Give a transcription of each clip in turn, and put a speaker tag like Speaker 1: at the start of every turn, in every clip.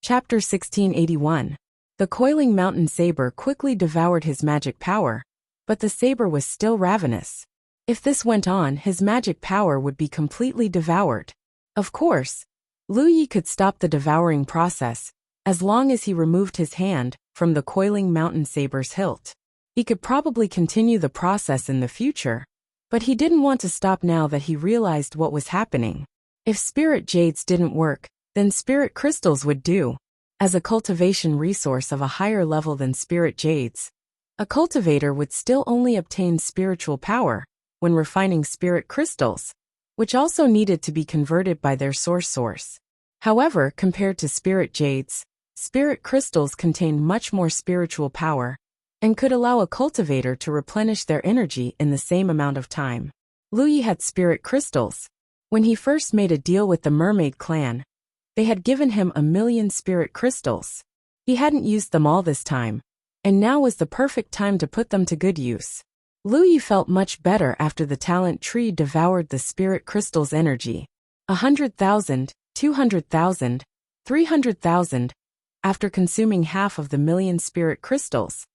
Speaker 1: Chapter 1681. The coiling mountain saber quickly devoured his magic power, but the saber was still ravenous. If this went on, his magic power would be completely devoured. Of course, Lu Yi could stop the devouring process, as long as he removed his hand from the coiling mountain saber's hilt. He could probably continue the process in the future, but he didn't want to stop now that he realized what was happening. If spirit jades didn't work, then spirit crystals would do. As a cultivation resource of a higher level than spirit jades, a cultivator would still only obtain spiritual power when refining spirit crystals, which also needed to be converted by their source. However, compared to spirit jades, spirit crystals contain much more spiritual power and could allow a cultivator to replenish their energy in the same amount of time. Lu Yi had spirit crystals. When he first made a deal with the mermaid clan, they had given him 1,000,000 spirit crystals. He hadn't used them all this time, and now was the perfect time to put them to good use. Lu Yi felt much better after the talent tree devoured the spirit crystal's energy. 100,000, 200,000, 300,000. After consuming half of the 1,000,000 spirit crystals,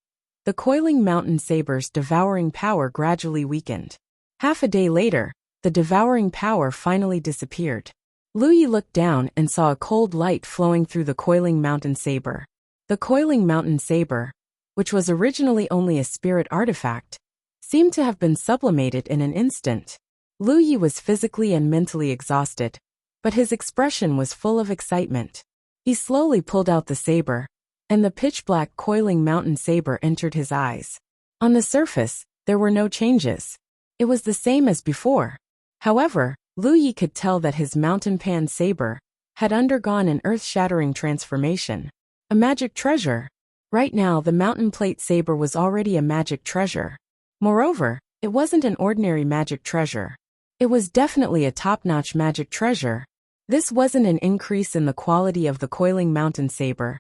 Speaker 1: the coiling mountain saber's devouring power gradually weakened. Half a day later, the devouring power finally disappeared. Lu Yi looked down and saw a cold light flowing through the coiling mountain saber. The coiling mountain saber, which was originally only a spirit artifact, seemed to have been sublimated in an instant. Lu Yi was physically and mentally exhausted, but his expression was full of excitement. He slowly pulled out the saber, and the pitch-black coiling mountain saber entered his eyes. On the surface, there were no changes. It was the same as before. However, Lu Yi could tell that his mountain pan saber had undergone an earth-shattering transformation. A magic treasure. Right now, the mountain plate saber was already a magic treasure. Moreover, it wasn't an ordinary magic treasure. It was definitely a top-notch magic treasure. This wasn't an increase in the quality of the coiling mountain saber,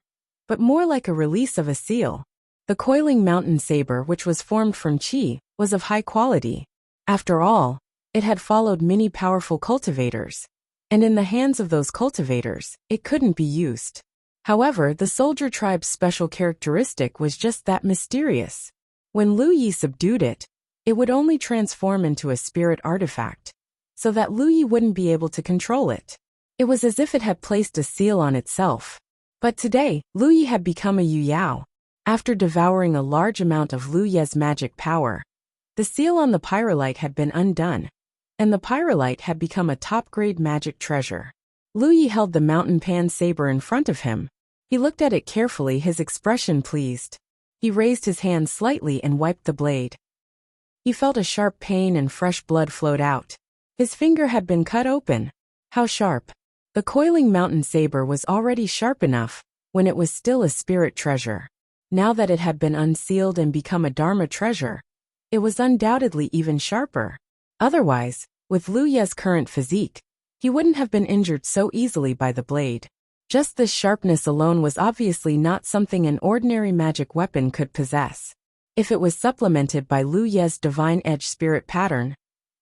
Speaker 1: but more like a release of a seal. The coiling mountain saber, which was formed from qi, was of high quality. After all, it had followed many powerful cultivators, and in the hands of those cultivators, it couldn't be used. However, the soldier tribe's special characteristic was just that mysterious. When Lu Yi subdued it, it would only transform into a spirit artifact, so that Lu Yi wouldn't be able to control it. It was as if it had placed a seal on itself. But today, Lu Yi had become a Yu Yao. After devouring a large amount of Lu Ye's magic power, the seal on the pyrolite had been undone, and the pyrolite had become a top-grade magic treasure. Lu Yi held the mountain pan saber in front of him. He looked at it carefully, his expression pleased. He raised his hand slightly and wiped the blade. He felt a sharp pain and fresh blood flowed out. His finger had been cut open. How sharp! The coiling mountain saber was already sharp enough when it was still a spirit treasure. Now that it had been unsealed and become a Dharma treasure, it was undoubtedly even sharper. Otherwise, with Lu Ye's current physique, he wouldn't have been injured so easily by the blade. Just this sharpness alone was obviously not something an ordinary magic weapon could possess. If it was supplemented by Lu Ye's divine edge spirit pattern,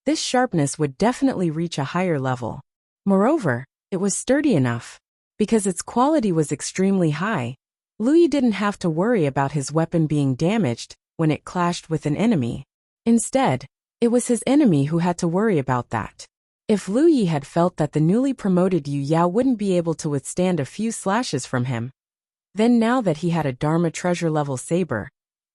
Speaker 1: this sharpness would definitely reach a higher level. Moreover, it was sturdy enough. Because its quality was extremely high, Lu Yi didn't have to worry about his weapon being damaged when it clashed with an enemy. Instead, it was his enemy who had to worry about that. If Lu Yi had felt that the newly promoted Yu Yao wouldn't be able to withstand a few slashes from him, then now that he had a Dharma treasure-level saber,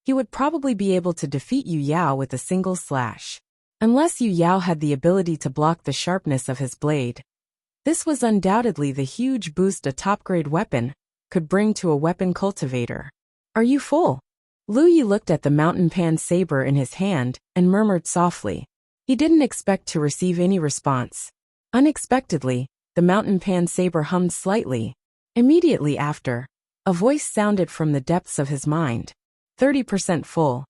Speaker 1: he would probably be able to defeat Yu Yao with a single slash. Unless Yu Yao had the ability to block the sharpness of his blade. This was undoubtedly the huge boost a top-grade weapon could bring to a weapon cultivator. Are you full? Lu Yi looked at the mountain pan saber in his hand and murmured softly. He didn't expect to receive any response. Unexpectedly, the mountain pan saber hummed slightly. Immediately after, a voice sounded from the depths of his mind. 30% full.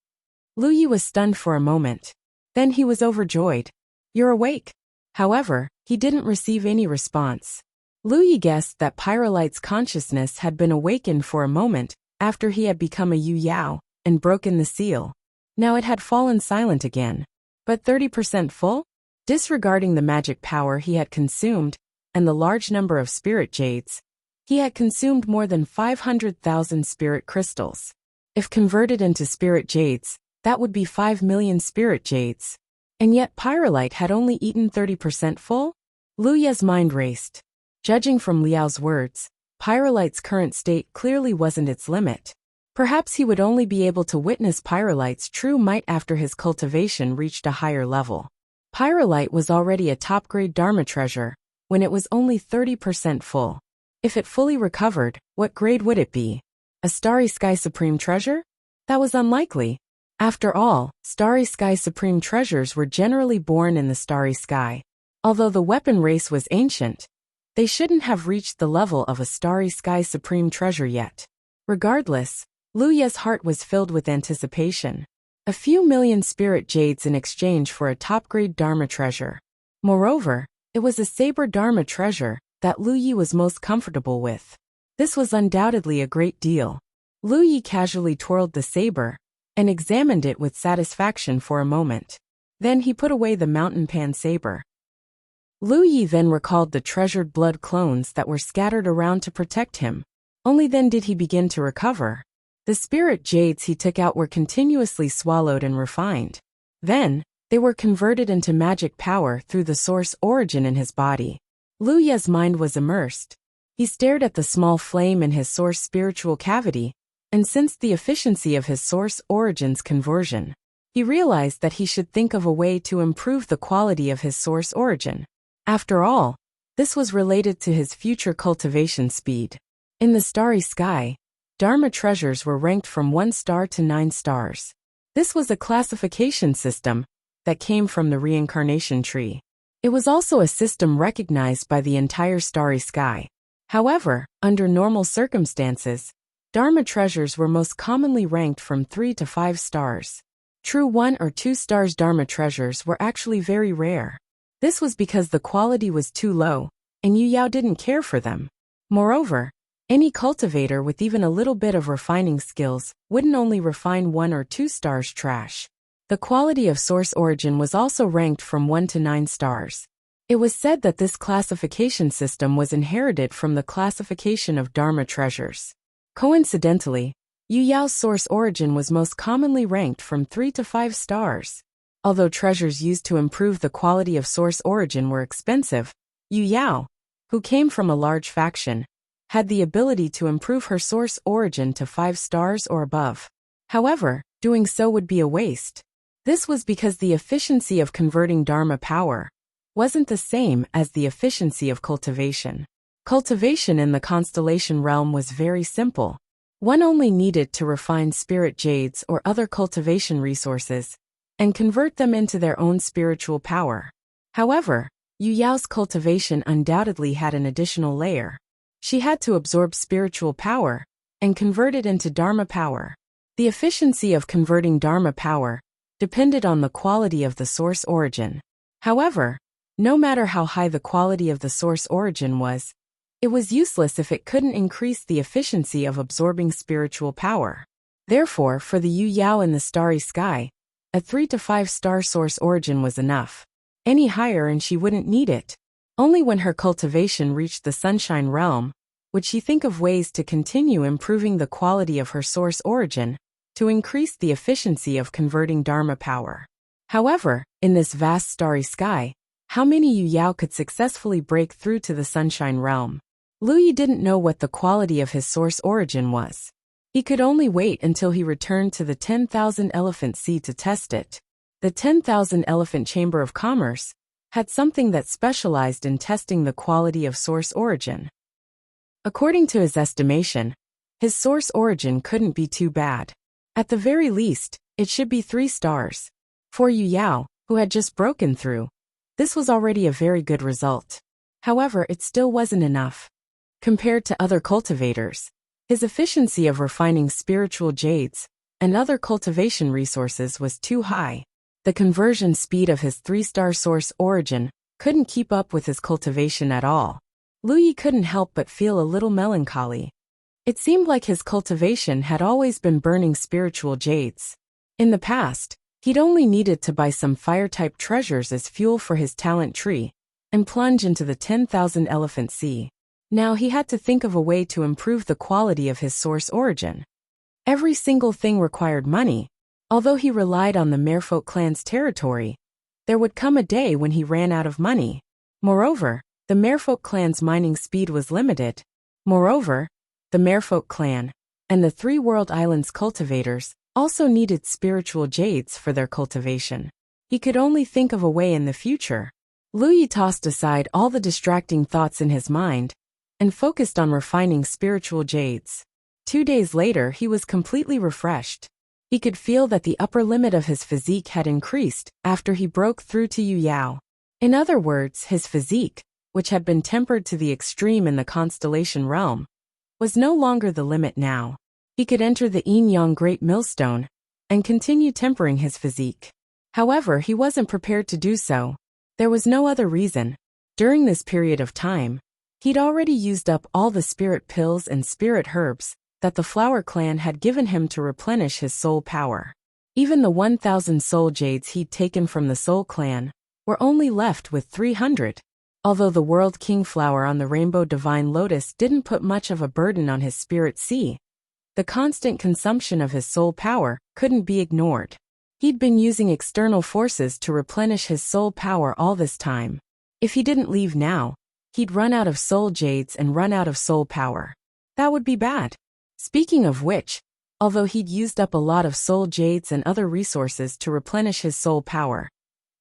Speaker 1: Lu Yi was stunned for a moment. Then he was overjoyed. You're awake. However, he didn't receive any response. Lu Yi guessed that Pyrolite's consciousness had been awakened for a moment after he had become a Yu Yao and broken the seal. Now it had fallen silent again. But 30% full? Disregarding the magic power he had consumed and the large number of spirit jades, He had consumed more than 500,000 spirit crystals. If converted into spirit jades, that would be 5 million spirit jades. And yet Pyrolite had only eaten 30% full? Lu Ye's mind raced. Judging from Liao's words, Pyrolite's current state clearly wasn't its limit. Perhaps he would only be able to witness Pyrolite's true might after his cultivation reached a higher level. Pyrolite was already a top-grade Dharma treasure, when it was only 30% full. If it fully recovered, what grade would it be? A Starry Sky Supreme Treasure? That was unlikely. After all, Starry Sky Supreme Treasures were generally born in the Starry Sky. Although the weapon race was ancient, they shouldn't have reached the level of a Starry Sky Supreme Treasure yet. Regardless, Lu Ye's heart was filled with anticipation. A few million spirit jades in exchange for a top-grade Dharma treasure. Moreover, it was a saber Dharma treasure that Lu Ye was most comfortable with. This was undoubtedly a great deal. Lu Ye casually twirled the saber and examined it with satisfaction for a moment. Then he put away the mountain pan saber. Lu Ye then recalled the treasured blood clones that were scattered around to protect him. Only then did he begin to recover. The spirit jades he took out were continuously swallowed and refined. Then, they were converted into magic power through the source origin in his body. Lu Ye's mind was immersed. He stared at the small flame in his source spiritual cavity, and sensed the efficiency of his source origin's conversion. He realized that he should think of a way to improve the quality of his source origin. After all, this was related to his future cultivation speed. In the Starry Sky, Dharma treasures were ranked from 1 star to 9 stars. This was a classification system that came from the reincarnation tree. It was also a system recognized by the entire Starry Sky. However, under normal circumstances, Dharma treasures were most commonly ranked from 3 to 5 stars. True 1 or 2 stars Dharma treasures were actually very rare. This was because the quality was too low, and Yu Yao didn't care for them. Moreover, any cultivator with even a little bit of refining skills wouldn't only refine 1 or 2 stars trash. The quality of source origin was also ranked from 1 to 9 stars. It was said that this classification system was inherited from the classification of Dharma treasures. Coincidentally, Yu Yao's source origin was most commonly ranked from 3 to 5 stars. Although treasures used to improve the quality of source origin were expensive, Yu Yao, who came from a large faction, had the ability to improve her source origin to 5 stars or above. However, doing so would be a waste. This was because the efficiency of converting Dharma power wasn't the same as the efficiency of cultivation. Cultivation in the constellation realm was very simple. One only needed to refine spirit jades or other cultivation resources and convert them into their own spiritual power. However, Yu Yao's cultivation undoubtedly had an additional layer. She had to absorb spiritual power and convert it into Dharma power. The efficiency of converting Dharma power depended on the quality of the source origin. However, no matter how high the quality of the source origin was, it was useless if it couldn't increase the efficiency of absorbing spiritual power. Therefore, for the Yu Yao in the Starry Sky, a 3 to 5 star source origin was enough. Any higher and she wouldn't need it. Only when her cultivation reached the Sunshine Realm would she think of ways to continue improving the quality of her source origin to increase the efficiency of converting Dharma power. However, in this vast Starry Sky, how many Yu Yao could successfully break through to the Sunshine Realm? Lu Yi didn't know what the quality of his source origin was. He could only wait until he returned to the 10,000 Elephant Sea to test it. The 10,000 Elephant Chamber of Commerce had something that specialized in testing the quality of source origin. According to his estimation, his source origin couldn't be too bad. At the very least, it should be 3 stars. For Yu Yao, who had just broken through, this was already a very good result. However, it still wasn't enough. Compared to other cultivators, his efficiency of refining spiritual jades and other cultivation resources was too high. The conversion speed of his 3-star source origin couldn't keep up with his cultivation at all. Lu Yi couldn't help but feel a little melancholy. It seemed like his cultivation had always been burning spiritual jades. In the past, he'd only needed to buy some fire-type treasures as fuel for his talent tree and plunge into the 10,000 Elephant Sea. Now he had to think of a way to improve the quality of his source origin. Every single thing required money. Although he relied on the Merfolk clan's territory, there would come a day when he ran out of money. Moreover, the Merfolk clan's mining speed was limited. Moreover, the Merfolk clan and the Three World Islands cultivators also needed spiritual jades for their cultivation. He could only think of a way in the future. Lu Yi tossed aside all the distracting thoughts in his mind and focused on refining spiritual jades. 2 days later, he was completely refreshed. He could feel that the upper limit of his physique had increased after he broke through to Yu Yao. In other words, his physique, which had been tempered to the extreme in the constellation realm, was no longer the limit now. He could enter the Yin Yang Great Millstone and continue tempering his physique. However, he wasn't prepared to do so. There was no other reason. During this period of time, he'd already used up all the spirit pills and spirit herbs that the Flower Clan had given him to replenish his soul power. Even the 1,000 soul jades he'd taken from the Soul Clan were only left with 300. Although the World King Flower on the Rainbow Divine Lotus didn't put much of a burden on his spirit sea, the constant consumption of his soul power couldn't be ignored. He'd been using external forces to replenish his soul power all this time. If he didn't leave now, he'd run out of soul jades and run out of soul power. That would be bad. Speaking of which, although he'd used up a lot of soul jades and other resources to replenish his soul power,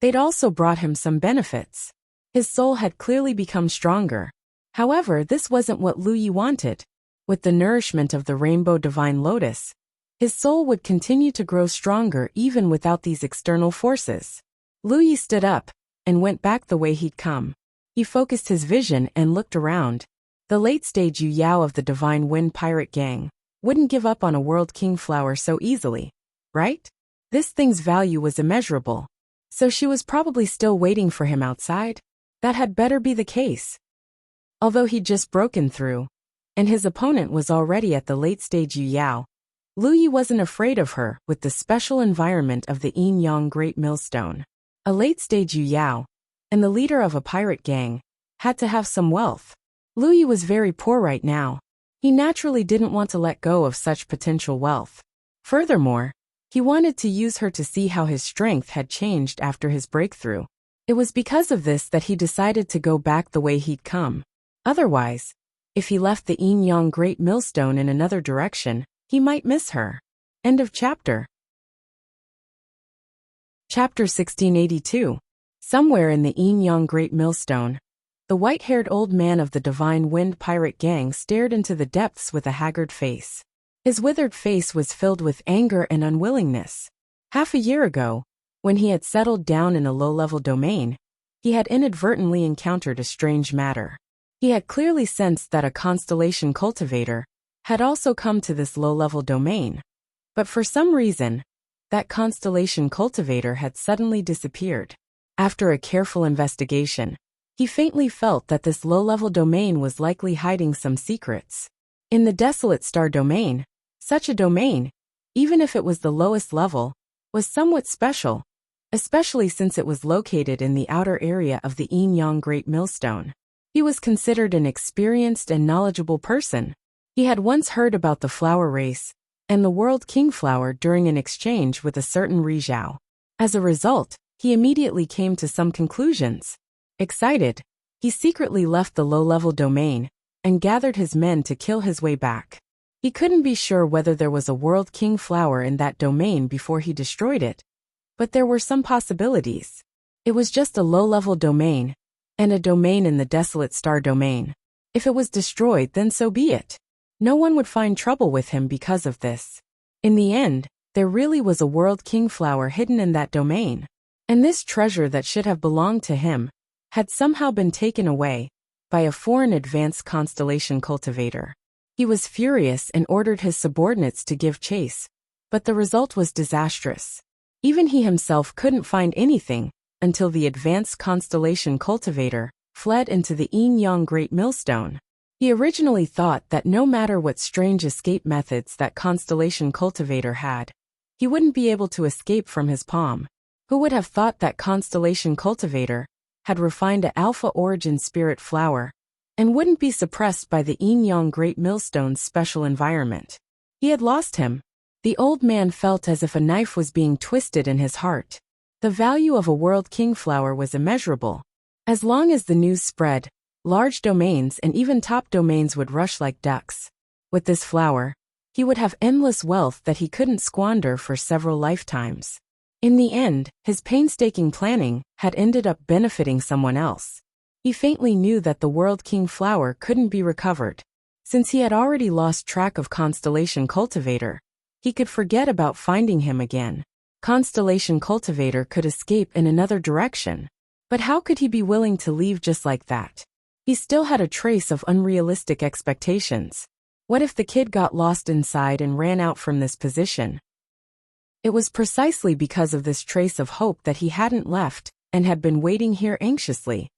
Speaker 1: they'd also brought him some benefits. His soul had clearly become stronger. However, this wasn't what Lu Yi wanted. With the nourishment of the Rainbow Divine Lotus, his soul would continue to grow stronger even without these external forces. Lu Yi stood up and went back the way he'd come. He focused his vision and looked around. The late-stage Yu Yao of the Divine Wind Pirate Gang wouldn't give up on a World King Flower so easily, right? This thing's value was immeasurable. So she was probably still waiting for him outside? That had better be the case. Although he'd just broken through, and his opponent was already at the late-stage Yu Yao, Lu Yi wasn't afraid of her with the special environment of the Yin Yang Great Millstone. A late-stage Yu Yao, and the leader of a pirate gang, had to have some wealth. Lu Yi was very poor right now. He naturally didn't want to let go of such potential wealth. Furthermore, he wanted to use her to see how his strength had changed after his breakthrough. It was because of this that he decided to go back the way he'd come. Otherwise, if he left the Yin Yang Great Millstone in another direction, he might miss her. End of chapter. Chapter 1682. Somewhere in the Yin Yang Great Millstone, the white-haired old man of the Divine Wind Pirate Gang stared into the depths with a haggard face. His withered face was filled with anger and unwillingness. Half a year ago, when he had settled down in a low-level domain, he had inadvertently encountered a strange matter. He had clearly sensed that a constellation cultivator had also come to this low-level domain. But for some reason, that constellation cultivator had suddenly disappeared. After a careful investigation, he faintly felt that this low-level domain was likely hiding some secrets. In the Desolate Star domain, such a domain, even if it was the lowest level, was somewhat special, especially since it was located in the outer area of the Yin Yang Great Millstone. He was considered an experienced and knowledgeable person. He had once heard about the flower race and the World King Flower during an exchange with a certain Rizhao. As a result, he immediately came to some conclusions. Excited, he secretly left the low-level domain and gathered his men to kill his way back. He couldn't be sure whether there was a World King Flower in that domain before he destroyed it, but there were some possibilities. It was just a low-level domain, and a domain in the Desolate Star domain. If it was destroyed, then so be it. No one would find trouble with him because of this. In the end, there really was a World King Flower hidden in that domain, and this treasure that should have belonged to him had somehow been taken away by a foreign advanced constellation cultivator. He was furious and ordered his subordinates to give chase, but the result was disastrous. Even he himself couldn't find anything until the advanced constellation cultivator fled into the Yin Yang Great Millstone. He originally thought that no matter what strange escape methods that constellation cultivator had, he wouldn't be able to escape from his palm. Who would have thought that constellation cultivator had refined a alpha origin spirit flower and wouldn't be suppressed by the Yin-Yang Great Millstone's special environment. He had lost him. The old man felt as if a knife was being twisted in his heart. The value of a World King flower was immeasurable. As long as the news spread, large domains and even top domains would rush like ducks. With this flower, he would have endless wealth that he couldn't squander for several lifetimes. In the end, his painstaking planning had ended up benefiting someone else. He faintly knew that the World King flower couldn't be recovered. Since he had already lost track of Constellation Cultivator, he could forget about finding him again. Constellation Cultivator could escape in another direction. But how could he be willing to leave just like that? He still had a trace of unrealistic expectations. What if the kid got lost inside and ran out from this position? It was precisely because of this trace of hope that he hadn't left and had been waiting here anxiously.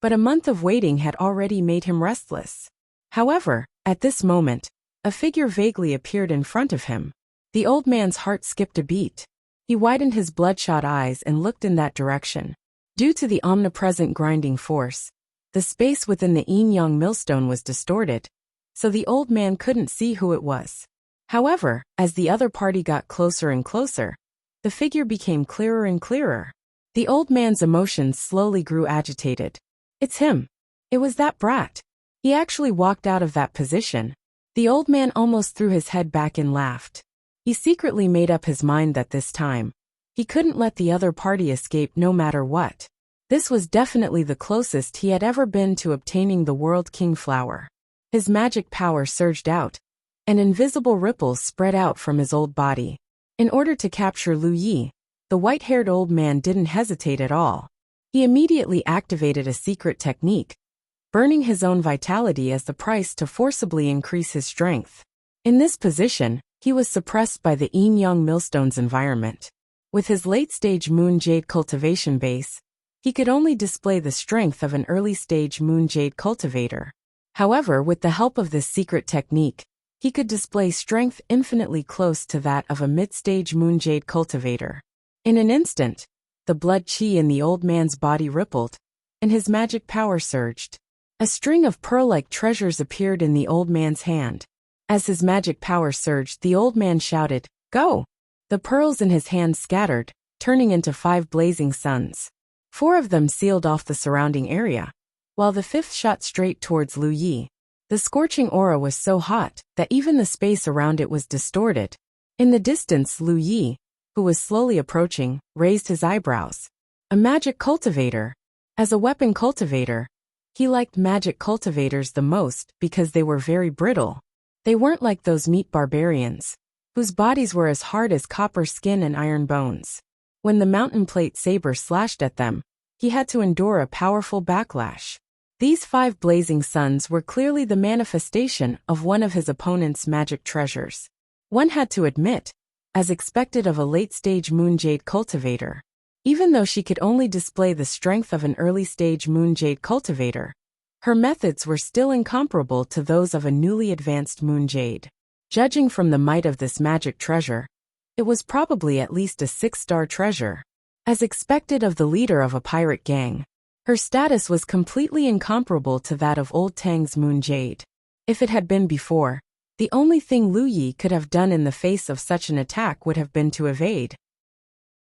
Speaker 1: But a month of waiting had already made him restless. However, at this moment, a figure vaguely appeared in front of him. The old man's heart skipped a beat. He widened his bloodshot eyes and looked in that direction. Due to the omnipresent grinding force, the space within the yin-yang millstone was distorted, so the old man couldn't see who it was. However, as the other party got closer and closer, the figure became clearer and clearer. The old man's emotions slowly grew agitated. It's him. It was that brat. He actually walked out of that position. The old man almost threw his head back and laughed. He secretly made up his mind that this time, he couldn't let the other party escape no matter what. This was definitely the closest he had ever been to obtaining the World King flower. His magic power surged out, and invisible ripples spread out from his old body. In order to capture Lu Yi, the white-haired old man didn't hesitate at all. He immediately activated a secret technique, burning his own vitality as the price to forcibly increase his strength. In this position, he was suppressed by the yin-yang millstone's environment. With his late-stage moon jade cultivation base, he could only display the strength of an early-stage moon jade cultivator. However, with the help of this secret technique, he could display strength infinitely close to that of a mid-stage moon jade cultivator. In an instant, the blood qi in the old man's body rippled, and his magic power surged. A string of pearl-like treasures appeared in the old man's hand. As his magic power surged, the old man shouted, "Go!" The pearls in his hand scattered, turning into 5 blazing suns. 4 of them sealed off the surrounding area, while the 5th shot straight towards Lu Yi. The scorching aura was so hot that even the space around it was distorted. In the distance, Lu Yi, who was slowly approaching, raised his eyebrows. A magic cultivator. As a weapon cultivator, he liked magic cultivators the most because they were very brittle. They weren't like those meat barbarians, whose bodies were as hard as copper skin and iron bones. When the mountain plate saber slashed at them, he had to endure a powerful backlash. These 5 blazing suns were clearly the manifestation of one of his opponent's magic treasures. One had to admit, as expected of a late-stage moon jade cultivator. Even though she could only display the strength of an early-stage moon jade cultivator, her methods were still incomparable to those of a newly advanced moon jade. Judging from the might of this magic treasure, it was probably at least a 6-star treasure. As expected of the leader of a pirate gang, her status was completely incomparable to that of old Tang's moon jade. If it had been before, the only thing Lu Yi could have done in the face of such an attack would have been to evade.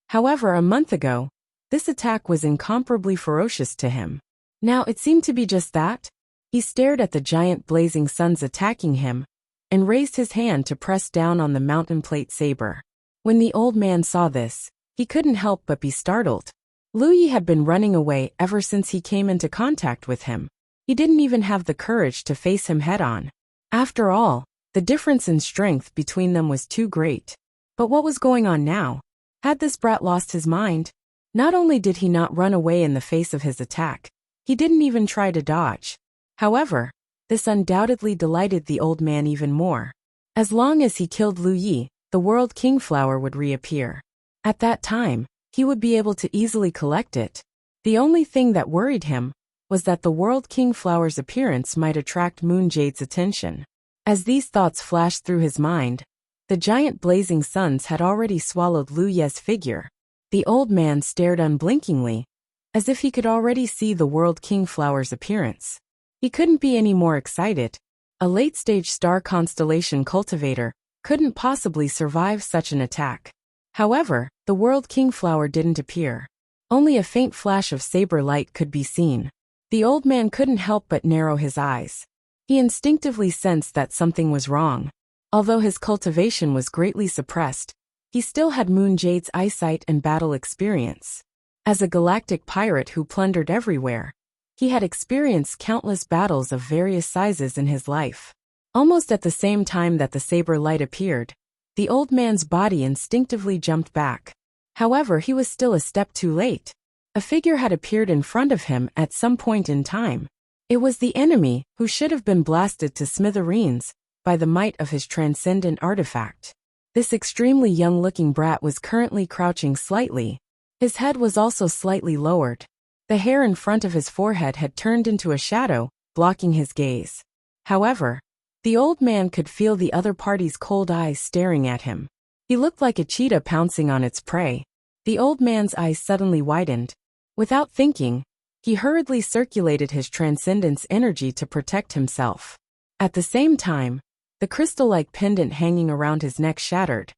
Speaker 1: However, a month ago, this attack was incomparably ferocious to him. Now it seemed to be just that. He stared at the giant blazing suns attacking him, and raised his hand to press down on the mountain plate saber. When the old man saw this, he couldn't help but be startled. Lu Yi had been running away ever since he came into contact with him. He didn't even have the courage to face him head-on. After all, the difference in strength between them was too great. But what was going on now? Had this brat lost his mind? Not only did he not run away in the face of his attack, he didn't even try to dodge. However, this undoubtedly delighted the old man even more. As long as he killed Lu Yi, the World King flower would reappear. At that time, he would be able to easily collect it. The only thing that worried him was that the World King flower's appearance might attract Moon Jade's attention. As these thoughts flashed through his mind, the giant blazing suns had already swallowed Lu Ye's figure. The old man stared unblinkingly, as if he could already see the World King flower's appearance. He couldn't be any more excited. A late-stage star constellation cultivator couldn't possibly survive such an attack. However, the World Kingflower didn't appear. Only a faint flash of saber light could be seen. The old man couldn't help but narrow his eyes. He instinctively sensed that something was wrong. Although his cultivation was greatly suppressed, he still had Moon Jade's eyesight and battle experience. As a galactic pirate who plundered everywhere, he had experienced countless battles of various sizes in his life. Almost at the same time that the saber light appeared, the old man's body instinctively jumped back. However, he was still a step too late. A figure had appeared in front of him at some point in time. It was the enemy, who should have been blasted to smithereens by the might of his transcendent artifact. This extremely young-looking brat was currently crouching slightly. His head was also slightly lowered. The hair in front of his forehead had turned into a shadow, blocking his gaze. However, the old man could feel the other party's cold eyes staring at him. He looked like a cheetah pouncing on its prey. The old man's eyes suddenly widened. Without thinking, he hurriedly circulated his transcendence energy to protect himself. At the same time, the crystal-like pendant hanging around his neck shattered,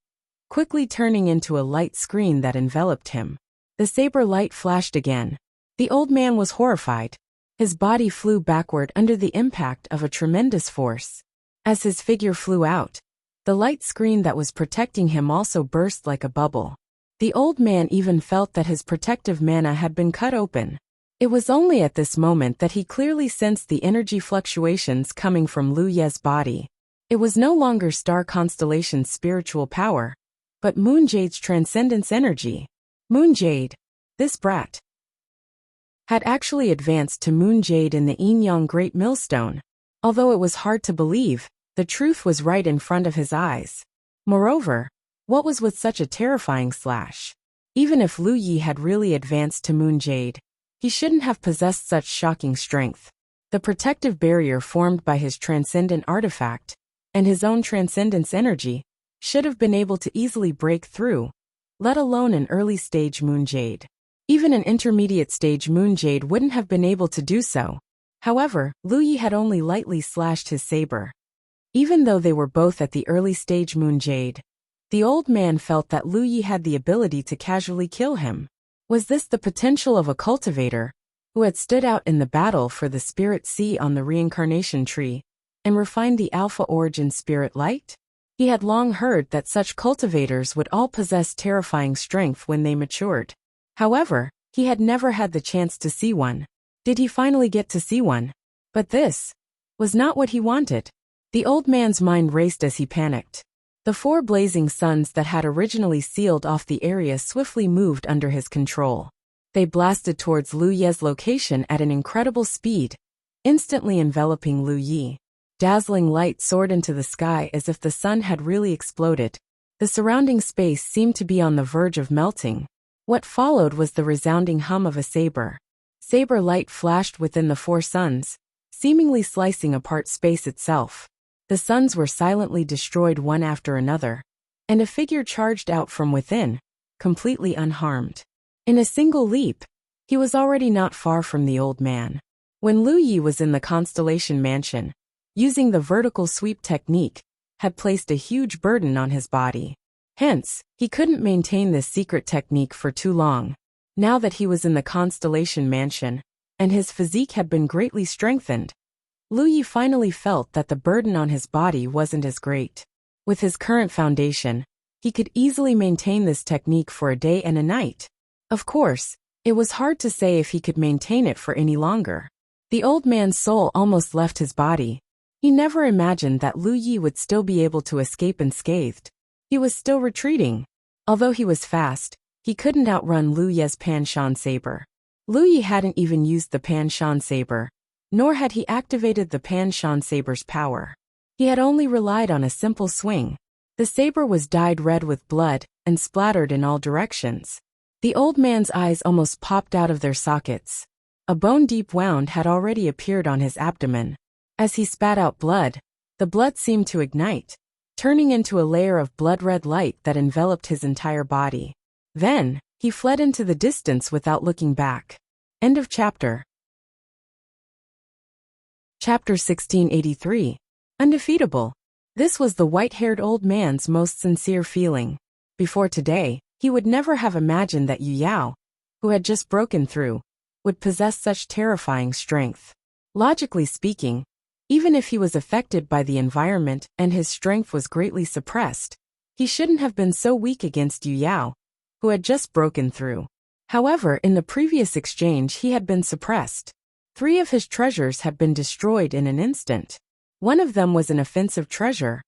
Speaker 1: quickly turning into a light screen that enveloped him. The saber light flashed again. The old man was horrified. His body flew backward under the impact of a tremendous force. As his figure flew out, the light screen that was protecting him also burst like a bubble. The old man even felt that his protective mana had been cut open. It was only at this moment that he clearly sensed the energy fluctuations coming from Lu Ye's body. It was no longer Star Constellation's spiritual power, but Moon Jade's transcendence energy. Moon Jade, this brat, had actually advanced to Moon Jade in the Yin-Yang Great Millstone. Although it was hard to believe, the truth was right in front of his eyes. Moreover, what was with such a terrifying slash? Even if Lu Yi had really advanced to Moon Jade, he shouldn't have possessed such shocking strength. The protective barrier formed by his transcendent artifact, and his own transcendence energy, should have been able to easily break through, let alone an early-stage Moon Jade. Even an intermediate-stage Moon Jade wouldn't have been able to do so. However, Lu Yi had only lightly slashed his saber. Even though they were both at the early-stage Moon Jade, the old man felt that Lu Yi had the ability to casually kill him. Was this the potential of a cultivator, who had stood out in the battle for the Spirit Sea on the reincarnation tree, and refined the Alpha Origin Spirit Light? He had long heard that such cultivators would all possess terrifying strength when they matured. However, he had never had the chance to see one. Did he finally get to see one? But this was not what he wanted. The old man's mind raced as he panicked. The 4 blazing suns that had originally sealed off the area swiftly moved under his control. They blasted towards Lu Ye's location at an incredible speed, instantly enveloping Lu Yi. Dazzling light soared into the sky as if the sun had really exploded. The surrounding space seemed to be on the verge of melting. What followed was the resounding hum of a saber. Saber light flashed within the 4 suns, seemingly slicing apart space itself. The suns were silently destroyed one after another, and a figure charged out from within, completely unharmed. In a single leap, he was already not far from the old man. When Lu Yi was in the Constellation Mansion, using the vertical sweep technique, had placed a huge burden on his body. Hence, he couldn't maintain this secret technique for too long. Now that he was in the Constellation Mansion, and his physique had been greatly strengthened, Lu Yi finally felt that the burden on his body wasn't as great. With his current foundation, he could easily maintain this technique for a day and a night. Of course, it was hard to say if he could maintain it for any longer. The old man's soul almost left his body. He never imagined that Lu Yi would still be able to escape unscathed. He was still retreating. Although he was fast, he couldn't outrun Lu Ye's Pan-Shan saber. Lu Yi hadn't even used the Pan-Shan saber, nor had he activated the Pan-Shan saber's power. He had only relied on a simple swing. The saber was dyed red with blood and splattered in all directions. The old man's eyes almost popped out of their sockets. A bone-deep wound had already appeared on his abdomen. As he spat out blood, the blood seemed to ignite, turning into a layer of blood-red light that enveloped his entire body. Then, he fled into the distance without looking back. End of chapter. Chapter 1683. Undefeatable. This was the white-haired old man's most sincere feeling. Before today, he would never have imagined that Yu Yao, who had just broken through, would possess such terrifying strength. Logically speaking, even if he was affected by the environment and his strength was greatly suppressed, he shouldn't have been so weak against Yu Yao, who had just broken through. However, in the previous exchange he had been suppressed. 3 of his treasures had been destroyed in an instant. One of them was an offensive treasure,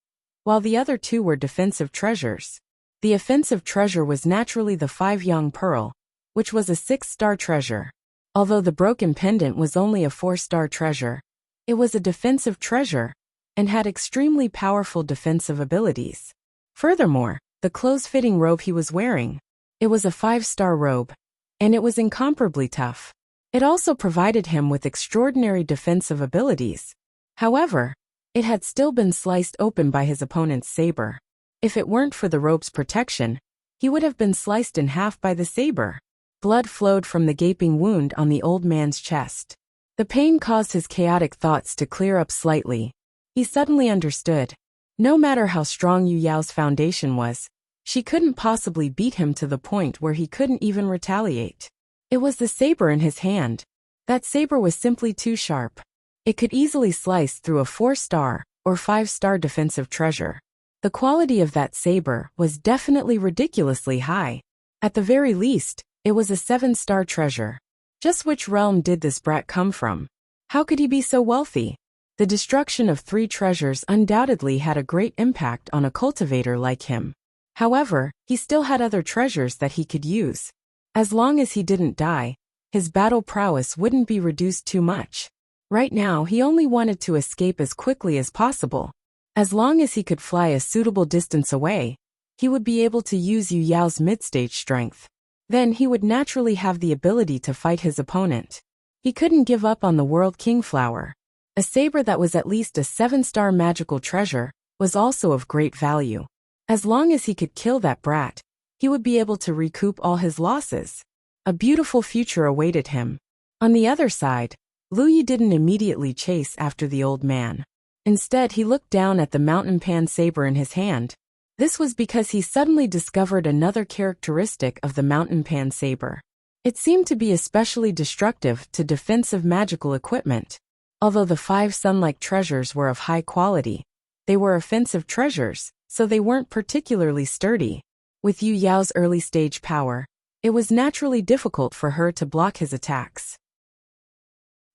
Speaker 1: while the other 2 were defensive treasures. The offensive treasure was naturally the 5-yang pearl, which was a 6-star treasure. Although the broken pendant was only a 4-star treasure, it was a defensive treasure, and had extremely powerful defensive abilities. Furthermore, the close-fitting robe he was wearing, it was a 5-star robe, and it was incomparably tough. It also provided him with extraordinary defensive abilities. However, it had still been sliced open by his opponent's saber. If it weren't for the robe's protection, he would have been sliced in half by the saber. Blood flowed from the gaping wound on the old man's chest. The pain caused his chaotic thoughts to clear up slightly. He suddenly understood. No matter how strong Yu Yao's foundation was, she couldn't possibly beat him to the point where he couldn't even retaliate. It was the saber in his hand. That saber was simply too sharp. It could easily slice through a 4-star or 5-star defensive treasure. The quality of that saber was definitely ridiculously high. At the very least, it was a 7-star treasure. Just which realm did this brat come from? How could he be so wealthy? The destruction of 3 treasures undoubtedly had a great impact on a cultivator like him. However, he still had other treasures that he could use. As long as he didn't die, his battle prowess wouldn't be reduced too much. Right now he only wanted to escape as quickly as possible. As long as he could fly a suitable distance away, he would be able to use Yu Yao's mid-stage strength. Then he would naturally have the ability to fight his opponent. He couldn't give up on the World King Flower. A saber that was at least a 7-star magical treasure was also of great value. As long as he could kill that brat, he would be able to recoup all his losses. A beautiful future awaited him. On the other side, Lu Yi didn't immediately chase after the old man. Instead, he looked down at the mountain pan saber in his hand. This was because he suddenly discovered another characteristic of the mountain pan saber. It seemed to be especially destructive to defensive magical equipment. Although the 5 sun-like treasures were of high quality, they were offensive treasures, so they weren't particularly sturdy. With Yu Yao's early-stage power, it was naturally difficult for her to block his attacks.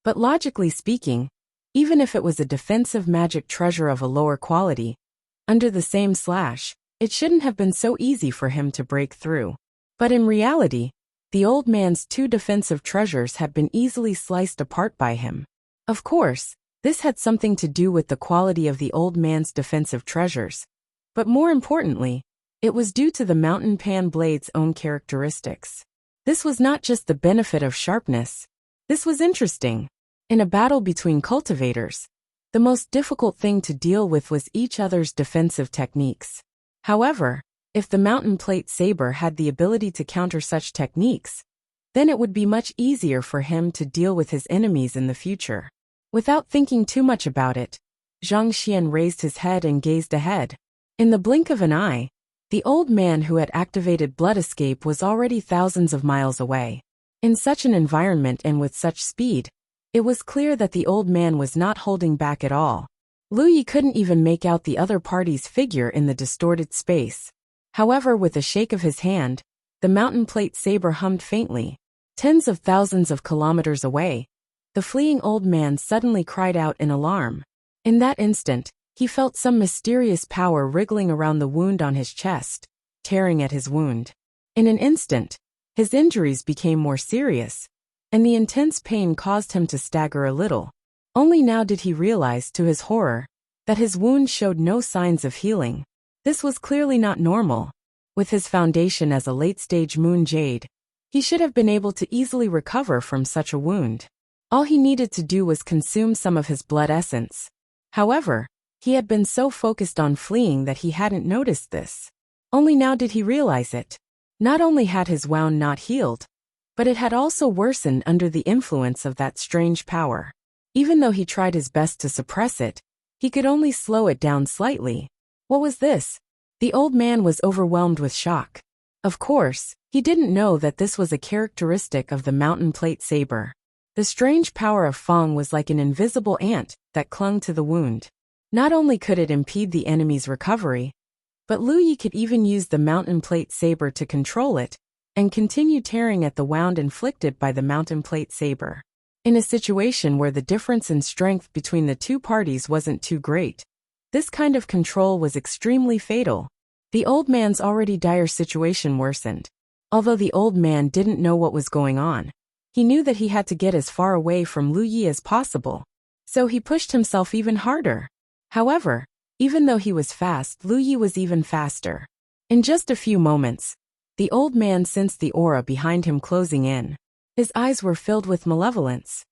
Speaker 1: But logically speaking, even if it was a defensive magic treasure of a lower quality, under the same slash, it shouldn't have been so easy for him to break through. But in reality, the old man's 2 defensive treasures had been easily sliced apart by him. Of course, this had something to do with the quality of the old man's defensive treasures. But more importantly, it was due to the mountain pan blade's own characteristics. This was not just the benefit of sharpness. This was interesting. In a battle between cultivators, the most difficult thing to deal with was each other's defensive techniques. However, if the mountain plate saber had the ability to counter such techniques, then it would be much easier for him to deal with his enemies in the future. Without thinking too much about it, Zhang Xian raised his head and gazed ahead. In the blink of an eye, the old man who had activated blood escape was already thousands of miles away. In such an environment and with such speed, it was clear that the old man was not holding back at all. Lu Yi couldn't even make out the other party's figure in the distorted space. However, with a shake of his hand, the mountain plate saber hummed faintly. Tens of thousands of kilometers away, the fleeing old man suddenly cried out in alarm. In that instant, he felt some mysterious power wriggling around the wound on his chest, tearing at his wound. In an instant, his injuries became more serious, and the intense pain caused him to stagger a little. Only now did he realize, to his horror, that his wound showed no signs of healing. This was clearly not normal. With his foundation as a late-stage moon jade, he should have been able to easily recover from such a wound. All he needed to do was consume some of his blood essence. However, he had been so focused on fleeing that he hadn't noticed this. Only now did he realize it. Not only had his wound not healed, but it had also worsened under the influence of that strange power. Even though he tried his best to suppress it, he could only slow it down slightly. What was this? The old man was overwhelmed with shock. Of course, he didn't know that this was a characteristic of the mountain plate saber. The strange power of Feng was like an invisible ant that clung to the wound. Not only could it impede the enemy's recovery, but Lu Yi could even use the mountain plate saber to control it and continue tearing at the wound inflicted by the mountain plate saber. In a situation where the difference in strength between the two parties wasn't too great, this kind of control was extremely fatal. The old man's already dire situation worsened. Although the old man didn't know what was going on, he knew that he had to get as far away from Lu Yi as possible, so he pushed himself even harder. However, even though he was fast, Lu Yi was even faster. In just a few moments, the old man sensed the aura behind him closing in. His eyes were filled with malevolence.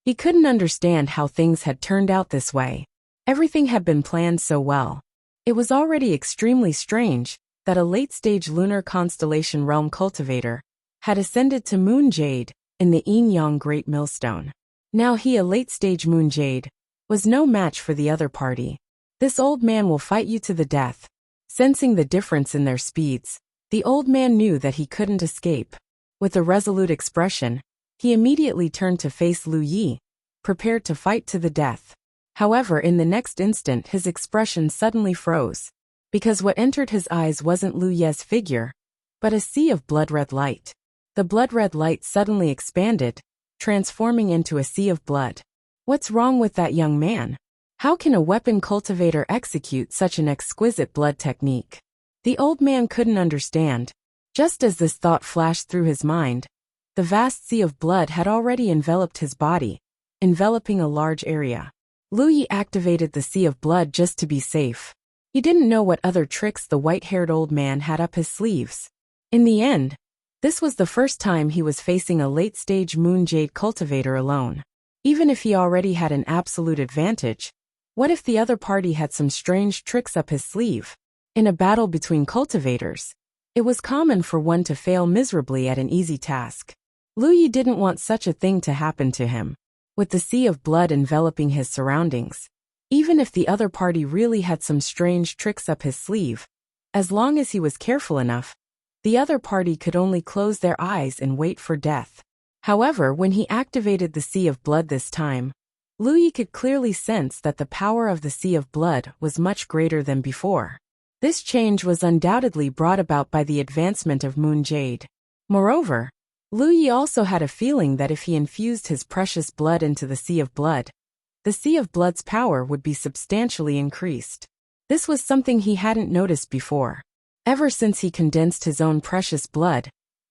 Speaker 1: He couldn't understand how things had turned out this way. Everything had been planned so well. It was already extremely strange that a late-stage lunar constellation realm cultivator had ascended to Moon Jade in the Yin-Yang Great Millstone. Now he, a late-stage Moon Jade, was no match for the other party. This old man will fight you to the death. Sensing the difference in their speeds, the old man knew that he couldn't escape. With a resolute expression, he immediately turned to face Lu Yi, prepared to fight to the death. However, in the next instant his expression suddenly froze, because what entered his eyes wasn't Lu Yi's figure, but a sea of blood-red light. The blood-red light suddenly expanded, transforming into a sea of blood. What's wrong with that young man? How can a weapon cultivator execute such an exquisite blood technique? The old man couldn't understand. Just as this thought flashed through his mind, the vast sea of blood had already enveloped his body, enveloping a large area. Lu Yi activated the sea of blood just to be safe. He didn't know what other tricks the white-haired old man had up his sleeves. In the end, this was the first time he was facing a late-stage Moon Jade cultivator alone. Even if he already had an absolute advantage, what if the other party had some strange tricks up his sleeve? In a battle between cultivators, it was common for one to fail miserably at an easy task. Lu Yi didn't want such a thing to happen to him. With the sea of blood enveloping his surroundings, even if the other party really had some strange tricks up his sleeve, as long as he was careful enough, the other party could only close their eyes and wait for death. However, when he activated the sea of blood this time, Lu Yi could clearly sense that the power of the sea of blood was much greater than before. This change was undoubtedly brought about by the advancement of Moon Jade. Moreover, Lu Yi also had a feeling that if he infused his precious blood into the sea of blood, the sea of blood's power would be substantially increased. This was something he hadn't noticed before. Ever since he condensed his own precious blood,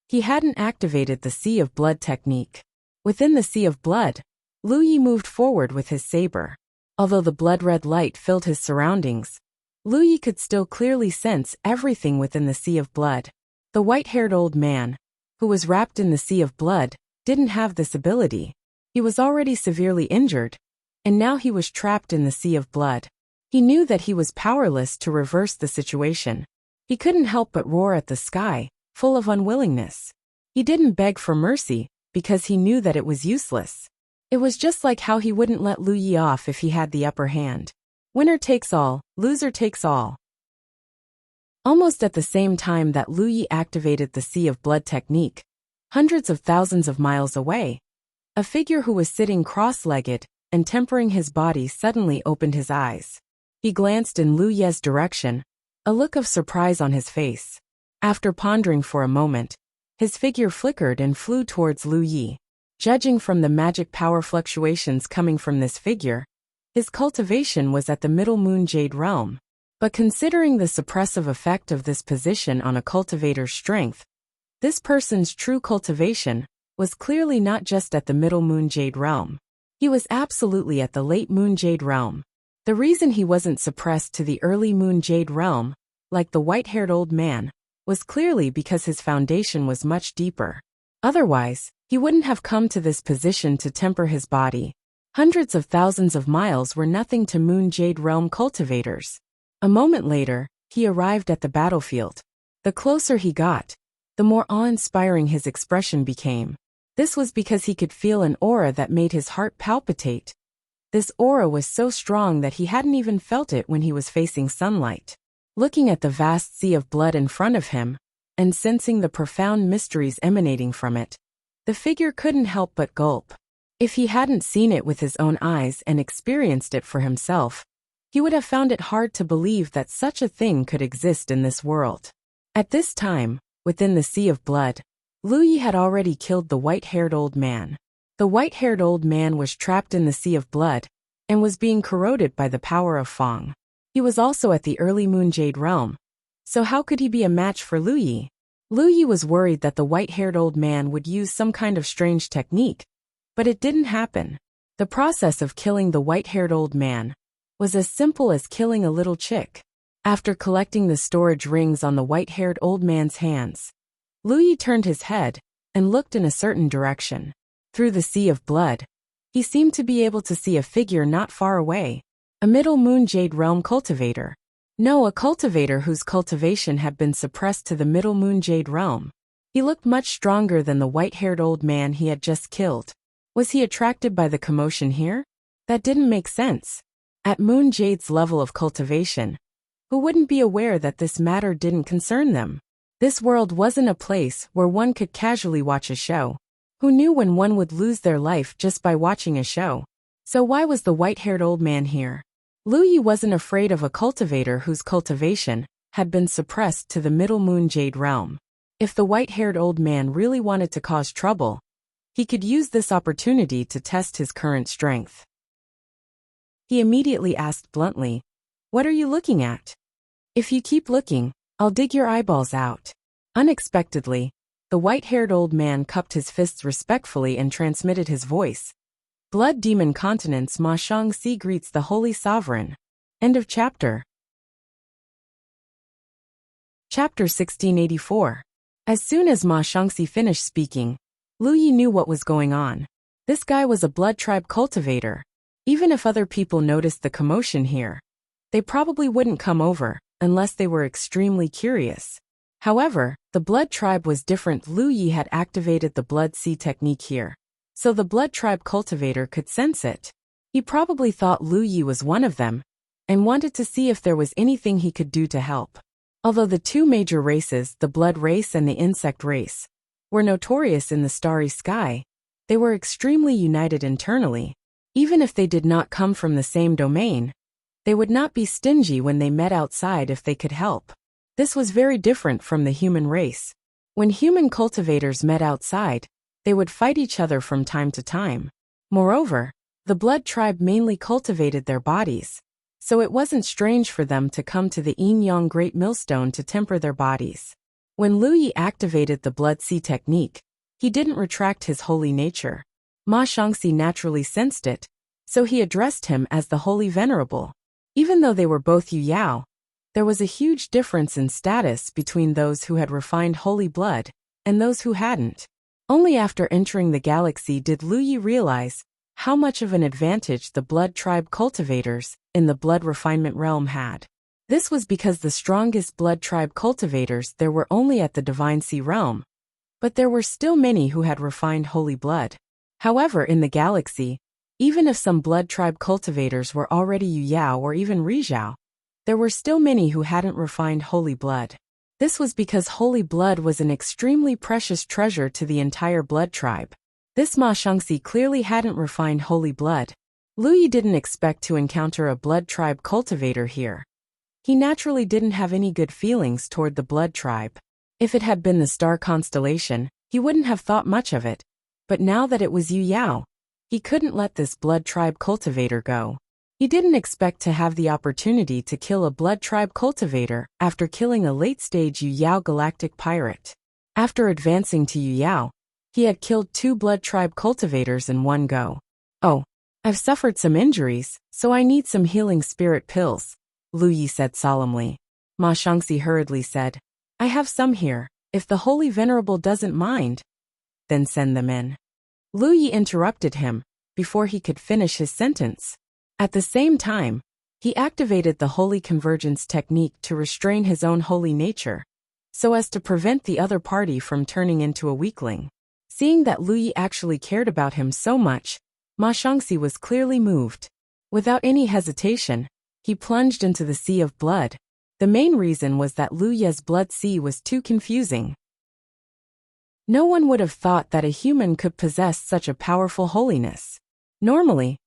Speaker 1: he hadn't activated the sea of blood technique. Within the sea of blood, Lu Yi moved forward with his saber. Although the blood-red light filled his surroundings, Lu Yi could still clearly sense everything within the sea of blood. The white-haired old man, who was wrapped in the sea of blood, didn't have this ability. He was already severely injured, and now he was trapped in the sea of blood. He knew that he was powerless to reverse the situation. He couldn't help but roar at the sky, full of unwillingness. He didn't beg for mercy, because he knew that it was useless. It was just like how he wouldn't let Lu Yi off if he had the upper hand. Winner takes all, loser takes all. Almost at the same time that Lu Yi activated the sea of blood technique, hundreds of thousands of miles away, a figure who was sitting cross-legged and tempering his body suddenly opened his eyes. He glanced in Lu Yi's direction, a look of surprise on his face. After pondering for a moment, his figure flickered and flew towards Lu Yi. Judging from the magic power fluctuations coming from this figure, his cultivation was at the Middle Moon Jade realm. But considering the suppressive effect of this position on a cultivator's strength, this person's true cultivation was clearly not just at the Middle Moon Jade realm. He was absolutely at the Late Moon Jade realm. The reason he wasn't suppressed to the Early Moon Jade realm, like the white-haired old man, was clearly because his foundation was much deeper. Otherwise, he wouldn't have come to this position to temper his body. Hundreds of thousands of miles were nothing to Moon Jade realm cultivators. A moment later, he arrived at the battlefield. The closer he got, the more awe-inspiring his expression became. This was because he could feel an aura that made his heart palpitate. This aura was so strong that he hadn't even felt it when he was facing sunlight. Looking at the vast sea of blood in front of him, and sensing the profound mysteries emanating from it, the figure couldn't help but gulp. If he hadn't seen it with his own eyes and experienced it for himself, he would have found it hard to believe that such a thing could exist in this world. At this time, within the sea of blood, Lu Yi had already killed the white-haired old man. The white-haired old man was trapped in the sea of blood and was being corroded by the power of Fang. He was also at the early Moon Jade realm, so how could he be a match for Lu Yi? Lu Yi was worried that the white-haired old man would use some kind of strange technique, but it didn't happen. The process of killing the white-haired old man was as simple as killing a little chick. After collecting the storage rings on the white-haired old man's hands, Lu Yi turned his head and looked in a certain direction. Through the sea of blood, he seemed to be able to see a figure not far away, a Middle Moon Jade realm cultivator. No, a cultivator whose cultivation had been suppressed to the Middle Moon Jade realm. He looked much stronger than the white-haired old man he had just killed. Was he attracted by the commotion here? That didn't make sense. At Moon Jade's level of cultivation, who wouldn't be aware that this matter didn't concern them? This world wasn't a place where one could casually watch a show. Who knew when one would lose their life just by watching a show? So why was the white-haired old man here? Lu Yi wasn't afraid of a cultivator whose cultivation had been suppressed to the Middle Moon Jade realm. If the white-haired old man really wanted to cause trouble, he could use this opportunity to test his current strength. He immediately asked bluntly, "What are you looking at? If you keep looking, I'll dig your eyeballs out." Unexpectedly, the white-haired old man cupped his fists respectfully and transmitted his voice. Blood Demon Continent's Ma Shangxi greets the Holy Sovereign. End of chapter. Chapter 1684. As soon as Ma Shangxi finished speaking, Lu Yi knew what was going on. This guy was a blood tribe cultivator. Even if other people noticed the commotion here, they probably wouldn't come over, unless they were extremely curious. However, the blood tribe was different. Lu Yi had activated the blood sea technique here, so the blood tribe cultivator could sense it. He probably thought Lu Yi was one of them, and wanted to see if there was anything he could do to help. Although the two major races, the blood race and the insect race, were notorious in the starry sky, they were extremely united internally. Even if they did not come from the same domain, they would not be stingy when they met outside if they could help. This was very different from the human race. When human cultivators met outside, they would fight each other from time to time. Moreover, the blood tribe mainly cultivated their bodies, so it wasn't strange for them to come to the Yin-Yang Great Millstone to temper their bodies. When Lu Yi activated the blood sea technique, he didn't retract his holy nature. Ma Shangxi naturally sensed it, so he addressed him as the Holy Venerable. Even though they were both Yu Yao, there was a huge difference in status between those who had refined holy blood and those who hadn't. Only after entering the galaxy did Lu Yi realize how much of an advantage the blood tribe cultivators in the blood refinement realm had. This was because the strongest blood tribe cultivators there were only at the Divine Sea realm, but there were still many who had refined holy blood. However, in the galaxy, even if some blood tribe cultivators were already Yu Yao or even Rizhao, there were still many who hadn't refined holy blood. This was because holy blood was an extremely precious treasure to the entire blood tribe. This Ma Shangxi clearly hadn't refined holy blood. Lu Yi didn't expect to encounter a blood tribe cultivator here. He naturally didn't have any good feelings toward the blood tribe. If it had been the star constellation, he wouldn't have thought much of it. But now that it was Yu Yao, he couldn't let this blood tribe cultivator go. He didn't expect to have the opportunity to kill a blood tribe cultivator after killing a late-stage Yu Yao galactic pirate. After advancing to Yu Yao, he had killed 2 blood tribe cultivators in one go. "Oh, I've suffered some injuries, so I need some healing spirit pills," Lu Yi said solemnly. Ma Shangxi hurriedly said, "I have some here. If the Holy Venerable doesn't mind, then send them in." Lu Yi interrupted him before he could finish his sentence. At the same time, he activated the Holy Convergence technique to restrain his own holy nature, so as to prevent the other party from turning into a weakling. Seeing that Lu Yi actually cared about him so much, Ma Shangxi was clearly moved. Without any hesitation, he plunged into the sea of blood. The main reason was that Lu Yi's blood sea was too confusing. No one would have thought that a human could possess such a powerful holiness. Normally,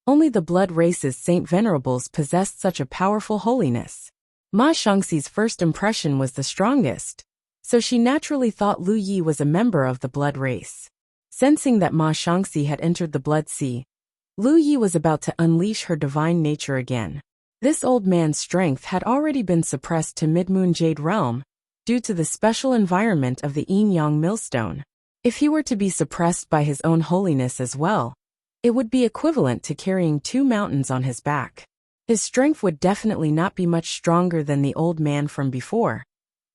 Speaker 1: only the blood race's Saint Venerables possessed such a powerful holiness. Ma Shangxi's first impression was the strongest, so she naturally thought Lu Yi was a member of the blood race. Sensing that Ma Shangxi had entered the blood sea, Lu Yi was about to unleash her divine nature again. This old man's strength had already been suppressed to Mid-Moon Jade Realm due to the special environment of the Yin-Yang Millstone. If he were to be suppressed by his own holiness as well, it would be equivalent to carrying 2 mountains on his back. His strength would definitely not be much stronger than the old man from before,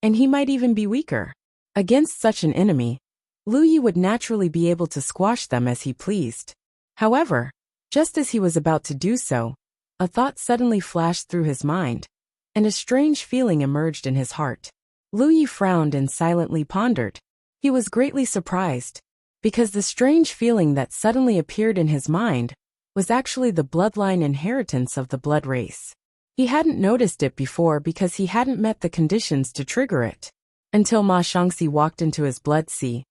Speaker 1: and he might even be weaker. Against such an enemy, Lu Yi would naturally be able to squash them as he pleased. However, just as he was about to do so, a thought suddenly flashed through his mind, and a strange feeling emerged in his heart. Lu Yi frowned and silently pondered. He was greatly surprised, because the strange feeling that suddenly appeared in his mind was actually the bloodline inheritance of the blood race. He hadn't noticed it before because he hadn't met the conditions to trigger it. Until Ma Shangxi walked into his blood sea,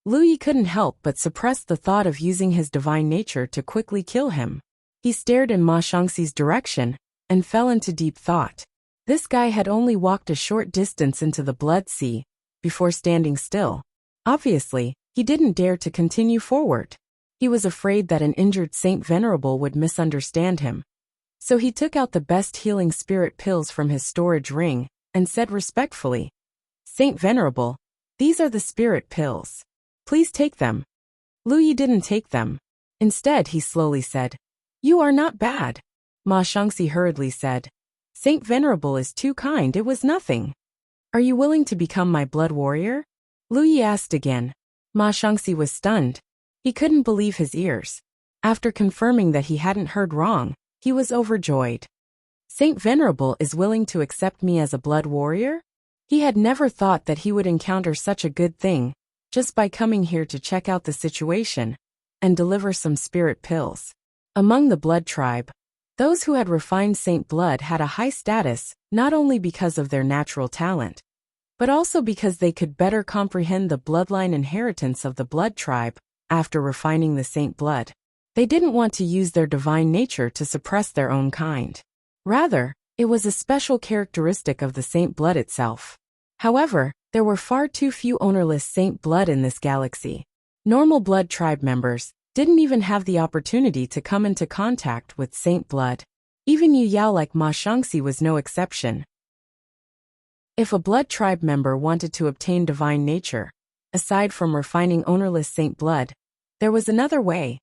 Speaker 1: Lu Yi couldn't help but suppress the thought of using his divine nature to quickly kill him. He stared in Ma Shangxi's direction and fell into deep thought. This guy had only walked a short distance into the blood sea before standing still. Obviously, he didn't dare to continue forward. He was afraid that an injured Saint Venerable would misunderstand him. So he took out the best healing spirit pills from his storage ring and said respectfully, "Saint Venerable, these are the spirit pills. Please take them." Lu Yi didn't take them. Instead, he slowly said, "You are not bad." Ma Shangxi hurriedly said, "Saint Venerable is too kind, it was nothing. Are you willing to become my blood warrior?" Lu Yi asked again. Ma Shangxi was stunned. He couldn't believe his ears. After confirming that he hadn't heard wrong, he was overjoyed. Saint Venerable is willing to accept me as a blood warrior? He had never thought that he would encounter such a good thing just by coming here to check out the situation and deliver some spirit pills. Among the blood tribe, those who had refined Saint Blood had a high status not only because of their natural talent, but also because they could better comprehend the bloodline inheritance of the blood tribe after refining the Saint Blood. They didn't want to use their divine nature to suppress their own kind. Rather, it was a special characteristic of the Saint Blood itself. However, there were far too few ownerless Saint Blood in this galaxy. Normal blood tribe members didn't even have the opportunity to come into contact with Saint Blood. Even Yu Yao like Ma Shangxi was no exception. If a blood tribe member wanted to obtain divine nature, aside from refining ownerless Saint Blood, there was another way,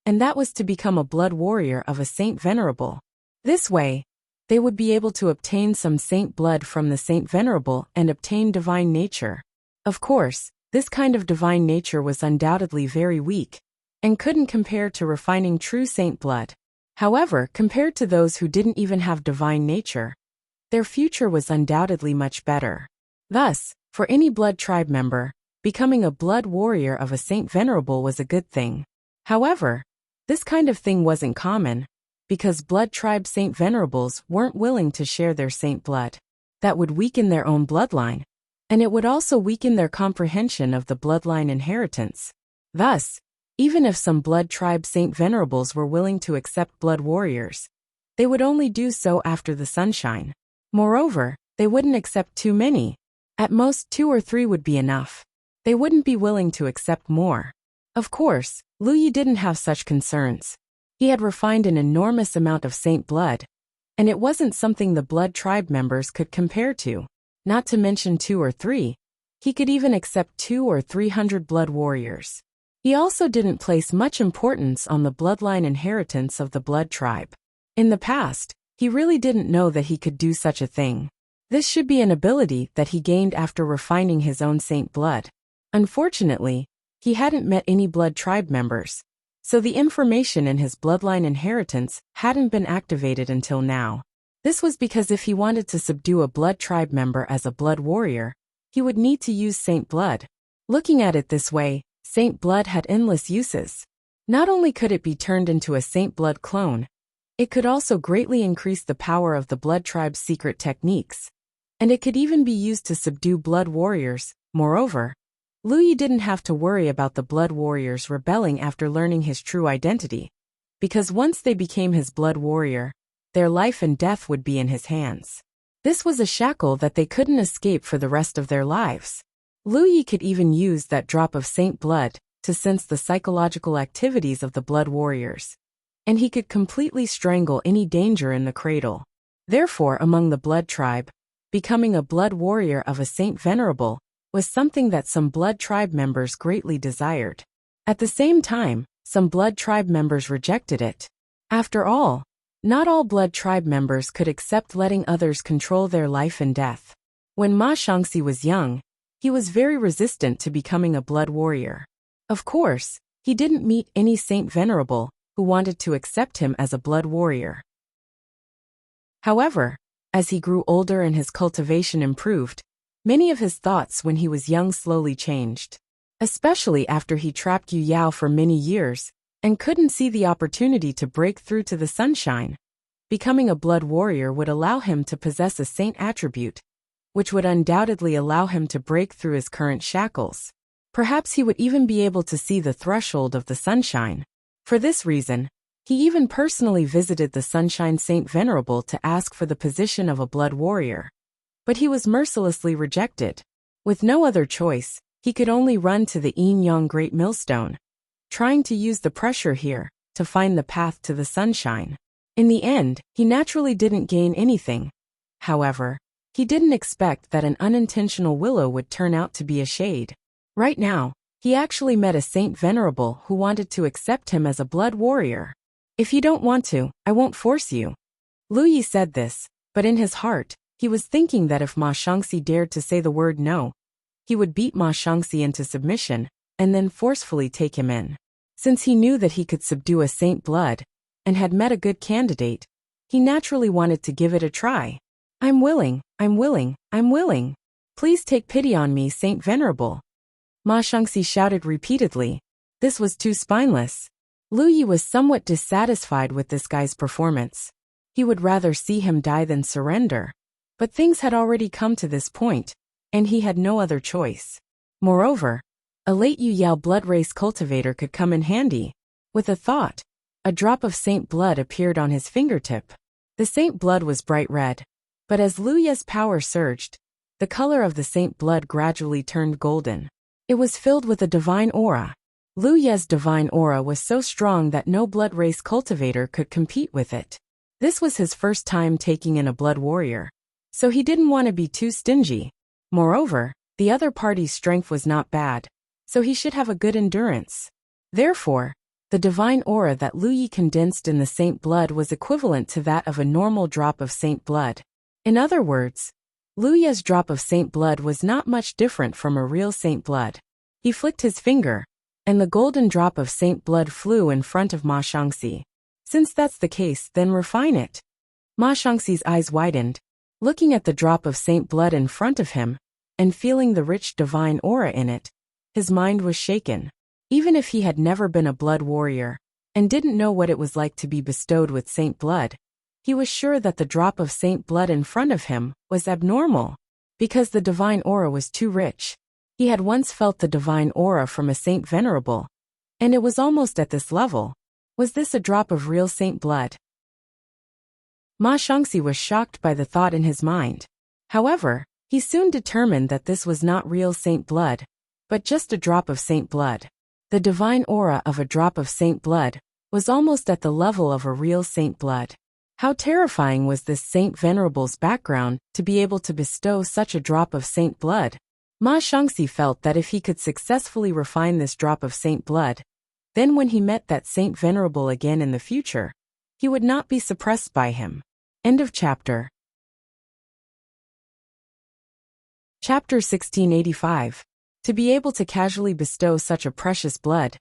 Speaker 1: and that was to become a blood warrior of a Saint Venerable. This way, they would be able to obtain some Saint Blood from the Saint Venerable and obtain divine nature. Of course, this kind of divine nature was undoubtedly very weak, and couldn't compare to refining true Saint Blood. However, compared to those who didn't even have divine nature, their future was undoubtedly much better. Thus, for any blood tribe member, becoming a blood warrior of a Saint Venerable was a good thing. However, this kind of thing wasn't common, because blood tribe Saint Venerables weren't willing to share their Saint Blood. That would weaken their own bloodline, and it would also weaken their comprehension of the bloodline inheritance. Thus, even if some blood tribe Saint Venerables were willing to accept blood warriors, they would only do so after the sunshine. Moreover, they wouldn't accept too many. At most 2 or 3 would be enough. They wouldn't be willing to accept more. Of course, Lu Yi didn't have such concerns. He had refined an enormous amount of Saint Blood, and it wasn't something the blood tribe members could compare to. Not to mention 2 or 3, he could even accept 200 or 300 blood warriors. He also didn't place much importance on the bloodline inheritance of the blood tribe. In the past, he really didn't know that he could do such a thing. This should be an ability that he gained after refining his own Saint Blood. Unfortunately, he hadn't met any blood tribe members, so the information in his bloodline inheritance hadn't been activated until now. This was because if he wanted to subdue a blood tribe member as a blood warrior, he would need to use Saint Blood. Looking at it this way, Saint Blood had endless uses. Not only could it be turned into a Saint Blood clone, it could also greatly increase the power of the Blood Tribe's secret techniques, and it could even be used to subdue Blood Warriors. Moreover, Lu Yi didn't have to worry about the Blood Warriors rebelling after learning his true identity, because once they became his Blood Warrior, their life and death would be in his hands. This was a shackle that they couldn't escape for the rest of their lives. Lu Yi could even use that drop of Saint Blood to sense the psychological activities of the Blood Warriors, and he could completely strangle any danger in the cradle. Therefore, among the Blood Tribe, becoming a Blood Warrior of a Saint Venerable was something that some Blood Tribe members greatly desired. At the same time, some Blood Tribe members rejected it. After all, not all Blood Tribe members could accept letting others control their life and death. When Ma Shangxi was young, he was very resistant to becoming a Blood Warrior. Of course, he didn't meet any Saint Venerable who wanted to accept him as a Blood Warrior. However, as he grew older and his cultivation improved, many of his thoughts when he was young slowly changed. Especially after he trapped Yu Yao for many years and couldn't see the opportunity to break through to the sunshine. Becoming a Blood Warrior would allow him to possess a saint attribute, which would undoubtedly allow him to break through his current shackles. Perhaps he would even be able to see the threshold of the sunshine. For this reason, he even personally visited the Sunshine Saint Venerable to ask for the position of a Blood Warrior. But he was mercilessly rejected. With no other choice, he could only run to the Yin Yang Great Millstone, trying to use the pressure here to find the path to the sunshine. In the end, he naturally didn't gain anything. However, he didn't expect that an unintentional willow would turn out to be a shade. Right now, he actually met a Saint Venerable who wanted to accept him as a Blood Warrior. "If you don't want to, I won't force you." Lu Yi said this, but in his heart, he was thinking that if Ma Shangxi dared to say the word no, he would beat Ma Shangxi into submission and then forcefully take him in. Since he knew that he could subdue a Saint Blood and had met a good candidate, he naturally wanted to give it a try. "I'm willing, I'm willing, I'm willing. Please take pity on me, Saint Venerable." Ma Shangxi shouted repeatedly. This was too spineless. Lu Yi was somewhat dissatisfied with this guy's performance. He would rather see him die than surrender. But things had already come to this point, and he had no other choice. Moreover, a late Yu Yao blood race cultivator could come in handy. With a thought, a drop of Saint Blood appeared on his fingertip. The Saint Blood was bright red, but as Lu Ye's power surged, the color of the Saint Blood gradually turned golden. It was filled with a divine aura. Lu Ye's divine aura was so strong that no blood race cultivator could compete with it. This was his first time taking in a Blood Warrior, so he didn't want to be too stingy. Moreover, the other party's strength was not bad, so he should have a good endurance. Therefore, the divine aura that Lu Yi condensed in the Saint Blood was equivalent to that of a normal drop of Saint Blood. In other words, Lu Ye's drop of Saint Blood was not much different from a real Saint Blood. He flicked his finger, and the golden drop of Saint Blood flew in front of Ma Shangxi. "Since that's the case, then refine it." Ma Shangxi's eyes widened, looking at the drop of Saint Blood in front of him, and feeling the rich divine aura in it. His mind was shaken. Even if he had never been a Blood Warrior, and didn't know what it was like to be bestowed with Saint Blood, he was sure that the drop of Saint Blood in front of him was abnormal, because the divine aura was too rich. He had once felt the divine aura from a Saint Venerable, and it was almost at this level. Was this a drop of real Saint Blood? Ma Shangxi was shocked by the thought in his mind. However, he soon determined that this was not real Saint Blood, but just a drop of Saint Blood. The divine aura of a drop of Saint Blood was almost at the level of a real Saint Blood. How terrifying was this Saint Venerable's background to be able to bestow such a drop of Saint Blood? Ma Shangxi felt that if he could successfully refine this drop of Saint Blood, then when he met that Saint Venerable again in the future, he would not be suppressed by him. End of chapter. Chapter 1685. To be able to casually bestow such a precious blood,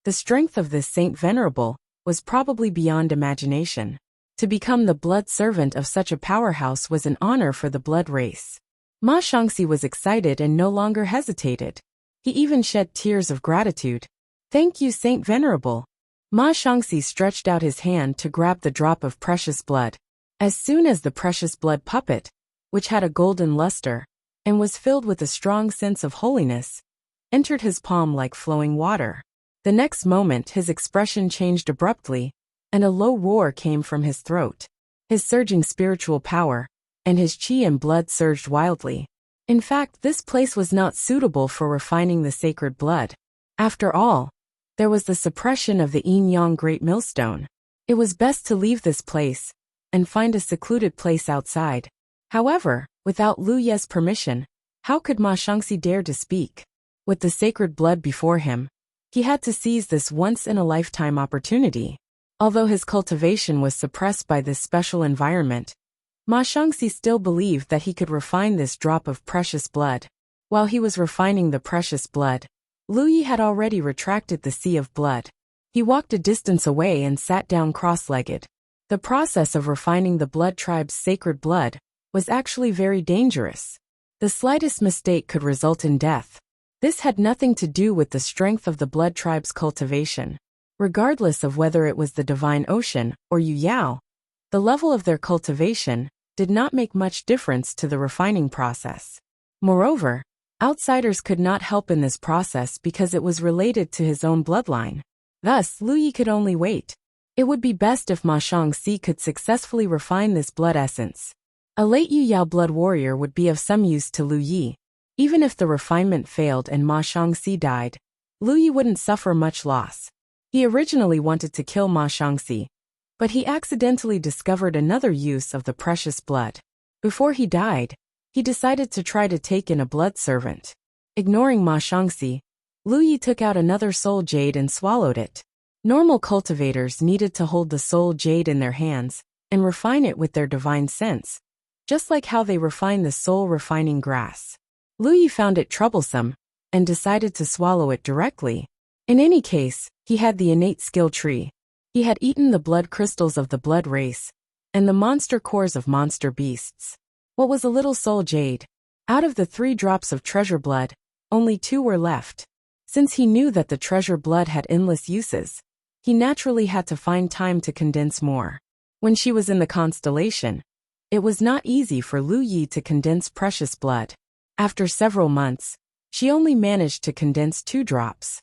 Speaker 1: the strength of this Saint Venerable was probably beyond imagination. To become the blood servant of such a powerhouse was an honor for the blood race. Ma Shangxi was excited and no longer hesitated. He even shed tears of gratitude. "Thank you, Saint Venerable." Ma Shangxi stretched out his hand to grab the drop of precious blood. As soon as the precious blood puppet, which had a golden luster, and was filled with a strong sense of holiness, entered his palm like flowing water. The next moment his expression changed abruptly, and a low roar came from his throat. His surging spiritual power, and his qi and blood surged wildly. In fact, this place was not suitable for refining the sacred blood. After all, there was the suppression of the yin-yang great millstone. It was best to leave this place, and find a secluded place outside. However, without Lu Ye's permission, how could Ma Shangxi dare to speak? With the sacred blood before him, he had to seize this once-in-a-lifetime opportunity. Although his cultivation was suppressed by this special environment, Ma Shangxi still believed that he could refine this drop of precious blood. While he was refining the precious blood, Lu Yi had already retracted the sea of blood. He walked a distance away and sat down cross-legged. The process of refining the blood tribe's sacred blood was actually very dangerous. The slightest mistake could result in death. This had nothing to do with the strength of the blood tribe's cultivation. Regardless of whether it was the divine ocean or Yu Yao, the level of their cultivation did not make much difference to the refining process. Moreover, outsiders could not help in this process because it was related to his own bloodline. Thus, Lu Yi could only wait. It would be best if Ma Shangxi could successfully refine this blood essence. A late Yu Yao blood warrior would be of some use to Lu Yi. Even if the refinement failed and Ma Shangxi died, Lu Yi wouldn't suffer much loss. He originally wanted to kill Ma Shangxi, but he accidentally discovered another use of the precious blood. Before he died, he decided to try to take in a blood servant. Ignoring Ma Shangxi, Lu Yi took out another soul jade and swallowed it. Normal cultivators needed to hold the soul jade in their hands and refine it with their divine sense, just like how they refine the soul refining grass. Lu Yi found it troublesome and decided to swallow it directly. In any case, he had the innate skill tree. He had eaten the blood crystals of the blood race and the monster cores of monster beasts. What was a little soul jade? Out of the 3 drops of treasure blood, only 2 were left. Since he knew that the treasure blood had endless uses, he naturally had to find time to condense more. When she was in the constellation, it was not easy for Lu Yi to condense precious blood. After several months, she only managed to condense 2 drops.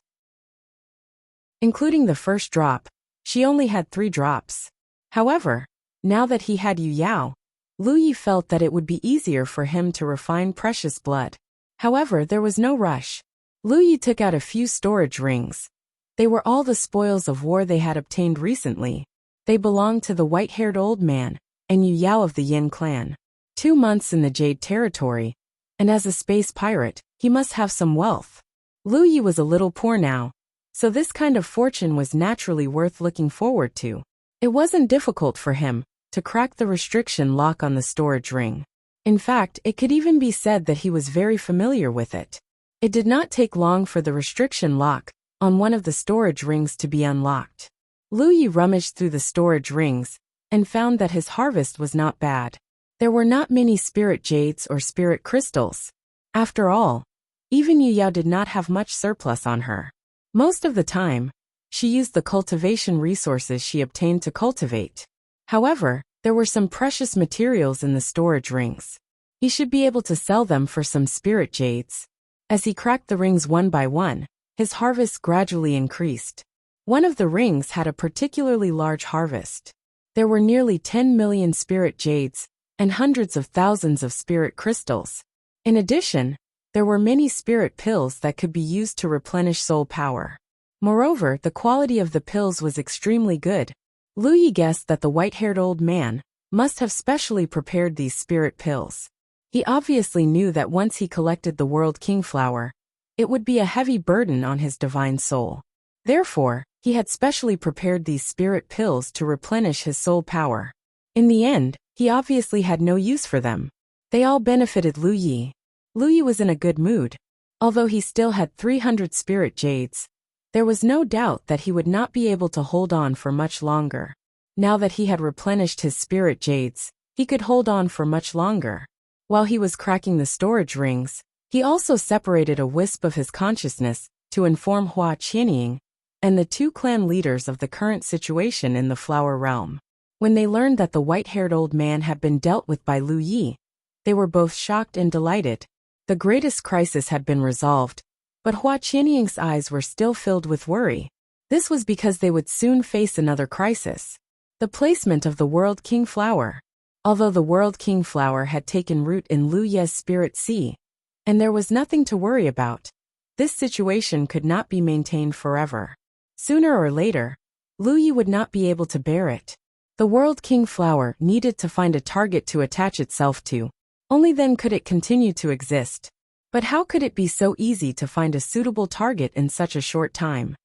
Speaker 1: Including the first drop, she only had 3 drops. However, now that he had Yu Yao, Lu Yi felt that it would be easier for him to refine precious blood. However, there was no rush. Lu Yi took out a few storage rings. They were all the spoils of war they had obtained recently. They belonged to the white-haired old man and Yu Yao of the Yin clan. 2 months in the Jade territory, and as a space pirate, he must have some wealth. Lu Yi was a little poor now, so this kind of fortune was naturally worth looking forward to. It wasn't difficult for him to crack the restriction lock on the storage ring. In fact, it could even be said that he was very familiar with it. It did not take long for the restriction lock on one of the storage rings to be unlocked. Lu Yi rummaged through the storage rings and found that his harvest was not bad. There were not many spirit jades or spirit crystals. After all, even Yu Yao did not have much surplus on her. Most of the time, she used the cultivation resources she obtained to cultivate. However, there were some precious materials in the storage rings. He should be able to sell them for some spirit jades. As he cracked the rings one by one, his harvest gradually increased. One of the rings had a particularly large harvest. There were nearly 10 million spirit jades and hundreds of thousands of spirit crystals. In addition, there were many spirit pills that could be used to replenish soul power. Moreover, the quality of the pills was extremely good. Lu Yi guessed that the white-haired old man must have specially prepared these spirit pills. He obviously knew that once he collected the World King Flower, it would be a heavy burden on his divine soul. Therefore, he had specially prepared these spirit pills to replenish his soul power. In the end, he obviously had no use for them. They all benefited Lu Yi. Lu Yi was in a good mood. Although he still had 300 spirit jades, there was no doubt that he would not be able to hold on for much longer. Now that he had replenished his spirit jades, he could hold on for much longer. While he was cracking the storage rings, He also separated a wisp of his consciousness to inform Hua Qianying and the two clan leaders of the current situation in the flower realm. When they learned that the white-haired old man had been dealt with by Lu Yi, they were both shocked and delighted. The greatest crisis had been resolved, but Hua Qianying's eyes were still filled with worry. This was because they would soon face another crisis. The placement of the World King Flower. Although the World King Flower had taken root in Lu Ye's spirit sea, and there was nothing to worry about, this situation could not be maintained forever. Sooner or later, Lu Yi would not be able to bear it. The World King Flower needed to find a target to attach itself to. Only then could it continue to exist. But how could it be so easy to find a suitable target in such a short time?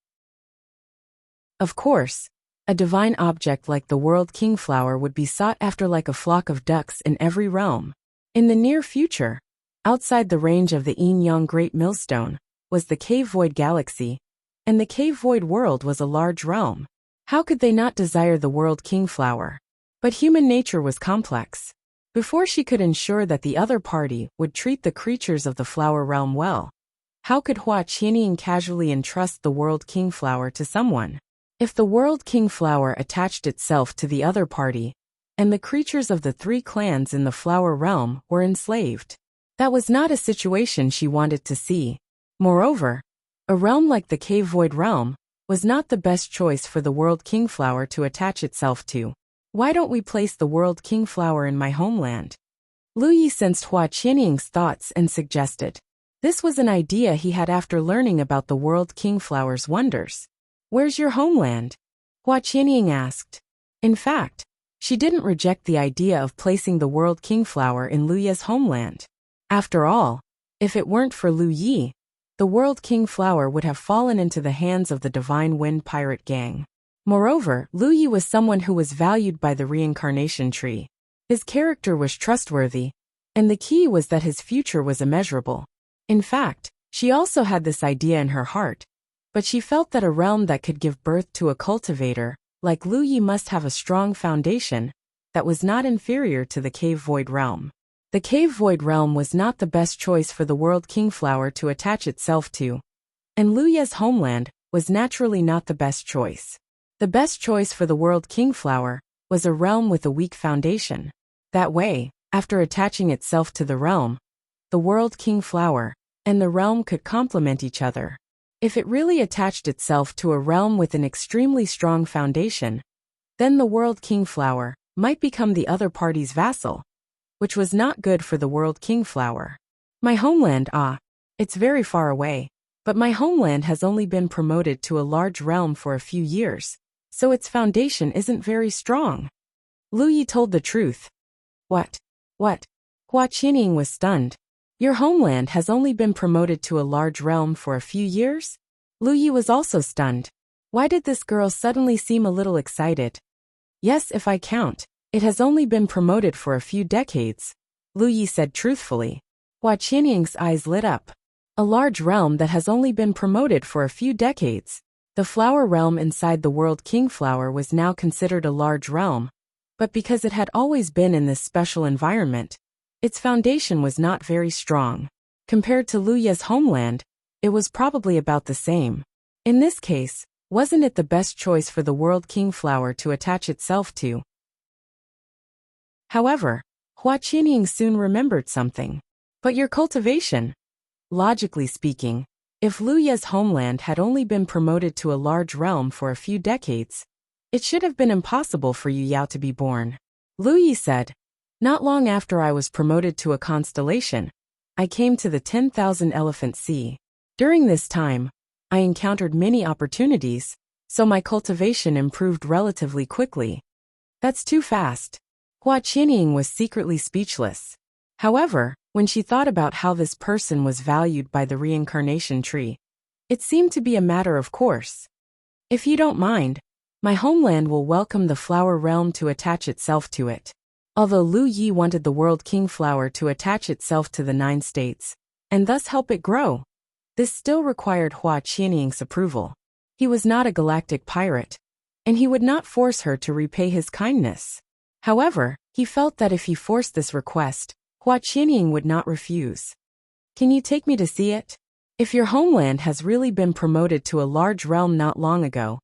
Speaker 1: Of course, a divine object like the World King Flower would be sought after like a flock of ducks in every realm. In the near future, outside the range of the Yin-Yang Great Millstone, was the Cave Void Galaxy, and the Cave Void world was a large realm. How could they not desire the World King Flower? But human nature was complex. Before she could ensure that the other party would treat the creatures of the flower realm well, how could Hua Qianying casually entrust the World King Flower to someone? If the World King Flower attached itself to the other party, and the creatures of the three clans in the flower realm were enslaved, that was not a situation she wanted to see. Moreover, a realm like the Cave Void realm was not the best choice for the World King Flower to attach itself to. Why don't we place the World King Flower in my homeland? Lu Yi sensed Hua Qianying's thoughts and suggested. This was an idea he had after learning about the World King Flower's wonders. Where's your homeland? Hua Qianying asked. In fact, she didn't reject the idea of placing the World King Flower in Lu Yi's homeland. After all, if it weren't for Lu Yi, the World King Flower would have fallen into the hands of the Divine Wind Pirate Gang. Moreover, Lu Yi was someone who was valued by the reincarnation tree. His character was trustworthy, and the key was that his future was immeasurable. In fact, she also had this idea in her heart, but she felt that a realm that could give birth to a cultivator like Lu Yi must have a strong foundation that was not inferior to the Cave Void realm. The Cave Void realm was not the best choice for the World King Flower to attach itself to, and Lu Yi's homeland was naturally not the best choice. The best choice for the World King Flower was a realm with a weak foundation. That way, after attaching itself to the realm, the World King Flower and the realm could complement each other. If it really attached itself to a realm with an extremely strong foundation, then the World King Flower might become the other party's vassal, which was not good for the World King Flower. My homeland, it's very far away, but my homeland has only been promoted to a large realm for a few years, so its foundation isn't very strong. Lu Yi told the truth. What? Hua Qianying was stunned. Your homeland has only been promoted to a large realm for a few years? Lu Yi was also stunned. Why did this girl suddenly seem a little excited? Yes, if I count, it has only been promoted for a few decades, Lu Yi said truthfully. Hua Qianying's eyes lit up. A large realm that has only been promoted for a few decades. The flower realm inside the World King Flower was now considered a large realm, but because it had always been in this special environment, its foundation was not very strong. Compared to Lu Yi's homeland, it was probably about the same. In this case, wasn't it the best choice for the World King Flower to attach itself to? However, Hua Qianying soon remembered something. But your cultivation? Logically speaking, if Lu Yi's homeland had only been promoted to a large realm for a few decades, it should have been impossible for Yu Yao to be born. Lu Yi said, not long after I was promoted to a constellation, I came to the 10,000 Elephant Sea. During this time, I encountered many opportunities, so my cultivation improved relatively quickly. That's too fast. Hua Qianying was secretly speechless. However, when she thought about how this person was valued by the reincarnation tree, it seemed to be a matter of course. If you don't mind, my homeland will welcome the flower realm to attach itself to it. Although Lu Yi wanted the World King Flower to attach itself to the 9 states, and thus help it grow, this still required Hua Qianying's approval. He was not a galactic pirate, and he would not force her to repay his kindness. However, he felt that if he forced this request, Hua Qianying would not refuse. Can you take me to see it? If your homeland has really been promoted to a large realm not long ago,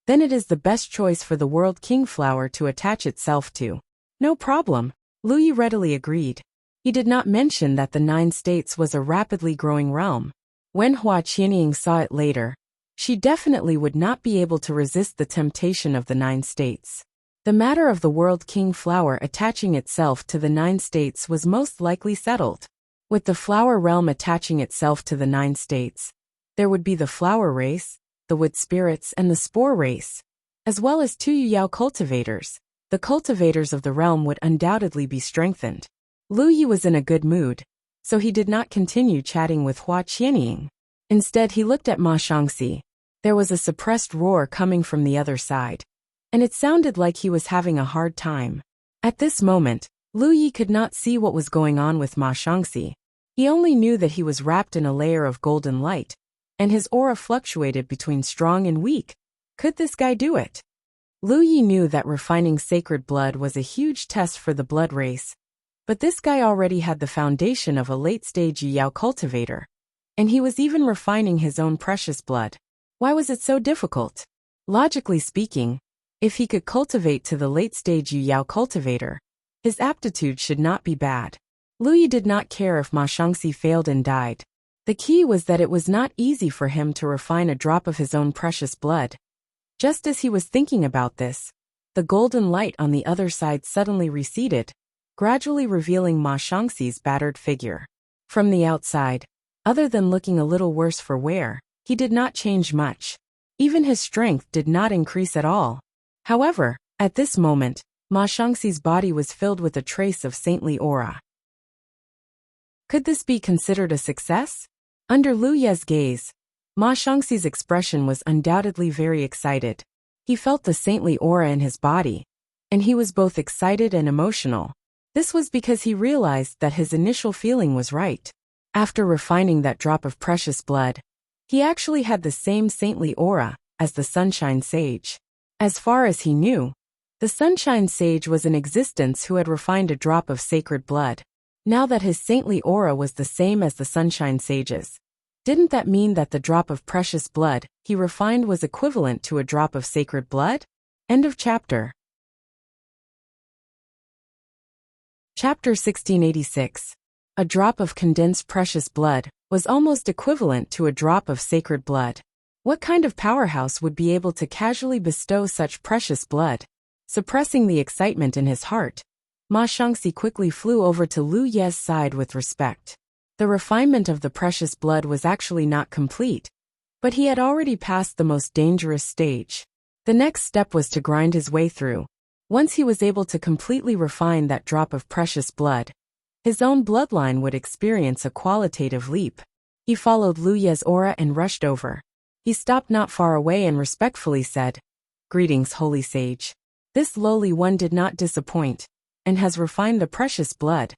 Speaker 1: then it is the best choice for the World King flower to attach itself to. No problem, Lu Yi readily agreed. He did not mention that the 9 states was a rapidly growing realm. When Hua Qianying saw it later, she definitely would not be able to resist the temptation of the 9 states. The matter of the World King flower attaching itself to the 9 states was most likely settled. With the flower realm attaching itself to the 9 states, there would be the flower race, the wood spirits and the spore race, as well as 2 Yuyao cultivators. The cultivators of the realm would undoubtedly be strengthened. Lu Yi was in a good mood, so he did not continue chatting with Hua Qianying. Instead, he looked at Ma Shangxi. There was a suppressed roar coming from the other side, and it sounded like he was having a hard time. At this moment, Lu Yi could not see what was going on with Ma Shangxi. He only knew that he was wrapped in a layer of golden light, and his aura fluctuated between strong and weak. Could this guy do it? Lu Yi knew that refining sacred blood was a huge test for the blood race, but this guy already had the foundation of a late-stage Yuyao cultivator, and he was even refining his own precious blood. Why was it so difficult? Logically speaking, if he could cultivate to the late-stage Yuyao cultivator, his aptitude should not be bad. Lu Yi did not care if Ma Shangxi failed and died. The key was that it was not easy for him to refine a drop of his own precious blood. Just as he was thinking about this, the golden light on the other side suddenly receded, gradually revealing Ma Shangxi's battered figure. From the outside, other than looking a little worse for wear, he did not change much. Even his strength did not increase at all. However, at this moment, Ma Shangxi's body was filled with a trace of saintly aura. Could this be considered a success? Under Lu Ye's gaze, Ma Shangxi's expression was undoubtedly very excited. He felt the saintly aura in his body, and he was both excited and emotional. This was because he realized that his initial feeling was right. After refining that drop of precious blood, he actually had the same saintly aura as the Sunshine Sage. As far as he knew, the Sunshine Sage was in existence who had refined a drop of sacred blood. Now that his saintly aura was the same as the Sunshine Sage's, didn't that mean that the drop of precious blood he refined was equivalent to a drop of sacred blood? End of chapter. Chapter 1686. A drop of condensed precious blood was almost equivalent to a drop of sacred blood. What kind of powerhouse would be able to casually bestow such precious blood? Suppressing the excitement in his heart, Ma Shangxi quickly flew over to Lu Ye's side with respect. The refinement of the precious blood was actually not complete, but he had already passed the most dangerous stage. The next step was to grind his way through. Once he was able to completely refine that drop of precious blood, his own bloodline would experience a qualitative leap. He followed Lu Ye's aura and rushed over. He stopped not far away and respectfully said, "Greetings, Holy Sage. This lowly one did not disappoint, and has refined the precious blood."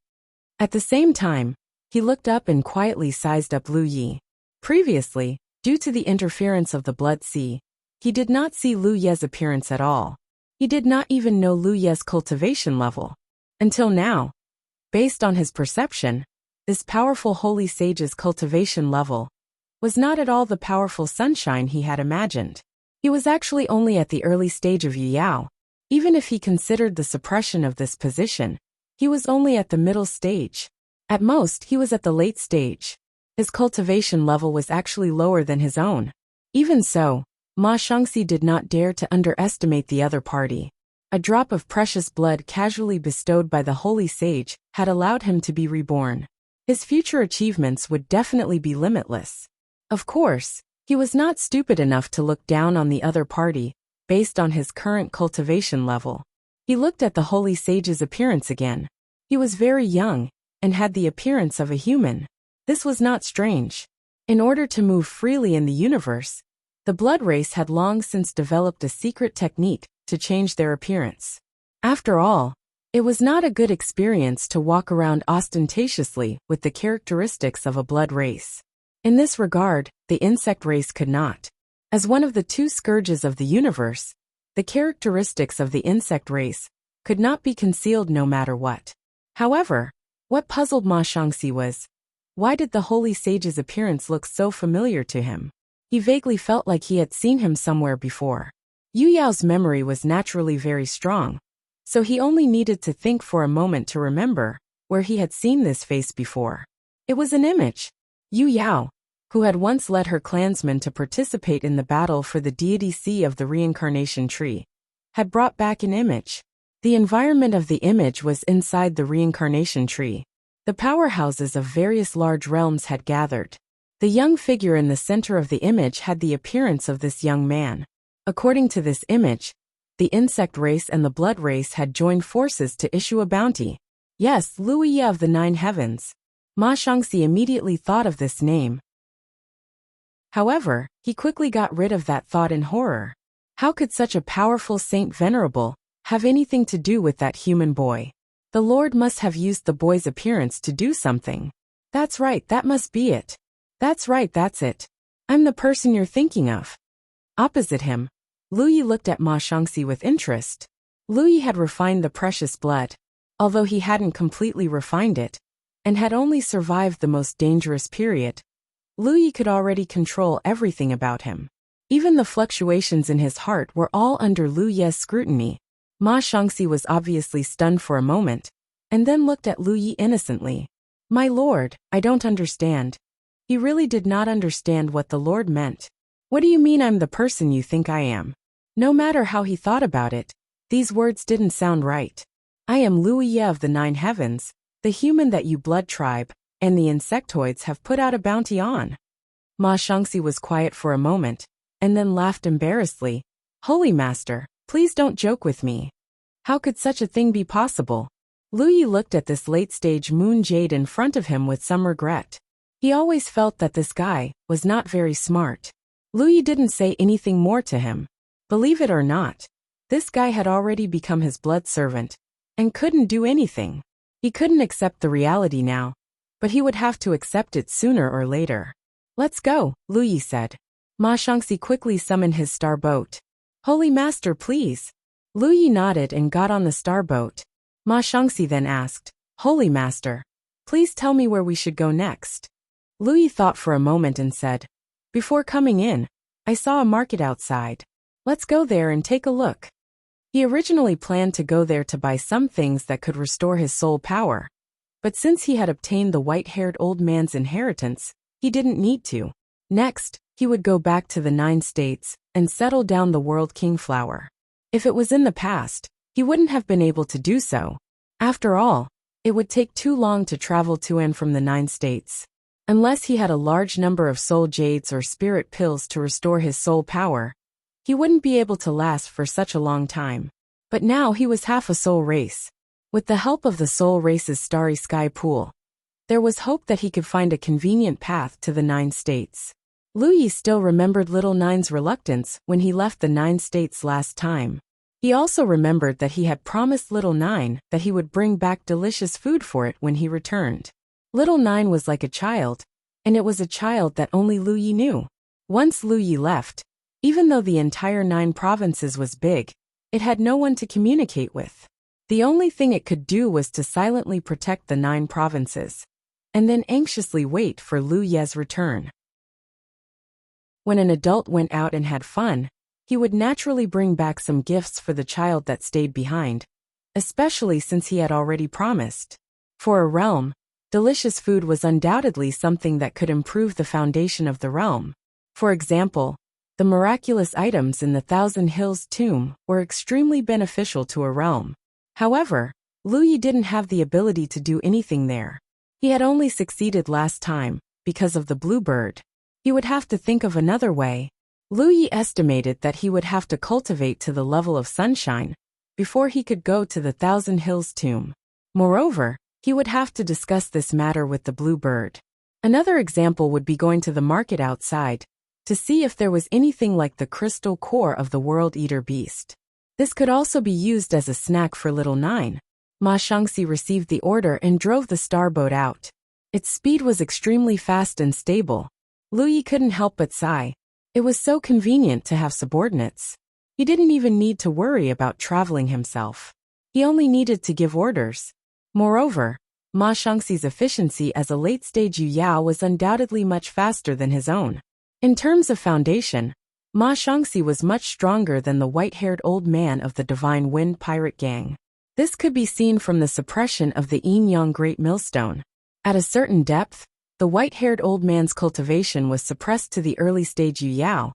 Speaker 1: At the same time, he looked up and quietly sized up Lu Yi. Previously, due to the interference of the blood sea, he did not see Lu Ye's appearance at all. He did not even know Lu Ye's cultivation level. Until now, based on his perception, this powerful holy sage's cultivation level was not at all the powerful sunshine he had imagined. He was actually only at the early stage of Yuyao. Even if he considered the suppression of this position, he was only at the middle stage. At most, he was at the late stage. His cultivation level was actually lower than his own. Even so, Ma Shangxi did not dare to underestimate the other party. A drop of precious blood casually bestowed by the holy sage had allowed him to be reborn. His future achievements would definitely be limitless. Of course, he was not stupid enough to look down on the other party based on his current cultivation level. He looked at the holy sage's appearance again. He was very young and had the appearance of a human. This was not strange. In order to move freely in the universe, the blood race had long since developed a secret technique to change their appearance. After all, it was not a good experience to walk around ostentatiously with the characteristics of a blood race. In this regard, the insect race could not. As one of the 2 scourges of the universe, the characteristics of the insect race could not be concealed no matter what. However, what puzzled Ma Shangxi was, Why did the holy sage's appearance look so familiar to him? He vaguely felt like he had seen him somewhere before. Yu Yao's memory was naturally very strong, so he only needed to think for a moment to remember where he had seen this face before. It was an image. Yu Yao, who had once led her clansmen to participate in the battle for the deity sea of the reincarnation tree, had brought back an image. The environment of the image was inside the reincarnation tree. The powerhouses of various large realms had gathered. The young figure in the center of the image had the appearance of this young man. According to this image, the insect race and the blood race had joined forces to issue a bounty. Yes, Wuxia of the 9 heavens. Ma Shangxi immediately thought of this name. However, he quickly got rid of that thought in horror. How could such a powerful Saint Venerable have anything to do with that human boy? The Lord must have used the boy's appearance to do something. That's right, that must be it. That's right, that's it. I'm the person you're thinking of. Opposite him, Lu Yi looked at Ma Shangxi with interest. Lu Yi had refined the precious blood, although he hadn't completely refined it, and had only survived the most dangerous period. Lu Yi could already control everything about him. Even the fluctuations in his heart were all under Lu Yi's scrutiny. Ma Shangxi was obviously stunned for a moment, and then looked at Lu Yi innocently. My lord, I don't understand. He really did not understand what the Lord meant. What do you mean I'm the person you think I am? No matter how he thought about it, these words didn't sound right. I am Wuxia of the 9 heavens, the human that you blood tribe, and the insectoids have put out a bounty on. Ma Shangxi was quiet for a moment, and then laughed embarrassedly. Holy Master, please don't joke with me. How could such a thing be possible? Lu Yi looked at this late-stage moon jade in front of him with some regret. He always felt that this guy was not very smart. Lu Yi didn't say anything more to him. Believe it or not, this guy had already become his blood servant, and couldn't do anything. He couldn't accept the reality now, but he would have to accept it sooner or later. Let's go, Lu Yi said. Ma Shangxi quickly summoned his star boat. Holy Master, please. Lu Yi nodded and got on the star boat. Ma Shangxi then asked, Holy Master, please tell me where we should go next. Lu Yi thought for a moment and said, Before coming in, I saw a market outside. Let's go there and take a look. He originally planned to go there to buy some things that could restore his soul power. But since he had obtained the white-haired old man's inheritance, he didn't need to. Next, he would go back to the 9 states and settle down the world king flower. If it was in the past, he wouldn't have been able to do so. After all, it would take too long to travel to and from the 9 states. Unless he had a large number of soul jades or spirit pills to restore his soul power, he wouldn't be able to last for such a long time. But now he was half a soul race. With the help of the soul race's starry sky pool, there was hope that he could find a convenient path to the 9 states. Lu Yi still remembered Little Nine's reluctance when he left the 9 states last time. He also remembered that he had promised Little Nine that he would bring back delicious food for it when he returned. Little Nine was like a child, and it was a child that only Lu Yi knew. Once Lu Yi left, even though the entire 9 provinces was big, it had no one to communicate with. The only thing it could do was to silently protect the 9 provinces, and then anxiously wait for Lu Ye's return. When an adult went out and had fun, he would naturally bring back some gifts for the child that stayed behind, especially since he had already promised. For a realm, delicious food was undoubtedly something that could improve the foundation of the realm. For example, the miraculous items in the Thousand Hills tomb were extremely beneficial to a realm. However, Lu Yi didn't have the ability to do anything there. He had only succeeded last time, because of the bluebird. He would have to think of another way. Lu Yi estimated that he would have to cultivate to the level of sunshine before he could go to the Thousand Hills tomb. Moreover, he would have to discuss this matter with the bluebird. Another example would be going to the market outside to see if there was anything like the crystal core of the world eater beast. This could also be used as a snack for Little Nine. Ma Shangxi received the order and drove the starboat out. Its speed was extremely fast and stable. Lu Yi couldn't help but sigh. It was so convenient to have subordinates. He didn't even need to worry about traveling himself. He only needed to give orders. Moreover, Ma Shangxi's efficiency as a late-stage Yu Yao was undoubtedly much faster than his own. In terms of foundation, Ma Shangxi was much stronger than the white-haired old man of the Divine Wind pirate gang. This could be seen from the suppression of the Yin Yang Great Millstone. At a certain depth, the white-haired old man's cultivation was suppressed to the early-stage Yu Yao,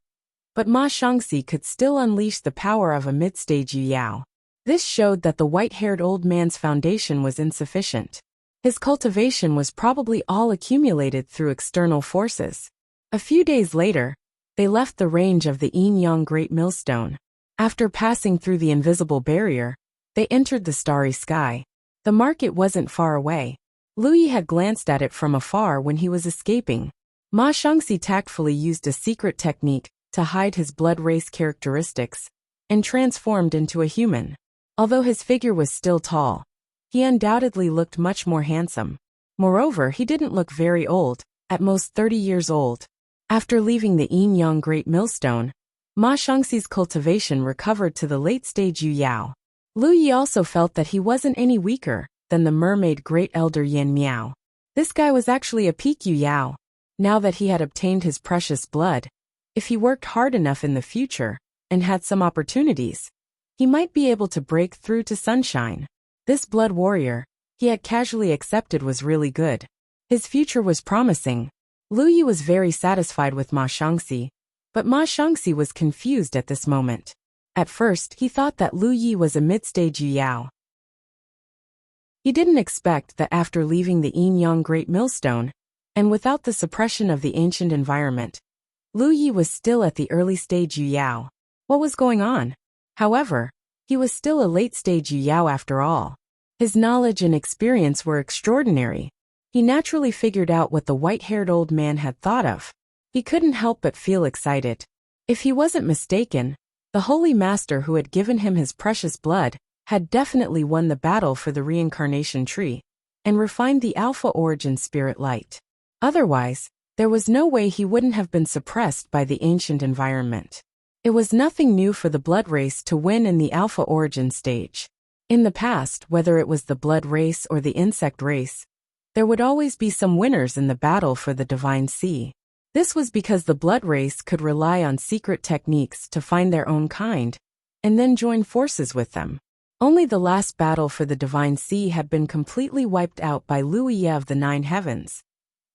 Speaker 1: but Ma Shangxi could still unleash the power of a mid-stage Yu Yao. This showed that the white-haired old man's foundation was insufficient. His cultivation was probably all accumulated through external forces. A few days later, they left the range of the Yin Yang Great Millstone. After passing through the invisible barrier, they entered the starry sky. The market wasn't far away. Lu Yi had glanced at it from afar when he was escaping. Ma Shangxi tactfully used a secret technique to hide his blood race characteristics, and transformed into a human. Although his figure was still tall, he undoubtedly looked much more handsome. Moreover, he didn't look very old, at most 30 years old. After leaving the Yin Yang Great Millstone, Ma Shangxi's cultivation recovered to the late-stage Yu Yao. Lu Yi also felt that he wasn't any weaker than the mermaid Great Elder Yan Miao. This guy was actually a peak Yu Yao. Now that he had obtained his precious blood, if he worked hard enough in the future, and had some opportunities, he might be able to break through to sunshine. This blood warrior, he had casually accepted, was really good. His future was promising. Lu Yi was very satisfied with Ma Shangxi, but Ma Shangxi was confused at this moment. At first, he thought that Lu Yi was a mid-stage Yu Yao. He didn't expect that after leaving the Yin Yang Great Millstone, and without the suppression of the ancient environment, Lu Yi was still at the early stage Yu Yao. What was going on? However, he was still a late-stage Yu Yao after all. His knowledge and experience were extraordinary. He naturally figured out what the white-haired old man had thought of. He couldn't help but feel excited. If he wasn't mistaken, the Holy Master who had given him his precious blood had definitely won the battle for the reincarnation tree, and refined the Alpha Origin Spirit Light. Otherwise, there was no way he wouldn't have been suppressed by the ancient environment. It was nothing new for the blood race to win in the Alpha Origin stage. In the past, whether it was the blood race or the insect race, there would always be some winners in the battle for the Divine Sea. This was because the blood race could rely on secret techniques to find their own kind, and then join forces with them. Only the last battle for the Divine Sea had been completely wiped out by Lu Yi of the Nine Heavens.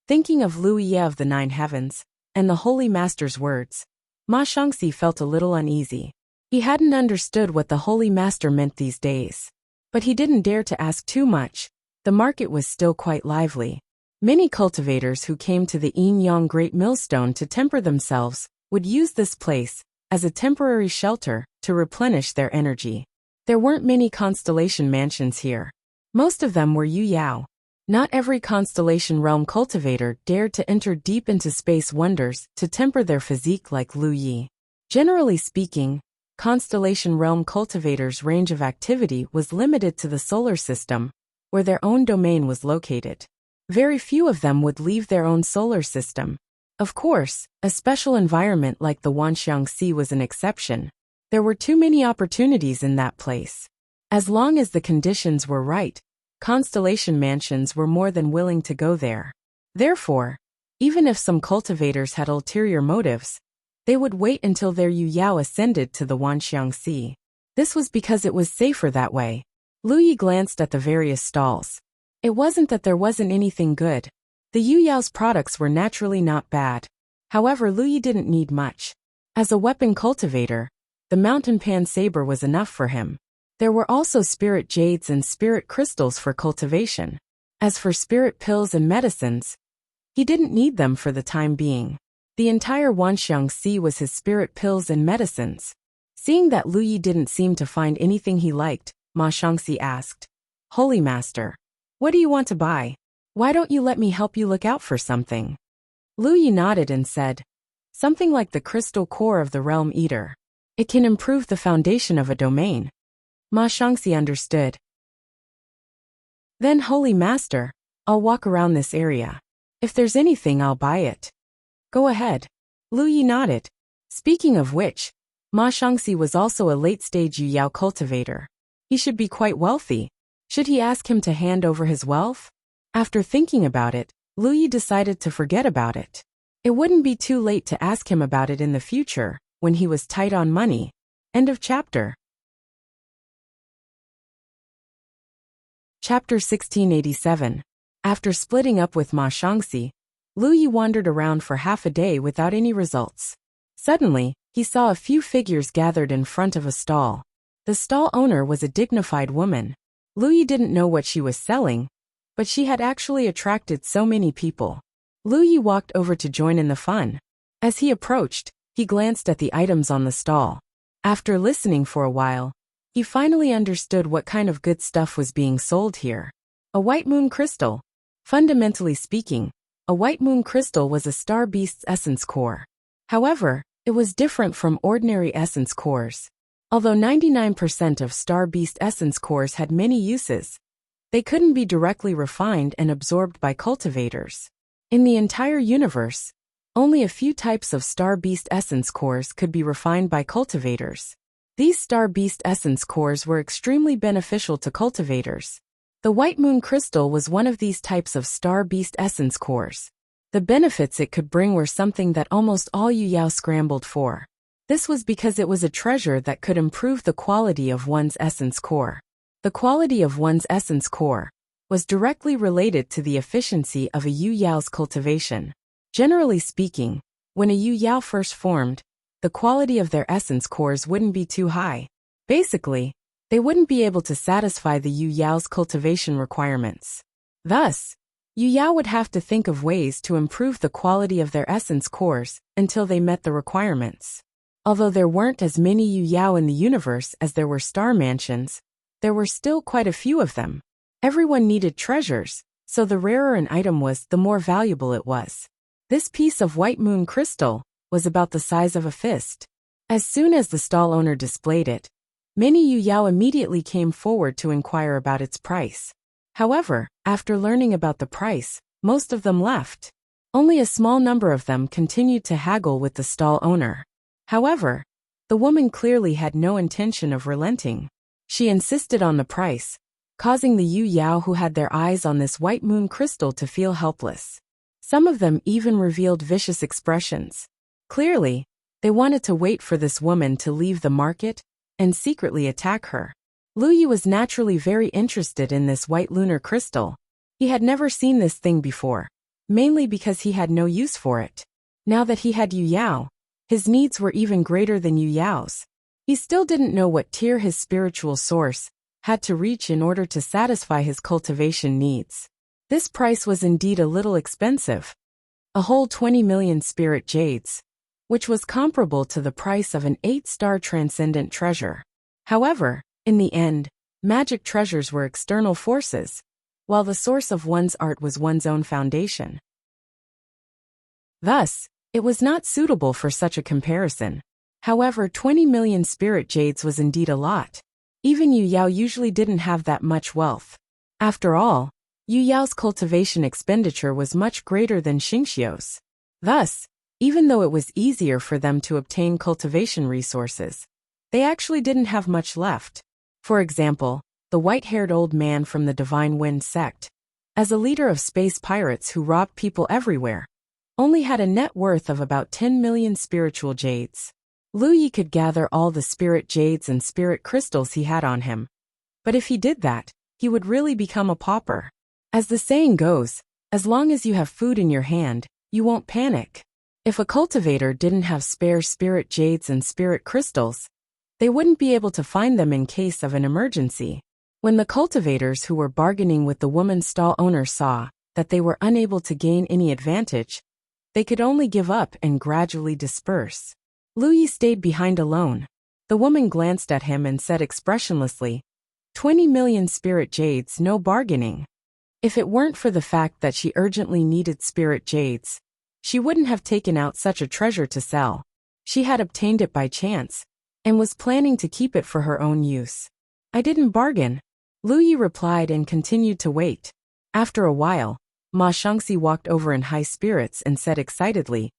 Speaker 1: Thinking of Lu Yi of the Nine Heavens, and the Holy Master's words, Ma Shangxi felt a little uneasy. He hadn't understood what the Holy Master meant these days. But he didn't dare to ask too much. The market was still quite lively. Many cultivators who came to the Yin Yang Great Millstone to temper themselves would use this place as a temporary shelter to replenish their energy. There weren't many constellation mansions here. Most of them were Yu Yao. Not every constellation realm cultivator dared to enter deep into space wonders to temper their physique like Lu Yi. Generally speaking, constellation realm cultivators' range of activity was limited to the solar system, where their own domain was located. Very few of them would leave their own solar system. Of course, a special environment like the Wanxiang Sea was an exception. There were too many opportunities in that place. As long as the conditions were right, constellation mansions were more than willing to go there. Therefore, even if some cultivators had ulterior motives, they would wait until their Yu Yao ascended to the Wanxiang Sea. This was because it was safer that way. Lu Yi glanced at the various stalls. It wasn't that there wasn't anything good. The Yu Yao's products were naturally not bad. However, Lu Yi didn't need much. As a weapon cultivator, the mountain pan saber was enough for him. There were also spirit jades and spirit crystals for cultivation. As for spirit pills and medicines, he didn't need them for the time being. The entire Wanxiang Sea was his spirit pills and medicines. Seeing that Lu Yi didn't seem to find anything he liked, Ma Shangxi asked, "Holy Master, what do you want to buy? Why don't you let me help you look out for something?" Lu Yi nodded and said, "Something like the crystal core of the Realm Eater. It can improve the foundation of a domain." Ma Shangxi understood. "Then, Holy Master, I'll walk around this area. If there's anything, I'll buy it." "Go ahead." Lu Yi nodded. Speaking of which, Ma Shangxi was also a late-stage Yu Yao cultivator. He should be quite wealthy. Should he ask him to hand over his wealth? After thinking about it, Lu Yi decided to forget about it. It wouldn't be too late to ask him about it in the future, when he was tight on money. End of chapter. Chapter 1687. After splitting up with Ma Shangxi, Lu Yi wandered around for half a day without any results. Suddenly, he saw a few figures gathered in front of a stall. The stall owner was a dignified woman. Lu Yi didn't know what she was selling, but she had actually attracted so many people. Lu Yi walked over to join in the fun. As he approached, he glanced at the items on the stall. After listening for a while, he finally understood what kind of good stuff was being sold here. A white moon crystal. Fundamentally speaking, a white moon crystal was a star beast's essence core. However, it was different from ordinary essence cores. Although 99% of star beast essence cores had many uses, they couldn't be directly refined and absorbed by cultivators. In the entire universe, only a few types of star beast essence cores could be refined by cultivators. These star beast essence cores were extremely beneficial to cultivators. The white moon crystal was one of these types of star beast essence cores. The benefits it could bring were something that almost all Yu Yao scrambled for. This was because it was a treasure that could improve the quality of one's essence core. The quality of one's essence core was directly related to the efficiency of a Yu Yao's cultivation. Generally speaking, when a Yu Yao first formed, the quality of their essence cores wouldn't be too high. Basically, they wouldn't be able to satisfy the Yu Yao's cultivation requirements. Thus, Yu Yao would have to think of ways to improve the quality of their essence cores until they met the requirements. Although there weren't as many Yu Yao in the universe as there were star mansions, there were still quite a few of them. Everyone needed treasures, so the rarer an item was, the more valuable it was. This piece of white moon crystal was about the size of a fist. As soon as the stall owner displayed it, many Yu Yao immediately came forward to inquire about its price. However, after learning about the price, most of them left. Only a small number of them continued to haggle with the stall owner. However, the woman clearly had no intention of relenting. She insisted on the price, causing the Yu Yao who had their eyes on this white moon crystal to feel helpless. Some of them even revealed vicious expressions. Clearly, they wanted to wait for this woman to leave the market and secretly attack her. Lu Yi was naturally very interested in this white lunar crystal. He had never seen this thing before, mainly because he had no use for it. Now that he had Yu Yao, his needs were even greater than Yu Yao's. He still didn't know what tier his spiritual source had to reach in order to satisfy his cultivation needs. This price was indeed a little expensive. A whole 20 million spirit jades, which was comparable to the price of an 8-star transcendent treasure. However, in the end, magic treasures were external forces, while the source of one's art was one's own foundation. Thus, it was not suitable for such a comparison. However, 20 million spirit jades was indeed a lot. Even Yu Yao usually didn't have that much wealth. After all, Yu Yao's cultivation expenditure was much greater than Xingqiu's. Thus, even though it was easier for them to obtain cultivation resources, they actually didn't have much left. For example, the white-haired old man from the Divine Wind sect, as a leader of space pirates who robbed people everywhere, only had a net worth of about 10 million spiritual jades. Lu Yi could gather all the spirit jades and spirit crystals he had on him. But if he did that, he would really become a pauper. As the saying goes, as long as you have food in your hand, you won't panic. If a cultivator didn't have spare spirit jades and spirit crystals, they wouldn't be able to find them in case of an emergency. When the cultivators who were bargaining with the woman's stall owner saw that they were unable to gain any advantage, they could only give up and gradually disperse. Lu Yi stayed behind alone. The woman glanced at him and said expressionlessly, 20 million spirit jades, no bargaining. If it weren't for the fact that she urgently needed spirit jades, she wouldn't have taken out such a treasure to sell. She had obtained it by chance, and was planning to keep it for her own use. I didn't bargain, Lu Yi replied and continued to wait. After a while, Ma Shangxi walked over in high spirits and said excitedly,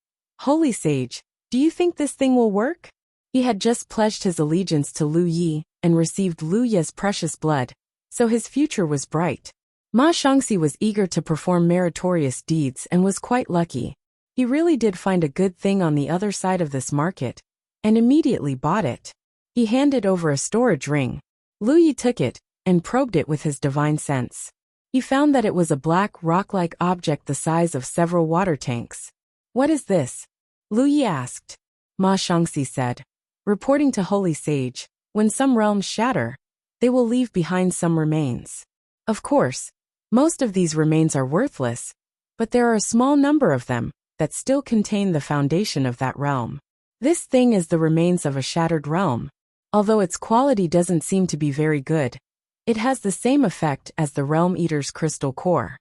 Speaker 1: Holy Sage, do you think this thing will work? He had just pledged his allegiance to Lu Yi and received Lu Ye's precious blood, so his future was bright. Ma Shangxi was eager to perform meritorious deeds and was quite lucky. He really did find a good thing on the other side of this market, and immediately bought it. He handed over a storage ring. Lu Yi took it and probed it with his divine sense. He found that it was a black rock-like object the size of several water tanks. "What is this?" Lu Yi asked. Ma Shangxi said, "Reporting to Holy Sage, when some realms shatter, they will leave behind some remains. Of course, most of these remains are worthless, but there are a small number of them that still contain the foundation of that realm. This thing is the remains of a shattered realm. Although its quality doesn't seem to be very good, it has the same effect as the Realm Eater's crystal core."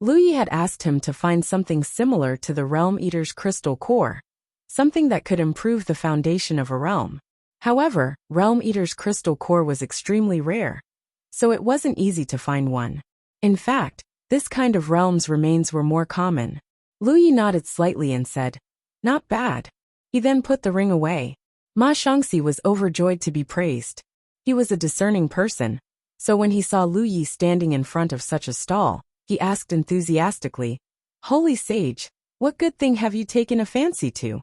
Speaker 1: Lu Yi had asked him to find something similar to the Realm Eater's crystal core, something that could improve the foundation of a realm. However, Realm Eater's crystal core was extremely rare, so it wasn't easy to find one. In fact, this kind of realm's remains were more common. Lu Yi nodded slightly and said, "Not bad." He then put the ring away. Ma Shangxi was overjoyed to be praised. He was a discerning person, so when he saw Lu Yi standing in front of such a stall, he asked enthusiastically, "Holy Sage, what good thing have you taken a fancy to?"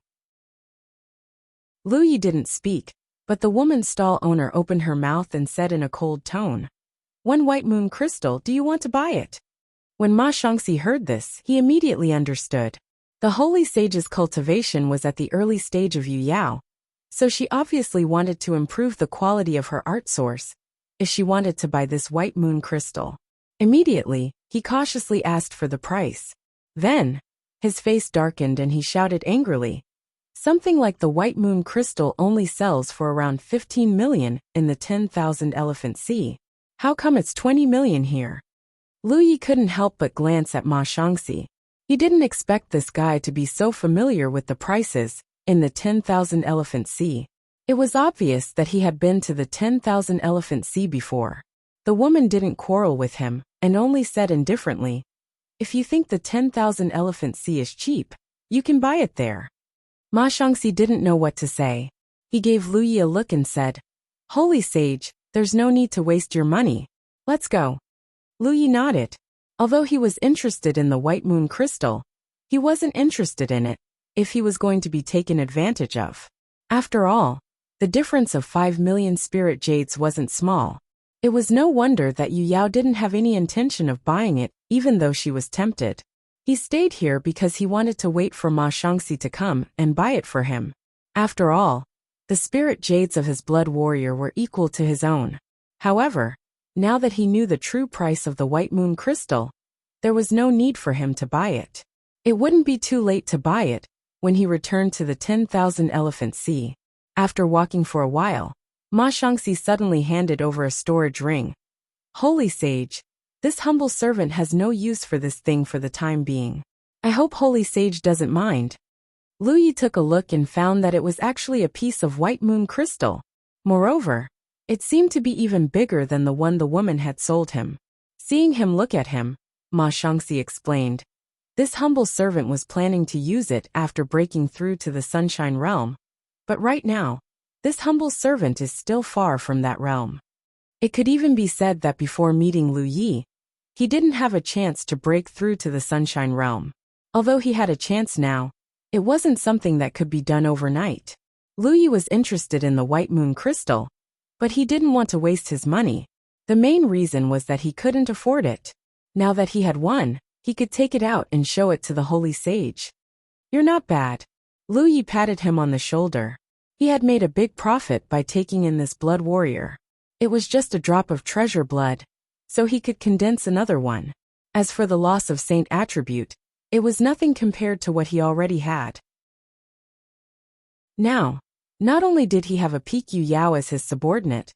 Speaker 1: Lu Yi didn't speak, but the woman's stall owner opened her mouth and said in a cold tone, "One white moon crystal, do you want to buy it?" When Ma Shangxi heard this, he immediately understood. The Holy Sage's cultivation was at the early stage of Yu Yao, so she obviously wanted to improve the quality of her art source, if she wanted to buy this white moon crystal. Immediately, he cautiously asked for the price. Then, his face darkened and he shouted angrily, "Something like the white moon crystal only sells for around 15 million in the 10,000 Elephant Sea. How come it's 20 million here?" Lu Yi couldn't help but glance at Ma Shangxi. He didn't expect this guy to be so familiar with the prices in the 10,000 Elephant Sea. It was obvious that he had been to the 10,000 Elephant Sea before. The woman didn't quarrel with him and only said indifferently, "If you think the 10,000 Elephant Sea is cheap, you can buy it there." Ma Shangxi didn't know what to say. He gave Lu Yi a look and said, "Holy Sage, there's no need to waste your money. Let's go." Lu Yi nodded. Although he was interested in the white moon crystal, he wasn't interested in it if he was going to be taken advantage of. After all, the difference of 5 million spirit jades wasn't small. It was no wonder that Yu Yao didn't have any intention of buying it, even though she was tempted. He stayed here because he wanted to wait for Ma Shangxi to come and buy it for him. After all, the spirit jades of his blood warrior were equal to his own. However, now that he knew the true price of the white moon crystal, there was no need for him to buy it. It wouldn't be too late to buy it when he returned to the 10,000 Elephant Sea. After walking for a while, Ma Shangxi suddenly handed over a storage ring. "Holy Sage, this humble servant has no use for this thing for the time being. I hope Holy Sage doesn't mind." Lu Yi took a look and found that it was actually a piece of white moon crystal. Moreover, it seemed to be even bigger than the one the woman had sold him. Seeing him look at him, Ma Shangxi explained, "This humble servant was planning to use it after breaking through to the Sunshine Realm, but right now, this humble servant is still far from that realm." It could even be said that before meeting Lu Yi, he didn't have a chance to break through to the Sunshine Realm. Although he had a chance now, it wasn't something that could be done overnight. Lu Yi was interested in the white moon crystal, but he didn't want to waste his money. The main reason was that he couldn't afford it. Now that he had won, he could take it out and show it to the Holy Sage. "You're not bad." Lu Yi patted him on the shoulder. He had made a big profit by taking in this blood warrior. It was just a drop of treasure blood, so he could condense another one. As for the loss of Saint attribute, it was nothing compared to what he already had. Now, not only did he have a peak Yu Yao as his subordinate,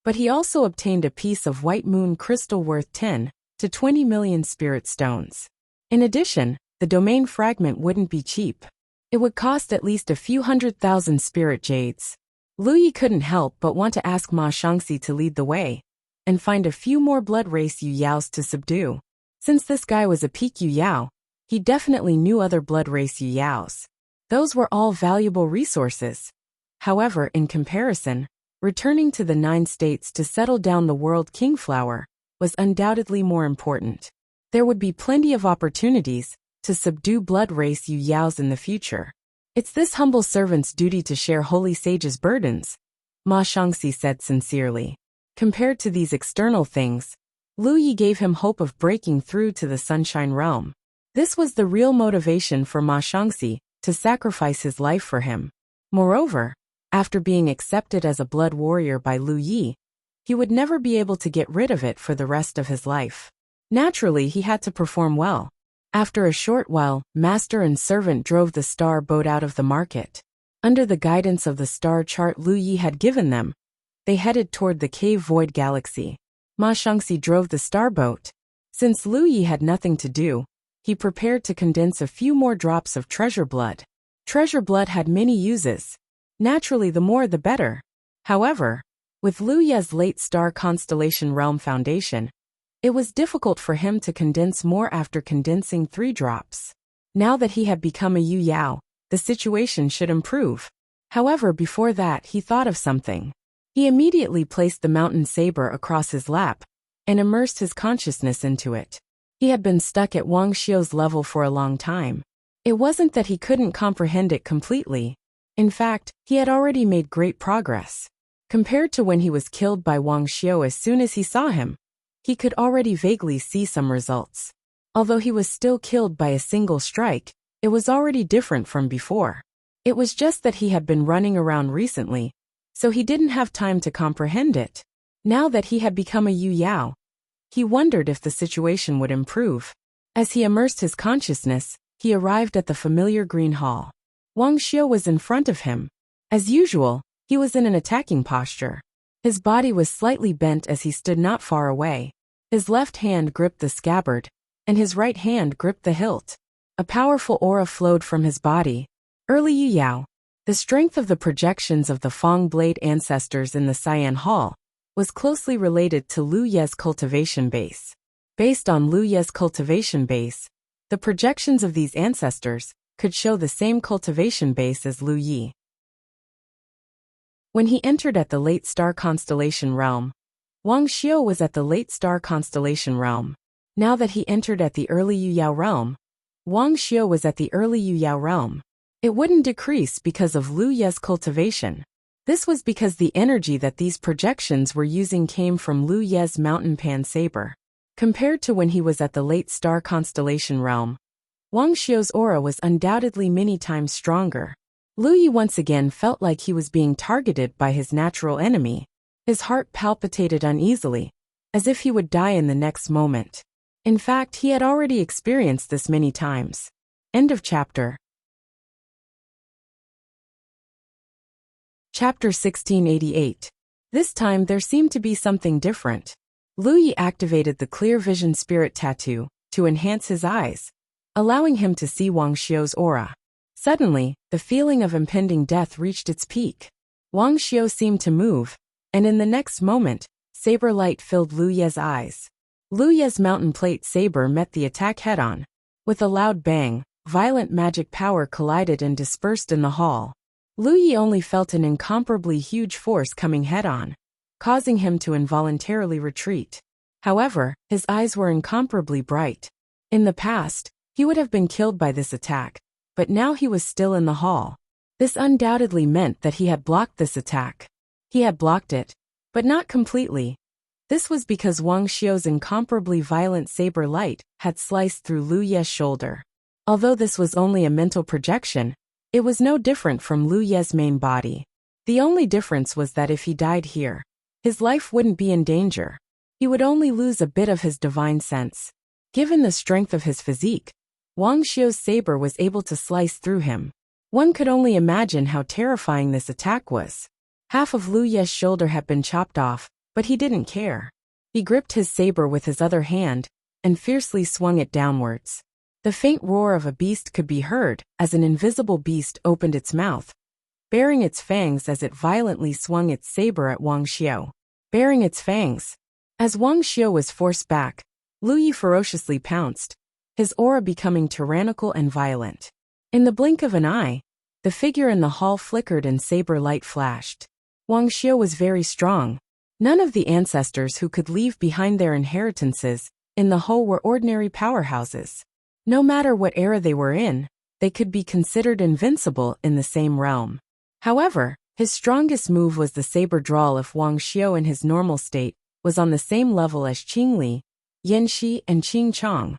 Speaker 1: but he also obtained a piece of white moon crystal worth 10 to 20 million spirit stones. In addition, the domain fragment wouldn't be cheap. It would cost at least a few 100,000 spirit jades. Lu Yi couldn't help but want to ask Ma Shangxi to lead the way and find a few more blood race Yu Yaos to subdue. Since this guy was a peak Yu Yao, he definitely knew other blood race Yu Yaos. Those were all valuable resources. However, in comparison, returning to the 9 states to settle down the world kingflower was undoubtedly more important. There would be plenty of opportunities to subdue blood race Yu Yaos in the future. It's this humble servant's duty to share Holy Sage's burdens, Ma Shangxi said sincerely. Compared to these external things, Lu Yi gave him hope of breaking through to the Sunshine Realm. This was the real motivation for Ma Shangxi to sacrifice his life for him. Moreover, after being accepted as a blood warrior by Lu Yi, he would never be able to get rid of it for the rest of his life. Naturally, he had to perform well. After a short while, master and servant drove the star boat out of the market. Under the guidance of the star chart Lu Yi had given them, they headed toward the cave void galaxy. Ma Shangxi drove the star boat. Since Lu Yi had nothing to do, he prepared to condense a few more drops of treasure blood. Treasure blood had many uses. Naturally, the more the better. However, with Lu Ye's late star constellation realm foundation, it was difficult for him to condense more after condensing 3 drops. Now that he had become a Yu Yao, the situation should improve. However, before that he thought of something. He immediately placed the mountain saber across his lap and immersed his consciousness into it. He had been stuck at Wang Xiu's level for a long time. It wasn't that he couldn't comprehend it completely. In fact, he had already made great progress. Compared to when he was killed by Wang Xiu as soon as he saw him, he could already vaguely see some results. Although he was still killed by a single strike, it was already different from before. It was just that he had been running around recently, so he didn't have time to comprehend it. Now that he had become a Yu Yao, he wondered if the situation would improve. As he immersed his consciousness, he arrived at the familiar green hall. Wang Xiu was in front of him. As usual, he was in an attacking posture. His body was slightly bent as he stood not far away. His left hand gripped the scabbard, and his right hand gripped the hilt. A powerful aura flowed from his body. Early Yu Yao, the strength of the projections of the Fang Blade ancestors in the Cyan Hall, was closely related to Lu Ye's cultivation base. Based on Lu Ye's cultivation base, the projections of these ancestors could show the same cultivation base as Lu Yi. When he entered at the late star constellation realm, Wang Xiu was at the late star constellation realm. Now that he entered at the early Yu Yao realm, Wang Xiu was at the early Yu Yao realm. It wouldn't decrease because of Lu Ye's cultivation. This was because the energy that these projections were using came from Lu Ye's mountain pan saber. Compared to when he was at the late star constellation realm, Wang Xiu's aura was undoubtedly many times stronger. Lu Yi once again felt like he was being targeted by his natural enemy. His heart palpitated uneasily, as if he would die in the next moment. In fact, he had already experienced this many times. End of chapter. Chapter 1688. This time there seemed to be something different. Lu Yi activated the clear vision spirit tattoo to enhance his eyes, allowing him to see Wang Xiu's aura. Suddenly, the feeling of impending death reached its peak. Wang Xiu seemed to move, and in the next moment, saber light filled Lu Ye's eyes. Lu Ye's mountain plate saber met the attack head-on. With a loud bang, violent magic power collided and dispersed in the hall. Lu Yi only felt an incomparably huge force coming head-on, causing him to involuntarily retreat. However, his eyes were incomparably bright. In the past, he would have been killed by this attack, but now he was still in the hall. This undoubtedly meant that he had blocked this attack. He had blocked it, but not completely. This was because Wang Xiu's incomparably violent saber light had sliced through Lu Ye's shoulder. Although this was only a mental projection, it was no different from Lu Ye's main body. The only difference was that if he died here, his life wouldn't be in danger. He would only lose a bit of his divine sense. Given the strength of his physique, Wang Xiu's saber was able to slice through him. One could only imagine how terrifying this attack was. Half of Lu Ye's shoulder had been chopped off, but he didn't care. He gripped his saber with his other hand and fiercely swung it downwards. The faint roar of a beast could be heard as an invisible beast opened its mouth, baring its fangs as it violently swung its saber at Wang Xiu. Baring its fangs. As Wang Xiu was forced back, Lu Yi ferociously pounced, his aura becoming tyrannical and violent. In the blink of an eye, the figure in the hall flickered and saber light flashed. Wang Xiu was very strong. None of the ancestors who could leave behind their inheritances in the Ho were ordinary powerhouses. No matter what era they were in, they could be considered invincible in the same realm. However, his strongest move was the saber draw if Wang Xiu in his normal state was on the same level as Qing Li, Yan Shi, and Qing Chong.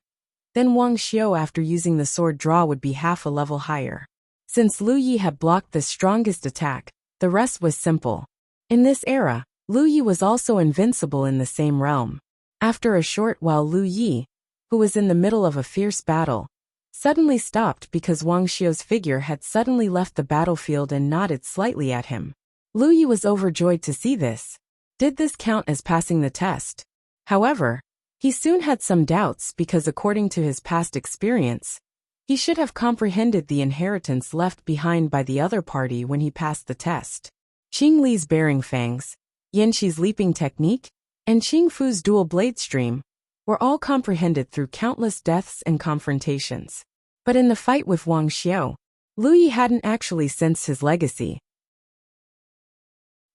Speaker 1: Then Wang Xiu after using the sword draw would be half a level higher. Since Lu Yi had blocked the strongest attack, the rest was simple. In this era, Lu Yi was also invincible in the same realm. After a short while, Lu Yi, who was in the middle of a fierce battle, suddenly stopped because Wang Xiu's figure had suddenly left the battlefield and nodded slightly at him. Lu Yi was overjoyed to see this. Did this count as passing the test? However, he soon had some doubts because according to his past experience, he should have comprehended the inheritance left behind by the other party when he passed the test. Qing Li's bearing fangs, Yan Shi's leaping technique, and Qing Fu's dual blade stream were all comprehended through countless deaths and confrontations. But in the fight with Wang Xiu, Lu Yi hadn't actually sensed his legacy.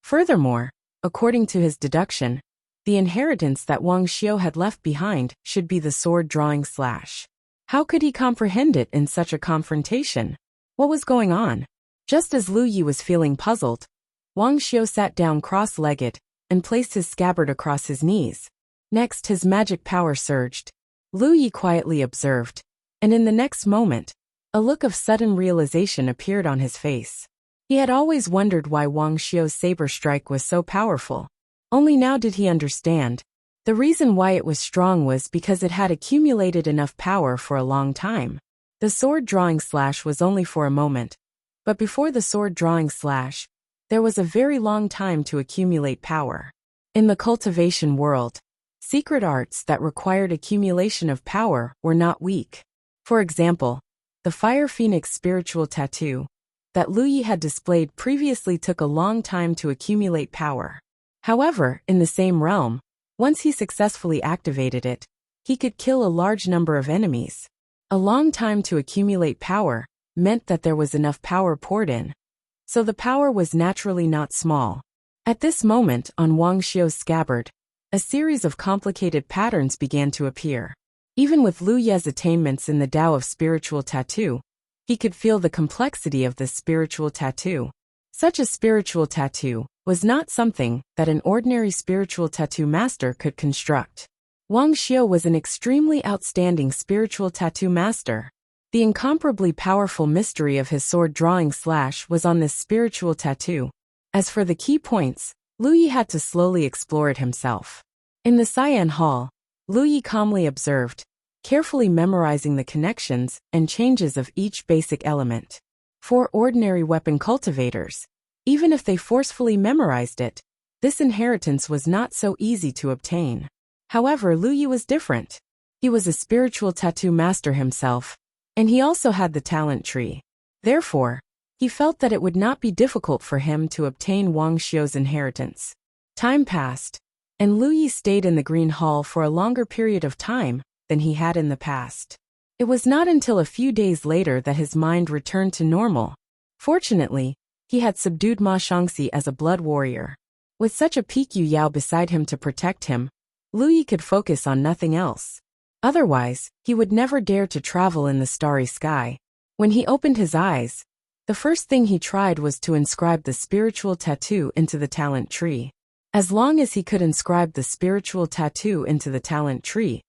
Speaker 1: Furthermore, according to his deduction, the inheritance that Wang Xiu had left behind should be the sword drawing slash. How could he comprehend it in such a confrontation? What was going on? Just as Lu Yi was feeling puzzled, Wang Xiu sat down cross-legged and placed his scabbard across his knees. Next, his magic power surged. Lu Yi quietly observed, and in the next moment, a look of sudden realization appeared on his face. He had always wondered why Wang Xiu's saber strike was so powerful. Only now did he understand. The reason why it was strong was because it had accumulated enough power for a long time. The sword drawing slash was only for a moment, but before the sword drawing slash, there was a very long time to accumulate power. In the cultivation world, secret arts that required accumulation of power were not weak. For example, the Fire Phoenix spiritual tattoo that Lu Yi had displayed previously took a long time to accumulate power. However, in the same realm, once he successfully activated it, he could kill a large number of enemies. A long time to accumulate power meant that there was enough power poured in, so the power was naturally not small. At this moment on Wang Xiu's scabbard, a series of complicated patterns began to appear. Even with Lu Yi's attainments in the Tao of spiritual tattoo, he could feel the complexity of this spiritual tattoo. Such a spiritual tattoo was not something that an ordinary spiritual tattoo master could construct. Wang Xiu was an extremely outstanding spiritual tattoo master. The incomparably powerful mystery of his sword drawing slash was on this spiritual tattoo. As for the key points, Lu Yi had to slowly explore it himself. In the Cyan Hall, Lu Yi calmly observed, carefully memorizing the connections and changes of each basic element. For ordinary weapon cultivators, even if they forcefully memorized it, this inheritance was not so easy to obtain. However, Lu Yi was different. He was a spiritual tattoo master himself, and he also had the talent tree. Therefore, he felt that it would not be difficult for him to obtain Wang Xiu's inheritance. Time passed, and Lu Yi stayed in the Green Hall for a longer period of time than he had in the past. It was not until a few days later that his mind returned to normal. Fortunately, he had subdued Ma Shangxi as a blood warrior. With such a Peak Yu Yao beside him to protect him, Lu Yi could focus on nothing else. Otherwise, he would never dare to travel in the starry sky. When he opened his eyes, the first thing he tried was to inscribe the spiritual tattoo into the talent tree. As long as he could inscribe the spiritual tattoo into the talent tree,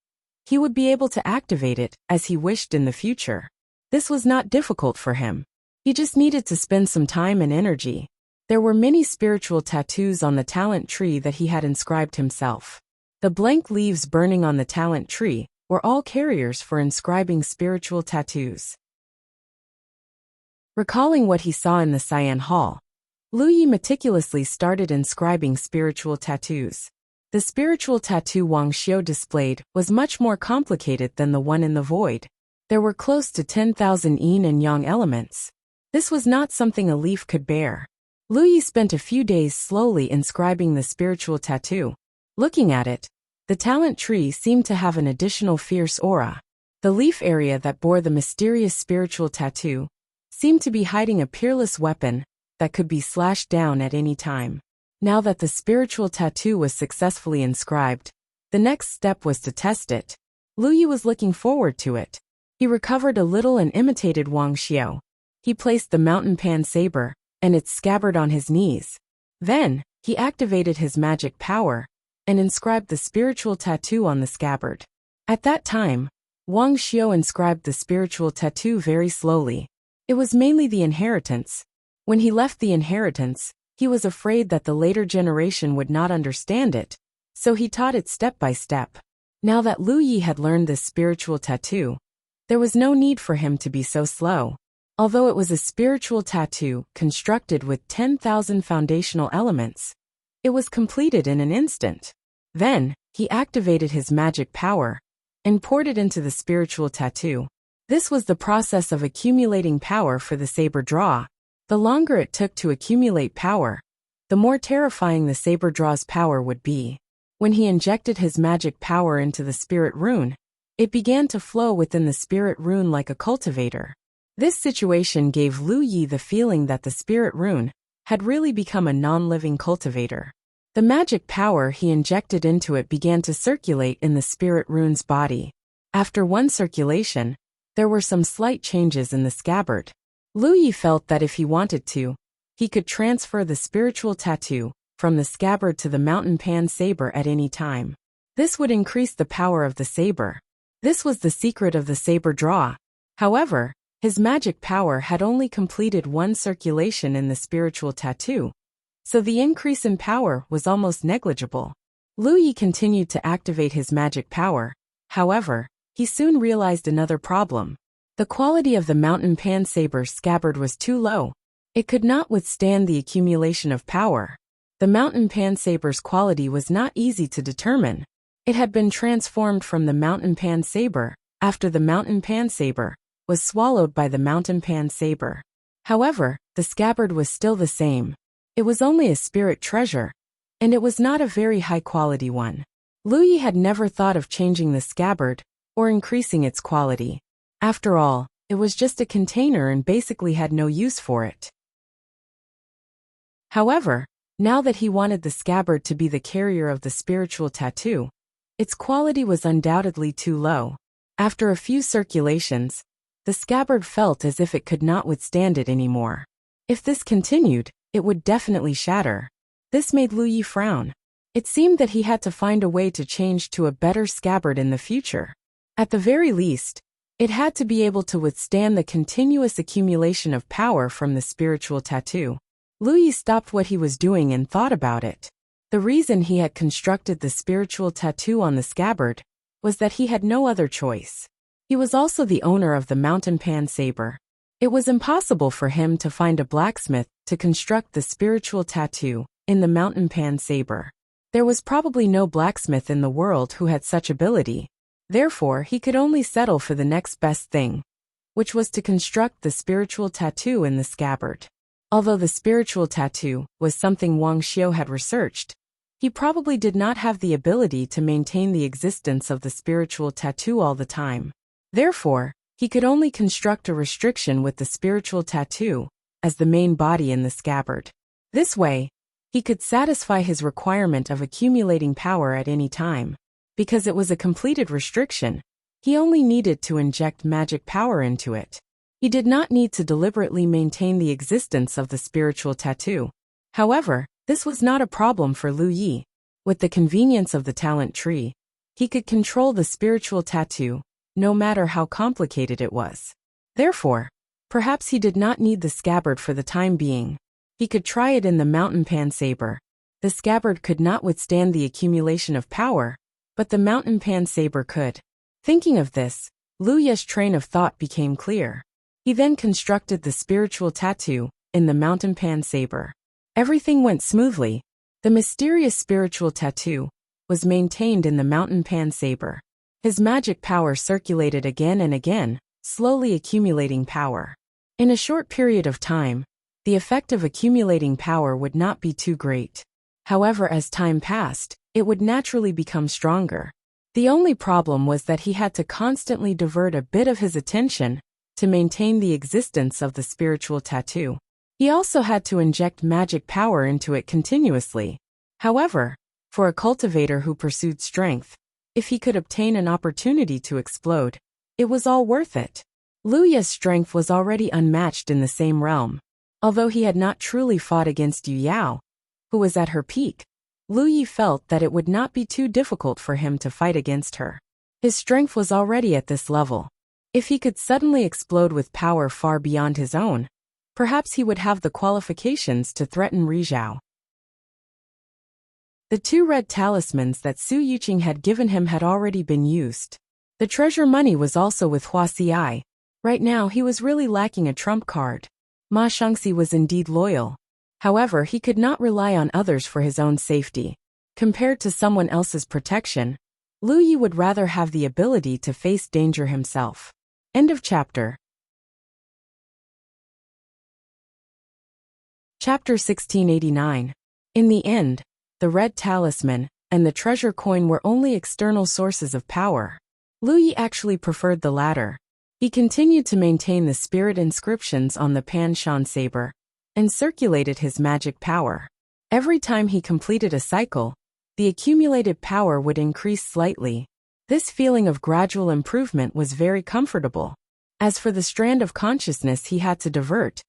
Speaker 1: he would be able to activate it as he wished in the future. This was not difficult for him. He just needed to spend some time and energy. There were many spiritual tattoos on the talent tree that he had inscribed himself. The blank leaves burning on the talent tree were all carriers for inscribing spiritual tattoos. Recalling what he saw in the Cyan Hall, Lu Yi meticulously started inscribing spiritual tattoos. The spiritual tattoo Wang Xiu displayed was much more complicated than the one in the void. There were close to 10,000 yin and yang elements. This was not something a leaf could bear. Lu Yi spent a few days slowly inscribing the spiritual tattoo. Looking at it, the talent tree seemed to have an additional fierce aura. The leaf area that bore the mysterious spiritual tattoo seemed to be hiding a peerless weapon that could be slashed down at any time. Now that the spiritual tattoo was successfully inscribed, the next step was to test it. Lu Yi was looking forward to it. He recovered a little and imitated Wuxia. He placed the mountain pan saber and its scabbard on his knees. Then, he activated his magic power and inscribed the spiritual tattoo on the scabbard. At that time, Wuxia inscribed the spiritual tattoo very slowly. It was mainly the inheritance. When he left the inheritance, he was afraid that the later generation would not understand it, so he taught it step by step. Now that Lu Yi had learned this spiritual tattoo, there was no need for him to be so slow. Although it was a spiritual tattoo constructed with 10,000 foundational elements, it was completed in an instant. Then, he activated his magic power and poured it into the spiritual tattoo. This was the process of accumulating power for the saber draw. The longer it took to accumulate power, the more terrifying the saber draw's power would be. When he injected his magic power into the spirit rune, it began to flow within the spirit rune like a cultivator. This situation gave Lu Yi the feeling that the spirit rune had really become a non-living cultivator. The magic power he injected into it began to circulate in the spirit rune's body. After one circulation, there were some slight changes in the scabbard. Lu Yi felt that if he wanted to, he could transfer the spiritual tattoo from the scabbard to the mountain pan saber at any time. This would increase the power of the saber. This was the secret of the saber draw. However, his magic power had only completed one circulation in the spiritual tattoo, so the increase in power was almost negligible. Lu Yi continued to activate his magic power. However, he soon realized another problem. The quality of the mountain pan saber scabbard was too low. It could not withstand the accumulation of power. The mountain pan saber's quality was not easy to determine. It had been transformed from the mountain pan saber after the mountain pan saber was swallowed by the mountain pan saber. However, the scabbard was still the same. It was only a spirit treasure, and it was not a very high-quality one. Lu Yi had never thought of changing the scabbard or increasing its quality. After all, it was just a container and basically had no use for it. However, now that he wanted the scabbard to be the carrier of the spiritual tattoo, its quality was undoubtedly too low. After a few circulations, the scabbard felt as if it could not withstand it anymore. If this continued, it would definitely shatter. This made Lu Yi frown. It seemed that he had to find a way to change to a better scabbard in the future. At the very least, it had to be able to withstand the continuous accumulation of power from the spiritual tattoo. Lu Yi stopped what he was doing and thought about it. The reason he had constructed the spiritual tattoo on the scabbard was that he had no other choice. He was also the owner of the mountain pan saber. It was impossible for him to find a blacksmith to construct the spiritual tattoo in the mountain pan saber. There was probably no blacksmith in the world who had such ability. Therefore, he could only settle for the next best thing, which was to construct the spiritual tattoo in the scabbard. Although the spiritual tattoo was something Wuxia had researched, he probably did not have the ability to maintain the existence of the spiritual tattoo all the time. Therefore, he could only construct a restriction with the spiritual tattoo as the main body in the scabbard. This way, he could satisfy his requirement of accumulating power at any time. Because it was a completed restriction, he only needed to inject magic power into it. He did not need to deliberately maintain the existence of the spiritual tattoo. However, this was not a problem for Lu Yi. With the convenience of the talent tree, he could control the spiritual tattoo, no matter how complicated it was. Therefore, perhaps he did not need the scabbard for the time being. He could try it in the mountain pan saber. The scabbard could not withstand the accumulation of power, but the mountain pan saber could. Thinking of this, Lu Yi's train of thought became clear. He then constructed the spiritual tattoo in the mountain pan saber. Everything went smoothly. The mysterious spiritual tattoo was maintained in the mountain pan saber. His magic power circulated again and again, slowly accumulating power. In a short period of time, the effect of accumulating power would not be too great. However, as time passed, it would naturally become stronger. The only problem was that he had to constantly divert a bit of his attention to maintain the existence of the spiritual tattoo. He also had to inject magic power into it continuously. However, for a cultivator who pursued strength, if he could obtain an opportunity to explode, it was all worth it. Lu Ye's strength was already unmatched in the same realm. Although he had not truly fought against Yu Yao, who was at her peak, Lu Yi felt that it would not be too difficult for him to fight against her. His strength was already at this level. If he could suddenly explode with power far beyond his own, perhaps he would have the qualifications to threaten Rizhao. The 2 red talismans that Su Yuqing had given him had already been used. The treasure money was also with Hua Xi. Right now he was really lacking a trump card. Ma Shangxi was indeed loyal. However, he could not rely on others for his own safety. Compared to someone else's protection, Lu Yi would rather have the ability to face danger himself. End of chapter. Chapter 1689. In the end, the red talisman and the treasure coin were only external sources of power. Lu Yi actually preferred the latter. He continued to maintain the spirit inscriptions on the Pan Shan saber and circulated his magic power. Every time he completed a cycle, the accumulated power would increase slightly. This feeling of gradual improvement was very comfortable. As for the strand of consciousness he had to divert,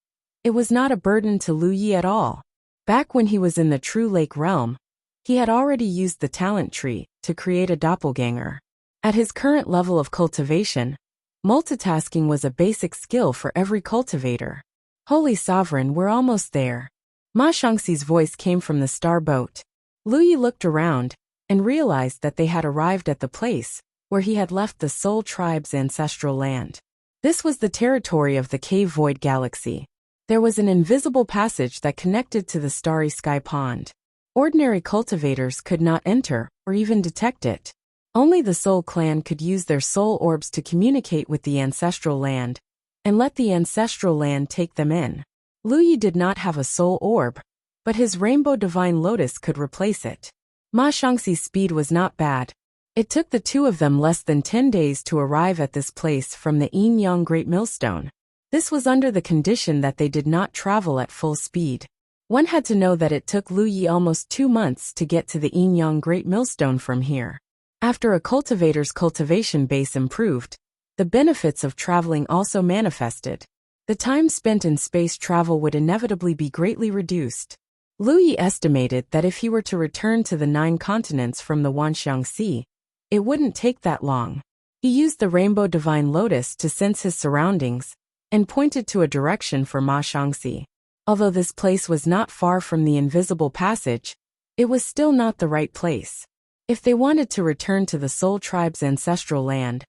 Speaker 1: it was not a burden to Lu Yi at all. Back when he was in the True Lake realm, he had already used the talent tree to create a doppelganger. At his current level of cultivation, multitasking was a basic skill for every cultivator. Holy Sovereign, we're almost there. Ma Shangxi's voice came from the star boat. Lu Yi looked around and realized that they had arrived at the place where he had left the Soul Tribe's ancestral land. This was the territory of the Cave Void Galaxy. There was an invisible passage that connected to the Starry Sky Pond. Ordinary cultivators could not enter or even detect it. Only the Soul Clan could use their soul orbs to communicate with the ancestral land and let the ancestral land take them in. Lu Yi did not have a soul orb, but his Rainbow Divine Lotus could replace it. Ma Shangxi's speed was not bad. It took the 2 of them less than 10 days to arrive at this place from the Yin Yang Great Millstone. This was under the condition that they did not travel at full speed. One had to know that it took Lu Yi almost 2 months to get to the Yin Yang Great Millstone from here. After a cultivator's cultivation base improved, the benefits of traveling also manifested. The time spent in space travel would inevitably be greatly reduced. Lu Yi estimated that if he were to return to the 9 continents from the Wanxiang Sea, it wouldn't take that long. He used the Rainbow Divine Lotus to sense his surroundings and pointed to a direction for Ma Shangxi. Although this place was not far from the invisible passage, it was still not the right place. If they wanted to return to the Soul Tribe's ancestral land,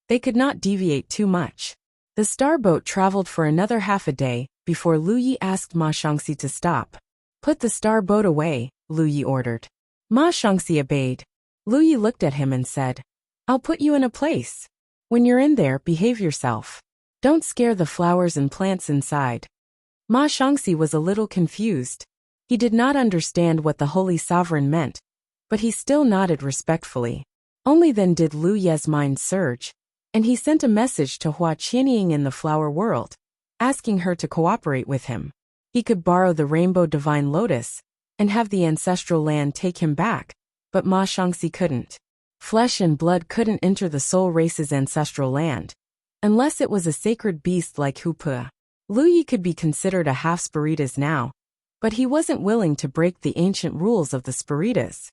Speaker 1: they could not deviate too much. The starboat traveled for another half a day before Lu Yi asked Ma Shangxi to stop. Put the starboat away, Lu Yi ordered. Ma Shangxi obeyed. Lu Yi looked at him and said, I'll put you in a place. When you're in there, behave yourself. Don't scare the flowers and plants inside. Ma Shangxi was a little confused. He did not understand what the Holy Sovereign meant, but he still nodded respectfully. Only then did Lu Ye's mind surge, and he sent a message to Hua Qianying in the flower world, asking her to cooperate with him. He could borrow the Rainbow Divine Lotus and have the ancestral land take him back, but Ma Shangxi couldn't. Flesh and blood couldn't enter the soul race's ancestral land, unless it was a sacred beast like Hupu. Lu Yi could be considered a half-Spiritus now, but he wasn't willing to break the ancient rules of the Spiritus.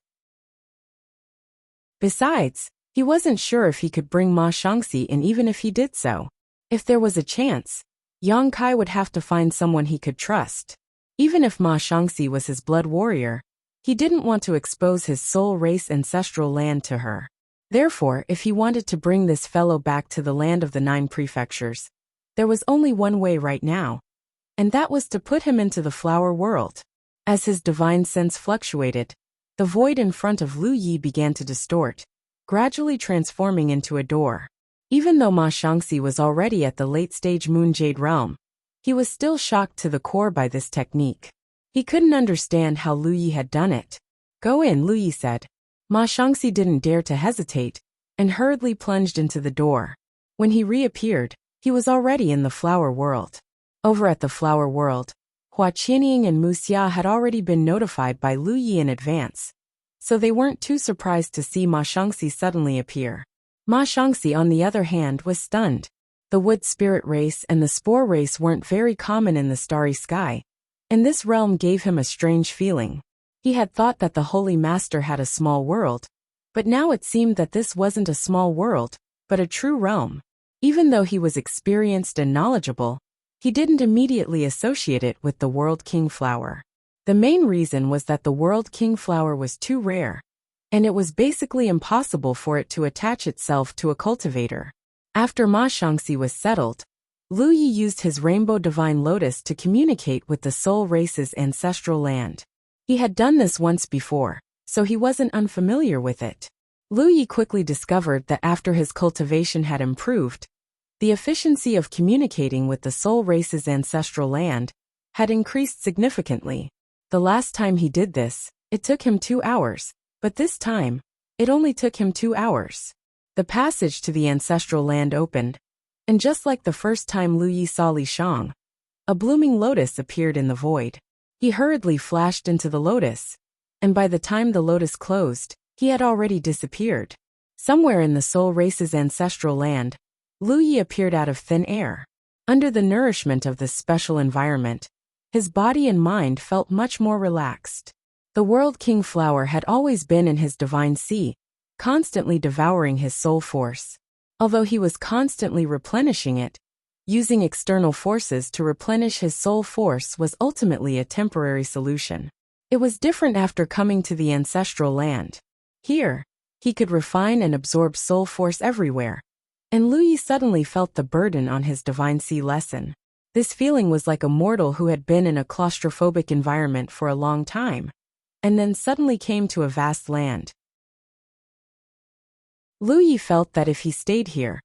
Speaker 1: Besides, he wasn't sure if he could bring Ma Shangxi in even if he did so. If there was a chance, Yang Kai would have to find someone he could trust. Even if Ma Shangxi was his blood warrior, he didn't want to expose his soul race ancestral land to her. Therefore, if he wanted to bring this fellow back to the land of the 9 prefectures, there was only one way right now, and that was to put him into the flower world. As his divine sense fluctuated, the void in front of Lu Yi began to distort, gradually transforming into a door. Even though Ma Shangxi was already at the late-stage Moon Jade realm, he was still shocked to the core by this technique. He couldn't understand how Lu Yi had done it. Go in, Lu Yi said. Ma Shangxi didn't dare to hesitate, and hurriedly plunged into the door. When he reappeared, he was already in the flower world. Over at the flower world, Hua Qianying and Wuxia had already been notified by Lu Yi in advance, so they weren't too surprised to see Ma Shangxi suddenly appear. Ma Shangxi, on the other hand, was stunned. The wood spirit race and the spore race weren't very common in the starry sky, and this realm gave him a strange feeling. He had thought that the Holy Master had a small world, but now it seemed that this wasn't a small world, but a true realm. Even though he was experienced and knowledgeable, he didn't immediately associate it with the World King Flower. The main reason was that the World King Flower was too rare, and it was basically impossible for it to attach itself to a cultivator. After Ma Shangxi was settled, Lu Yi used his Rainbow Divine Lotus to communicate with the Soul Race's ancestral land. He had done this once before, so he wasn't unfamiliar with it. Lu Yi quickly discovered that after his cultivation had improved, the efficiency of communicating with the Soul Race's ancestral land had increased significantly. The last time he did this, it took him 2 hours, but this time, it only took him 2 hours. The passage to the ancestral land opened, and just like the first time Lu Yi saw Li Shang, a blooming lotus appeared in the void. He hurriedly flashed into the lotus, and by the time the lotus closed, he had already disappeared. Somewhere in the Soul Race's ancestral land, Lu Yi appeared out of thin air. Under the nourishment of this special environment, his body and mind felt much more relaxed. The World King Flower had always been in his divine sea, constantly devouring his soul force. Although he was constantly replenishing it, using external forces to replenish his soul force was ultimately a temporary solution. It was different after coming to the ancestral land. Here, he could refine and absorb soul force everywhere, and Lu Yi suddenly felt the burden on his divine sea lesson. This feeling was like a mortal who had been in a claustrophobic environment for a long time, and then suddenly came to a vast land. Lu Yi felt that if he stayed here,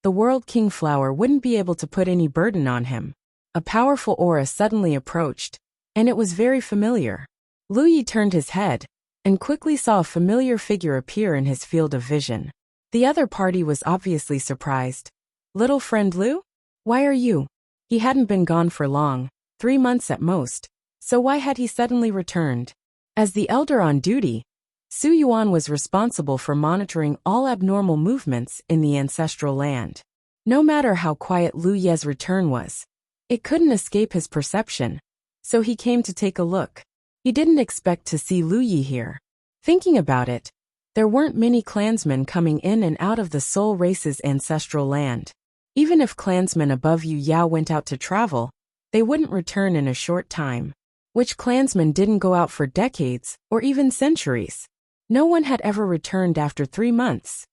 Speaker 1: the World King Flower wouldn't be able to put any burden on him. A powerful aura suddenly approached, and it was very familiar. Lu Yi turned his head, and quickly saw a familiar figure appear in his field of vision. The other party was obviously surprised. "Little friend Lu? Why are you?" He hadn't been gone for long, 3 months at most, so why had he suddenly returned? As the elder on duty, Su Yuan was responsible for monitoring all abnormal movements in the ancestral land. No matter how quiet Lu Ye's return was, it couldn't escape his perception, so he came to take a look. He didn't expect to see Lu Yi here. Thinking about it, there weren't many clansmen coming in and out of the Soul Race's ancestral land. Even if clansmen above Yu Yao went out to travel, they wouldn't return in a short time. Which clansmen didn't go out for decades, or even centuries? No one had ever returned after 3 months.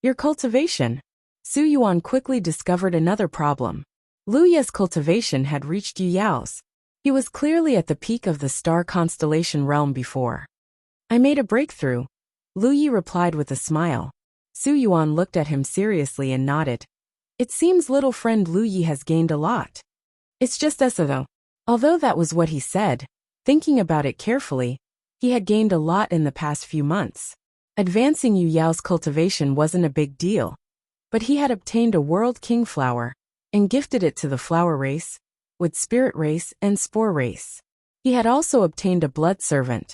Speaker 1: Your cultivation. Su Yuan quickly discovered another problem. Lu Ye's cultivation had reached Yu Yao's. He was clearly at the peak of the star constellation realm before. "I made a breakthrough," Lu Yi replied with a smile. Su Yuan looked at him seriously and nodded. "It seems little friend Lu Yi has gained a lot. It's just as though." Although that was what he said, thinking about it carefully, he had gained a lot in the past few months. Advancing Yu Yao's cultivation wasn't a big deal, but he had obtained a World King Flower and gifted it to the Flower Race, with Spirit Race and Spore Race. He had also obtained a Blood Servant.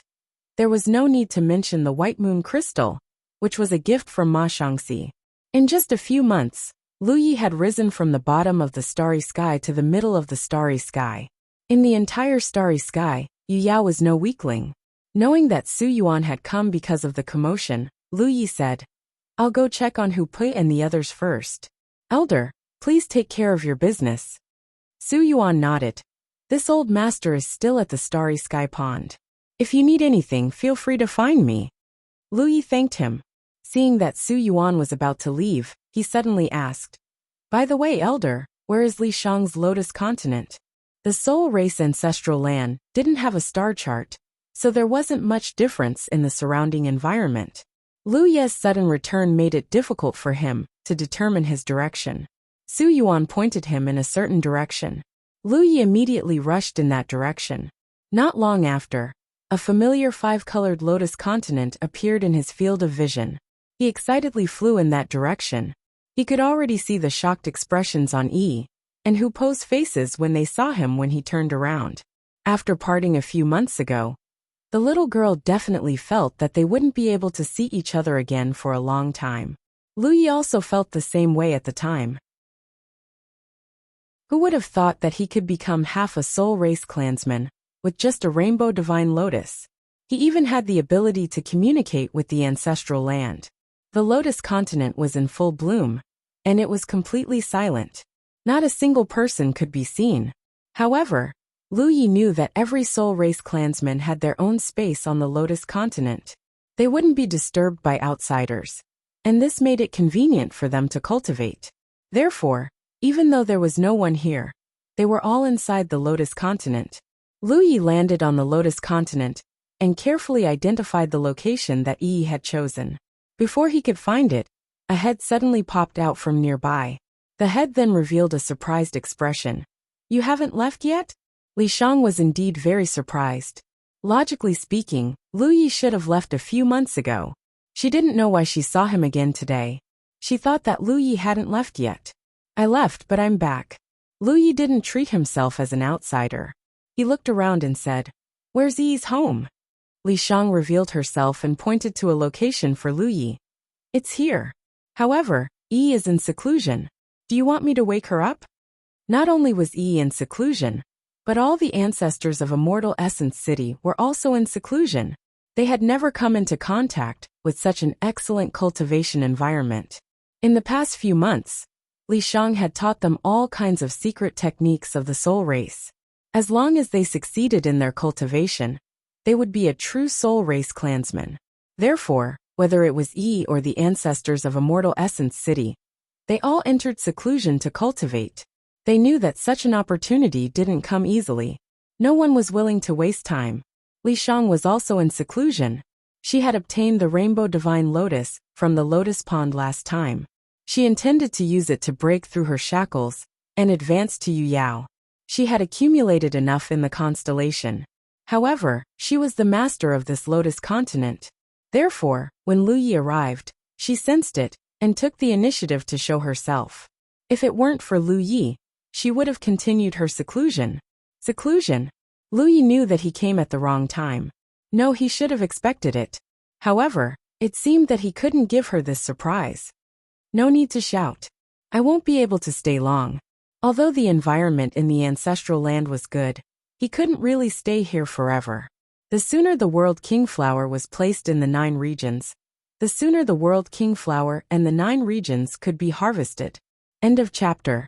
Speaker 1: There was no need to mention the White Moon Crystal, which was a gift from Ma Shangxi. In just a few months, Lu Yi had risen from the bottom of the starry sky to the middle of the starry sky. In the entire starry sky, Yu Yao was no weakling. Knowing that Su Yuan had come because of the commotion, Lu Yi said, "I'll go check on Hu Pui and the others first. Elder, please take care of your business." Su Yuan nodded. "This old master is still at the starry sky pond. If you need anything, feel free to find me." Lu Yi thanked him. Seeing that Su Yuan was about to leave, he suddenly asked, "By the way, Elder, where is Li Shang's Lotus Continent?" The Soul Race ancestral land didn't have a star chart, so there wasn't much difference in the surrounding environment. Lu Ye's sudden return made it difficult for him to determine his direction. Su Yuan pointed him in a certain direction. Lu Yi immediately rushed in that direction. Not long after, a familiar 5-colored lotus continent appeared in his field of vision. He excitedly flew in that direction. He could already see the shocked expressions on Yi and Hu Po's faces when they saw him when he turned around. After parting a few months ago, the little girl definitely felt that they wouldn't be able to see each other again for a long time. Lu Yi also felt the same way at the time. Who would have thought that he could become half a soul race clansman, with just a rainbow divine lotus? He even had the ability to communicate with the ancestral land. The lotus continent was in full bloom, and it was completely silent. Not a single person could be seen. However, Lu Yi knew that every soul race clansman had their own space on the lotus continent. They wouldn't be disturbed by outsiders, and this made it convenient for them to cultivate. Therefore, even though there was no one here, they were all inside the lotus continent. Lu Yi landed on the lotus continent and carefully identified the location that Yi had chosen. Before he could find it, a head suddenly popped out from nearby. The head then revealed a surprised expression. "You haven't left yet?" Li Shang was indeed very surprised. Logically speaking, Lu Yi should have left a few months ago. She didn't know why she saw him again today. She thought that Lu Yi hadn't left yet. "I left, but I'm back." Lu Yi didn't treat himself as an outsider. He looked around and said, "Where's Yi's home?" Li Shang revealed herself and pointed to a location for Lu Yi. "It's here. However, Yi is in seclusion. Do you want me to wake her up?" Not only was Yi in seclusion, but all the ancestors of Immortal Essence City were also in seclusion. They had never come into contact with such an excellent cultivation environment. In the past few months, Li Shang had taught them all kinds of secret techniques of the soul race. As long as they succeeded in their cultivation, they would be a true soul race clansman. Therefore, whether it was Yi or the ancestors of Immortal Essence City, they all entered seclusion to cultivate. They knew that such an opportunity didn't come easily. No one was willing to waste time. Li Shang was also in seclusion. She had obtained the Rainbow Divine Lotus from the Lotus Pond last time. She intended to use it to break through her shackles and advance to Yu Yao. She had accumulated enough in the constellation. However, she was the master of this Lotus continent. Therefore, when Lu Yi arrived, she sensed it and took the initiative to show herself. If it weren't for Lu Yi, she would have continued her seclusion. Seclusion? Lu Yi knew that he came at the wrong time. No, he should have expected it. However, it seemed that he couldn't give her this surprise. No need to shout. I won't be able to stay long. Although the environment in the ancestral land was good, he couldn't really stay here forever. The sooner the World King Flower was placed in the 9 regions, the sooner the World King Flower and the 9 regions could be harvested. End of chapter.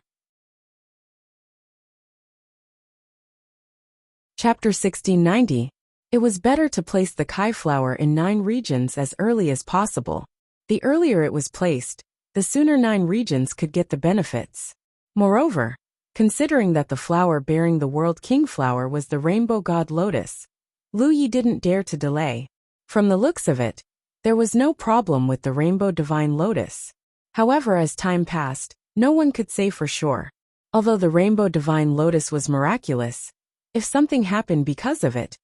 Speaker 1: Chapter 1690. It was better to place the Kai flower in 9 regions as early as possible. The earlier it was placed, the sooner 9 regions could get the benefits. Moreover, considering that the flower bearing the World King flower was the Rainbow God Lotus, Lu Yi didn't dare to delay. From the looks of it, there was no problem with the Rainbow Divine Lotus. However, as time passed, no one could say for sure. Although the Rainbow Divine Lotus was miraculous, if something happened because of it,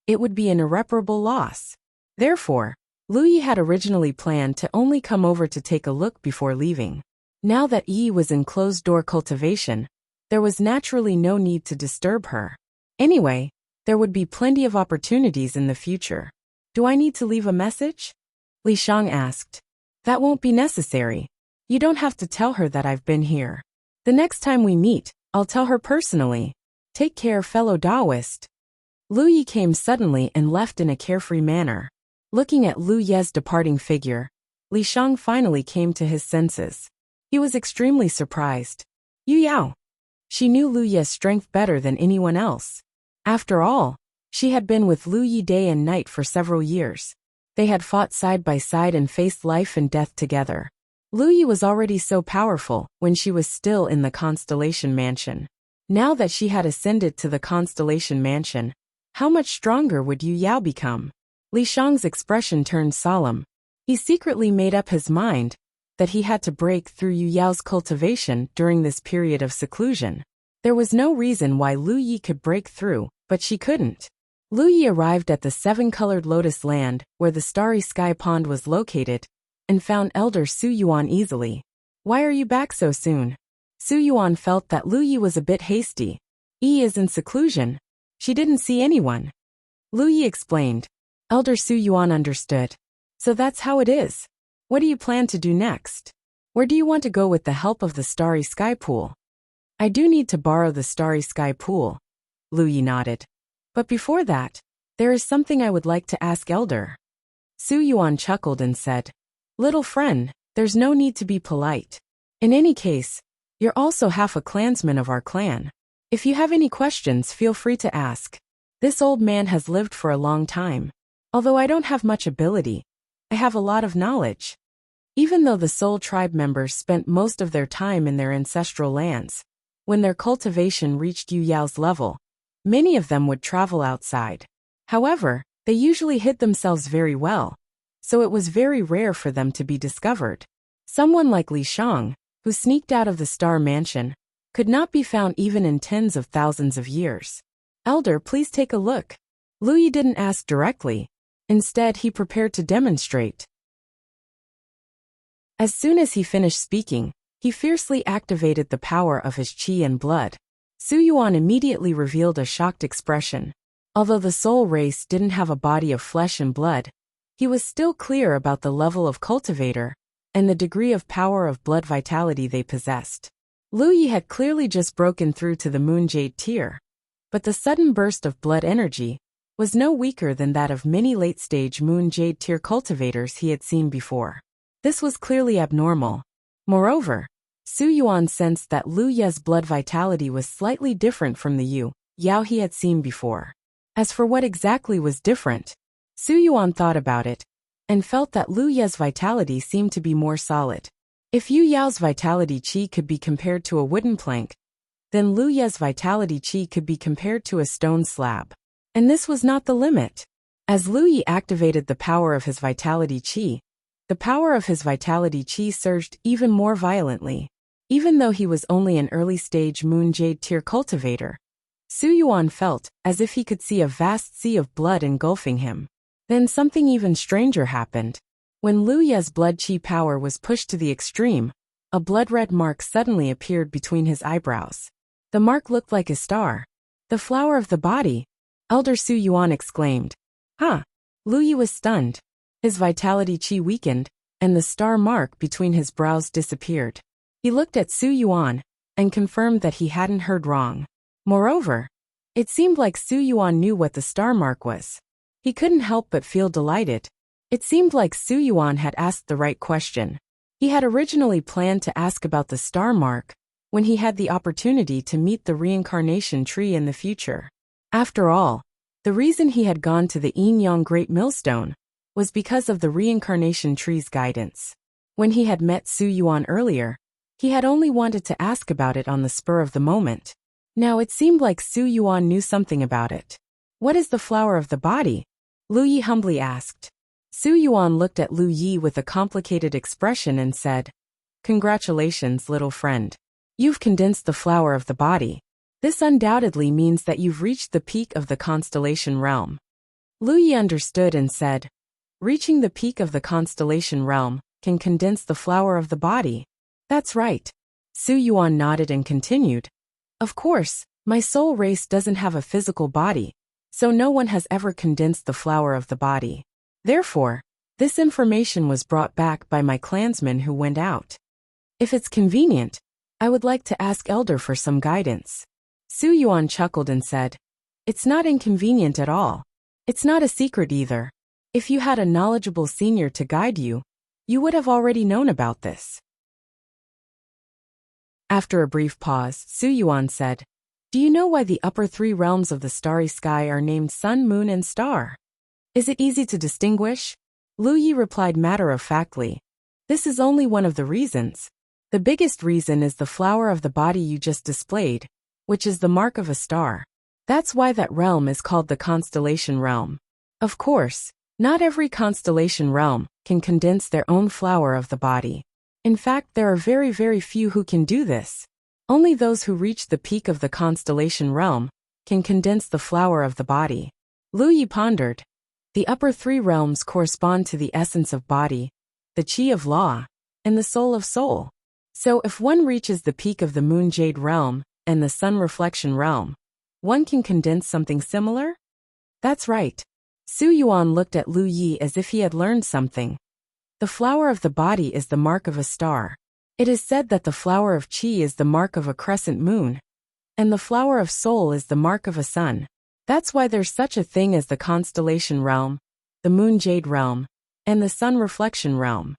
Speaker 1: it would be an irreparable loss. Therefore, Lu Yi had originally planned to only come over to take a look before leaving. Now that Yi was in closed-door cultivation, there was naturally no need to disturb her. Anyway, there would be plenty of opportunities in the future. Do I need to leave a message? Li Shang asked. That won't be necessary. You don't have to tell her that I've been here. The next time we meet, I'll tell her personally. Take care, fellow Taoist. Lu Yi came suddenly and left in a carefree manner. Looking at Lu Ye's departing figure, Li Shang finally came to his senses. He was extremely surprised. Yu Yao. She knew Lu Ye's strength better than anyone else. After all, she had been with Lu Yi day and night for several years. They had fought side by side and faced life and death together. Lu Yi was already so powerful when she was still in the Constellation Mansion. Now that she had ascended to the Constellation Mansion, how much stronger would Yu Yao become? Li Shang's expression turned solemn. He secretly made up his mind that he had to break through Yu Yao's cultivation during this period of seclusion. There was no reason why Lu Yi could break through, but she couldn't. Lu Yi arrived at the 7-colored lotus land where the starry sky pond was located and found Elder Su Yuan easily. Why are you back so soon? Su Yuan felt that Lu Yi was a bit hasty. Yi is in seclusion. She didn't see anyone. Lu Yi explained. Elder Su Yuan understood. So that's how it is. What do you plan to do next? Where do you want to go with the help of the Starry Sky Pool? I do need to borrow the Starry Sky Pool. Lu Yi nodded. But before that, there is something I would like to ask Elder. Su Yuan chuckled and said, Little friend, there's no need to be polite. In any case, you're also half a clansman of our clan. If you have any questions, feel free to ask. This old man has lived for a long time. Although I don't have much ability, I have a lot of knowledge. Even though the Soul Tribe members spent most of their time in their ancestral lands, when their cultivation reached Yu Yao's level, many of them would travel outside. However, they usually hid themselves very well, so it was very rare for them to be discovered. Someone like Li Shang, who sneaked out of the Star Mansion, could not be found even in tens of thousands of years. Elder, please take a look. Lu Yi didn't ask directly. Instead, he prepared to demonstrate. As soon as he finished speaking, he fiercely activated the power of his qi and blood. Su Yuan immediately revealed a shocked expression. Although the soul race didn't have a body of flesh and blood, he was still clear about the level of cultivator and the degree of power of blood vitality they possessed. Lu Yi had clearly just broken through to the Moon Jade tier, but the sudden burst of blood energy was no weaker than that of many late-stage Moon Jade tier cultivators he had seen before. This was clearly abnormal. Moreover, Su Yuan sensed that Lu Ye's blood vitality was slightly different from the Yu Yao he had seen before. As for what exactly was different, Su Yuan thought about it and felt that Lu Ye's vitality seemed to be more solid. If Yu Yao's vitality qi could be compared to a wooden plank, then Lu Ye's vitality qi could be compared to a stone slab. And this was not the limit. As Lu Yi activated the power of his vitality qi, the power of his vitality qi surged even more violently. Even though he was only an early-stage Moon Jade tier cultivator, Su Yuan felt as if he could see a vast sea of blood engulfing him. Then something even stranger happened. When Lu Ye's blood qi power was pushed to the extreme, a blood-red mark suddenly appeared between his eyebrows. The mark looked like a star. The flower of the body, Elder Su Yuan exclaimed. Huh? Lu Yi was stunned. His vitality qi weakened, and the star mark between his brows disappeared. He looked at Su Yuan and confirmed that he hadn't heard wrong. Moreover, it seemed like Su Yuan knew what the star mark was. He couldn't help but feel delighted. It seemed like Su Yuan had asked the right question. He had originally planned to ask about the star mark when he had the opportunity to meet the reincarnation tree in the future. After all, the reason he had gone to the Yin Yang Great Millstone was because of the reincarnation tree's guidance. When he had met Su Yuan earlier, he had only wanted to ask about it on the spur of the moment. Now it seemed like Su Yuan knew something about it. What is the flower of the body? Lu Yi humbly asked. Su Yuan looked at Lu Yi with a complicated expression and said, Congratulations, little friend. You've condensed the flower of the body. This undoubtedly means that you've reached the peak of the constellation realm. Lu Yi understood and said, Reaching the peak of the constellation realm can condense the flower of the body. That's right. Su Yuan nodded and continued. Of course, my soul race doesn't have a physical body, so no one has ever condensed the flower of the body. Therefore, this information was brought back by my clansmen who went out. If it's convenient, I would like to ask Elder for some guidance. Su Yuan chuckled and said, It's not inconvenient at all. It's not a secret either. If you had a knowledgeable senior to guide you, you would have already known about this. After a brief pause, Su Yuan said, Do you know why the upper three realms of the starry sky are named Sun, Moon, and Star? Is it easy to distinguish? Lu Yi replied matter-of-factly. This is only one of the reasons. The biggest reason is the flower of the body you just displayed, which is the mark of a star. That's why that realm is called the constellation realm. Of course, not every constellation realm can condense their own flower of the body. In fact, there are very, very few who can do this. Only those who reach the peak of the constellation realm can condense the flower of the body. Lu Yi pondered. The upper three realms correspond to the essence of body, the qi of law, and the soul of soul. So if one reaches the peak of the Moon Jade realm and the Sun Reflection realm, one can condense something similar? That's right. Su Yuan looked at Lu Yi as if he had learned something. The flower of the body is the mark of a star. It is said that the flower of qi is the mark of a crescent moon, and the flower of soul is the mark of a sun. That's why there's such a thing as the constellation realm, the moon jade realm, and the sun reflection realm.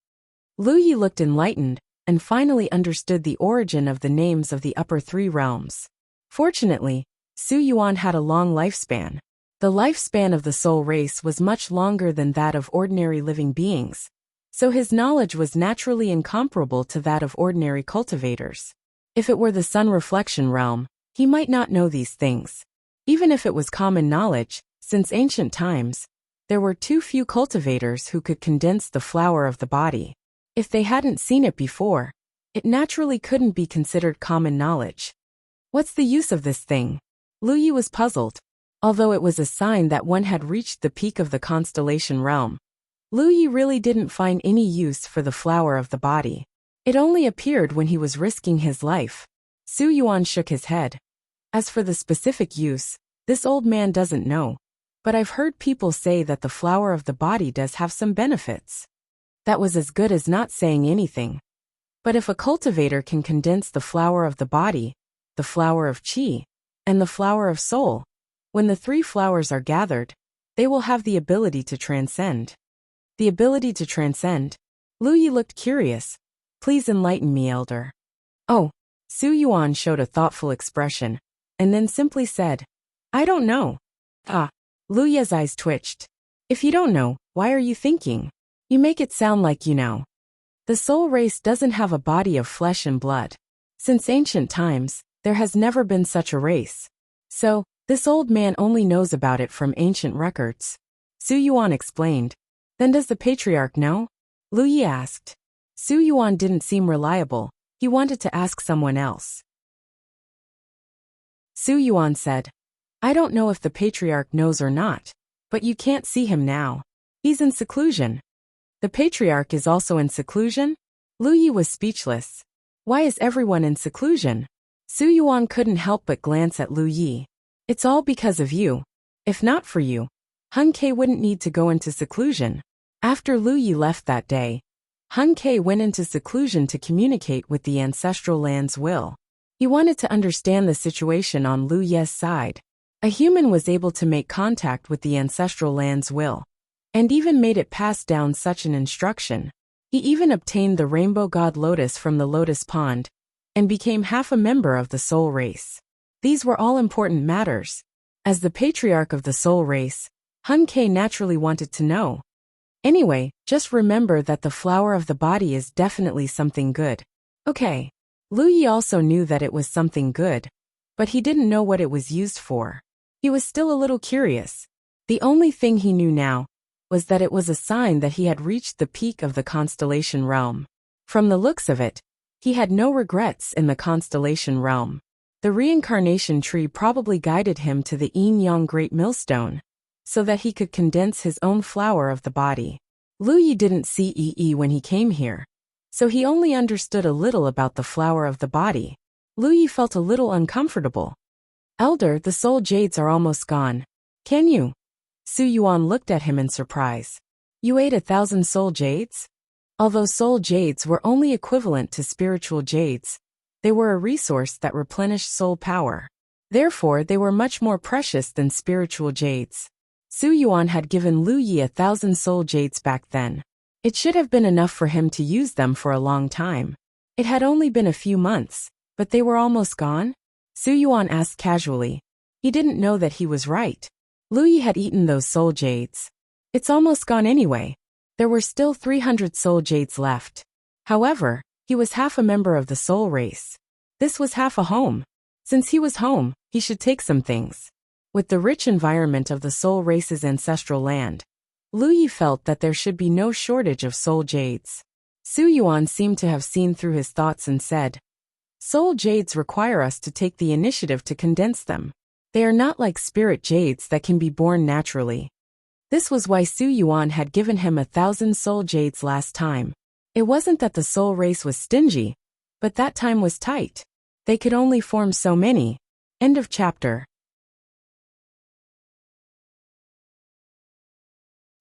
Speaker 1: Lu Yi looked enlightened, and finally understood the origin of the names of the upper three realms. Fortunately, Su Yuan had a long lifespan. The lifespan of the soul race was much longer than that of ordinary living beings, so his knowledge was naturally incomparable to that of ordinary cultivators. If it were the sun reflection realm, he might not know these things. Even if it was common knowledge, since ancient times, there were too few cultivators who could condense the flower of the body. If they hadn't seen it before, it naturally couldn't be considered common knowledge. What's the use of this thing? Lu Yi was puzzled. Although it was a sign that one had reached the peak of the constellation realm, Lu Yi really didn't find any use for the flower of the body. It only appeared when he was risking his life. Su Yuan shook his head. As for the specific use, this old man doesn't know. But I've heard people say that the flower of the body does have some benefits. That was as good as not saying anything. But if a cultivator can condense the flower of the body, the flower of qi, and the flower of soul, when the three flowers are gathered, they will have the ability to transcend. The ability to transcend? Lu Yi looked curious. Please enlighten me, elder. Oh, Su Yuan showed a thoughtful expression, and then simply said, I don't know. Ah, Lu Yi's eyes twitched. If you don't know, why are you thinking? You make it sound like you know. The soul race doesn't have a body of flesh and blood. Since ancient times, there has never been such a race. So, this old man only knows about it from ancient records. Su Yuan explained. Then does the patriarch know? Lu Yi asked. Su Yuan didn't seem reliable. He wanted to ask someone else. Su Yuan said, I don't know if the patriarch knows or not, but you can't see him now. He's in seclusion. The patriarch is also in seclusion? Lu Yi was speechless. Why is everyone in seclusion? Su Yuan couldn't help but glance at Lu Yi. It's all because of you. If not for you, Hun Ke wouldn't need to go into seclusion. After Lu Yi left that day, Hun Ke went into seclusion to communicate with the ancestral land's will. He wanted to understand the situation on Lu Ye's side. A human was able to make contact with the ancestral land's will, and even made it pass down such an instruction. He even obtained the rainbow god Lotus from the Lotus Pond, and became half a member of the soul race. These were all important matters. As the patriarch of the soul race, Hun Ke naturally wanted to know. Anyway, just remember that the flower of the body is definitely something good. Okay. Lu Yi also knew that it was something good, but he didn't know what it was used for. He was still a little curious. The only thing he knew now was that it was a sign that he had reached the peak of the constellation realm. From the looks of it, he had no regrets in the constellation realm. The reincarnation tree probably guided him to the yin-yang great millstone, so that he could condense his own flower of the body. Lu Yi didn't see Yi when he came here, so he only understood a little about the flower of the body. Lu Yi felt a little uncomfortable. Elder, the soul jades are almost gone. Can you? Su Yuan looked at him in surprise. You ate 1,000 soul jades? Although soul jades were only equivalent to spiritual jades, they were a resource that replenished soul power. Therefore, they were much more precious than spiritual jades. Su Yuan had given Lu Yi 1,000 soul jades back then. It should have been enough for him to use them for a long time. It had only been a few months, but they were almost gone? Su Yuan asked casually. He didn't know that he was right. Lu Yi had eaten those soul jades. It's almost gone anyway. There were still 300 soul jades left. However, he was half a member of the soul race. This was half a home. Since he was home, he should take some things. With the rich environment of the soul race's ancestral land, Lu Yi felt that there should be no shortage of soul jades. Su Yuan seemed to have seen through his thoughts and said, Soul jades require us to take the initiative to condense them. They are not like spirit jades that can be born naturally. This was why Su Yuan had given him 1,000 soul jades last time. It wasn't that the soul race was stingy, but that time was tight. They could only form so many. End of chapter.